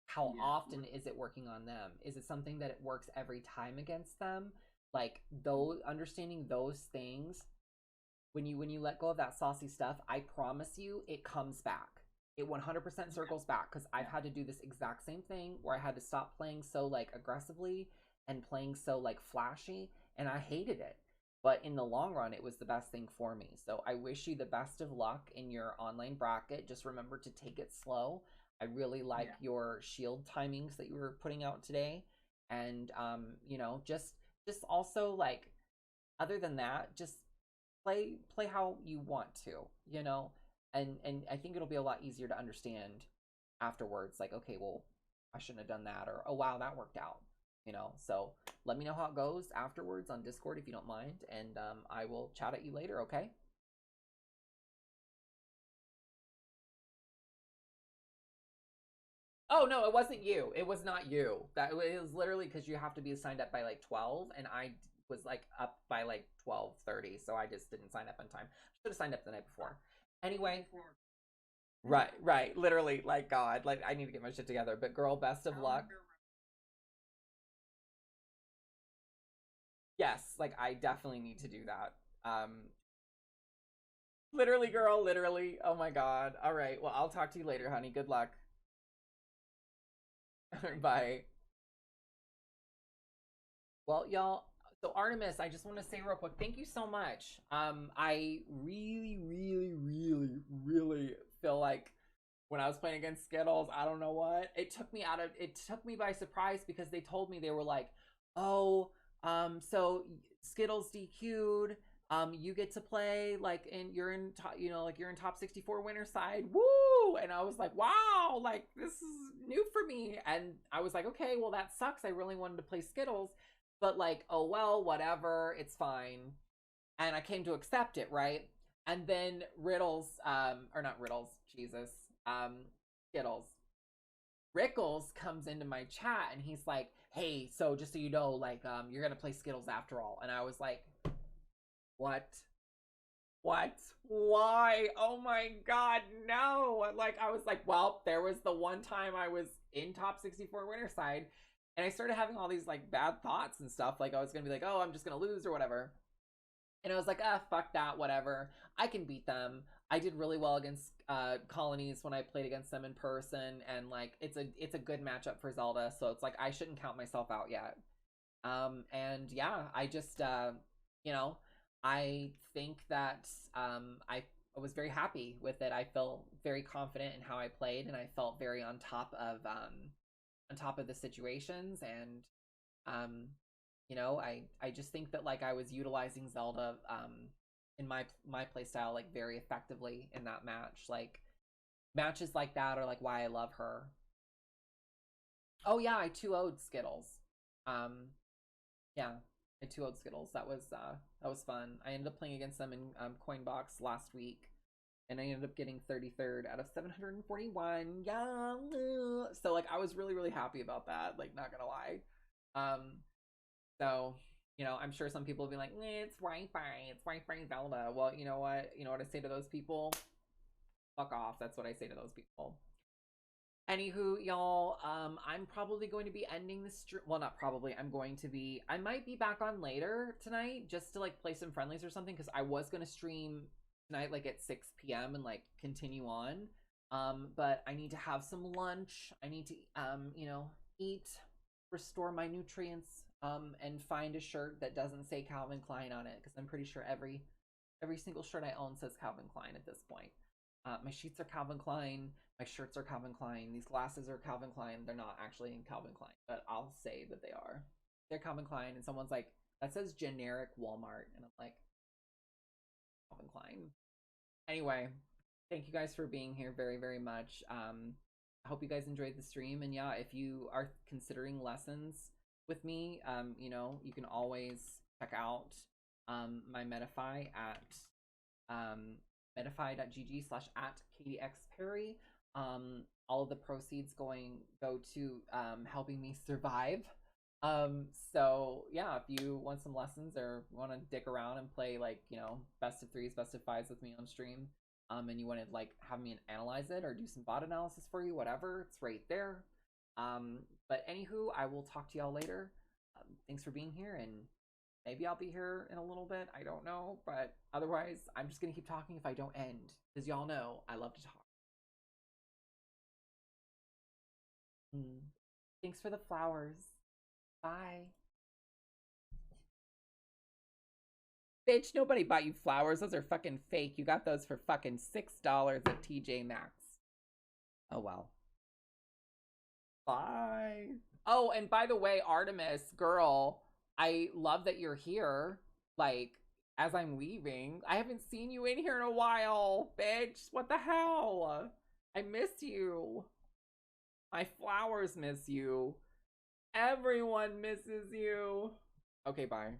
How often is it working on them? Is it something that it works every time against them? Like those, understanding those things, when you let go of that saucy stuff, I promise you it comes back. It 100% circles back, because I've had to do this exact same thing where I had to stop playing so like aggressively and playing so like flashy, and I hated it. But in the long run, it was the best thing for me. So I wish you the best of luck in your online bracket. Just remember to take it slow. I really like your shield timings that you were putting out today. And you know, just also like, other than that, just play how you want to, you know? And I think it'll be a lot easier to understand afterwards, like, okay, well, I shouldn't have done that, or oh wow, that worked out, you know? So let me know how it goes afterwards on Discord if you don't mind, and I will chat at you later, okay? Oh no, it wasn't you. It was not you. That it was literally because you have to be signed up by like 12, and I was like up by like 12:30, so I just didn't sign up on time. Should have signed up the night before. Anyway, right, literally, like God, like I need to get my shit together. But girl, best of luck. Yes, like I definitely need to do that. Literally, girl, literally. Oh my God. All right. Well, I'll talk to you later, honey. Good luck. Bye. Well, y'all, so Artemis, I just want to say real quick, thank you so much. I really, really, really, really feel like when I was playing against Skittles, I don't know what, it took me by surprise, because they told me, they were like, oh, so Skittles DQ'd, you get to play like, and you're in top, you know, like you're in top 64 winner side, woo! And I was like, wow, like this is new for me. And I was like, okay, well that sucks. I really wanted to play Skittles, but like, oh well, whatever, it's fine. And I came to accept it, right? And then Riddles, or not Riddles, Jesus, Skittles, Rickles comes into my chat, and he's like, hey, so just so you know, like, you're gonna play Skittles after all. And I was like, what? What? Why? Oh my god, no. Like, I was like, well, there was the one time I was in top 64 Winterside, and I started having all these like bad thoughts and stuff. Like, I was gonna be like, oh, I'm just gonna lose or whatever. And I was like, ah, fuck that, whatever. I can beat them. I did really well against Colonies when I played against them in person, and like it's a good matchup for Zelda, so it's like I shouldn't count myself out yet. And yeah, I just you know, I think that I was very happy with it. I felt very confident in how I played, and I felt very on top of the situations, and um you know, I just think that like I was utilizing Zelda in my play style like very effectively in that match. Like matches like that are like why I love her. Oh yeah, I 2-0'd Skittles. Um yeah, I 2-0'd Skittles. That was fun. I ended up playing against them in Coinbox last week, and I ended up getting 33rd out of 741. Yeah. So like I was really happy about that, like not gonna lie. So, you know, I'm sure some people will be like, it's Wi-Fi, it's Wi-Fi Zelda. Well, you know what? You know what I say to those people? Fuck off. That's what I say to those people. Anywho, y'all, I'm probably going to be ending the stream. Well, not probably. I might be back on later tonight just to like play some friendlies or something, because I was going to stream tonight like at 6 p.m. and like continue on. But I need to have some lunch. I need to, you know, eat, restore my nutrients, and find a shirt that doesn't say Calvin Klein on it, because I'm pretty sure every single shirt I own says Calvin Klein at this point. My sheets are Calvin Klein, my shirts are Calvin Klein, these glasses are Calvin Klein. They're not actually in Calvin Klein, but I'll say that they are. They're Calvin Klein, and someone's like, that says generic Walmart, and I'm like, Calvin Klein. Anyway, thank you guys for being here very much. I hope you guys enjoyed the stream, and yeah, if you are considering lessons with me, you know, you can always check out my Metafy at metafy.gg/@KDXPerry. All of the proceeds go to helping me survive. So yeah, if you want some lessons or want to dick around and play like, you know, best of threes, best of fives with me on stream, and you want to like have me analyze it or do some bot analysis for you, whatever, it's right there. But anywho, I will talk to y'all later. Thanks for being here, and maybe I'll be here in a little bit. I don't know, but otherwise, I'm just gonna keep talking if I don't end, because y'all know I love to talk. Thanks for the flowers. Bye. Bitch, nobody bought you flowers. Those are fucking fake. You got those for fucking $6 at TJ Maxx. Oh well. Bye. Oh, and by the way, Artemis, girl, I love that you're here. Like, as I'm leaving, I haven't seen you in here in a while, bitch. What the hell? I miss you. My flowers miss you. Everyone misses you. Okay, bye.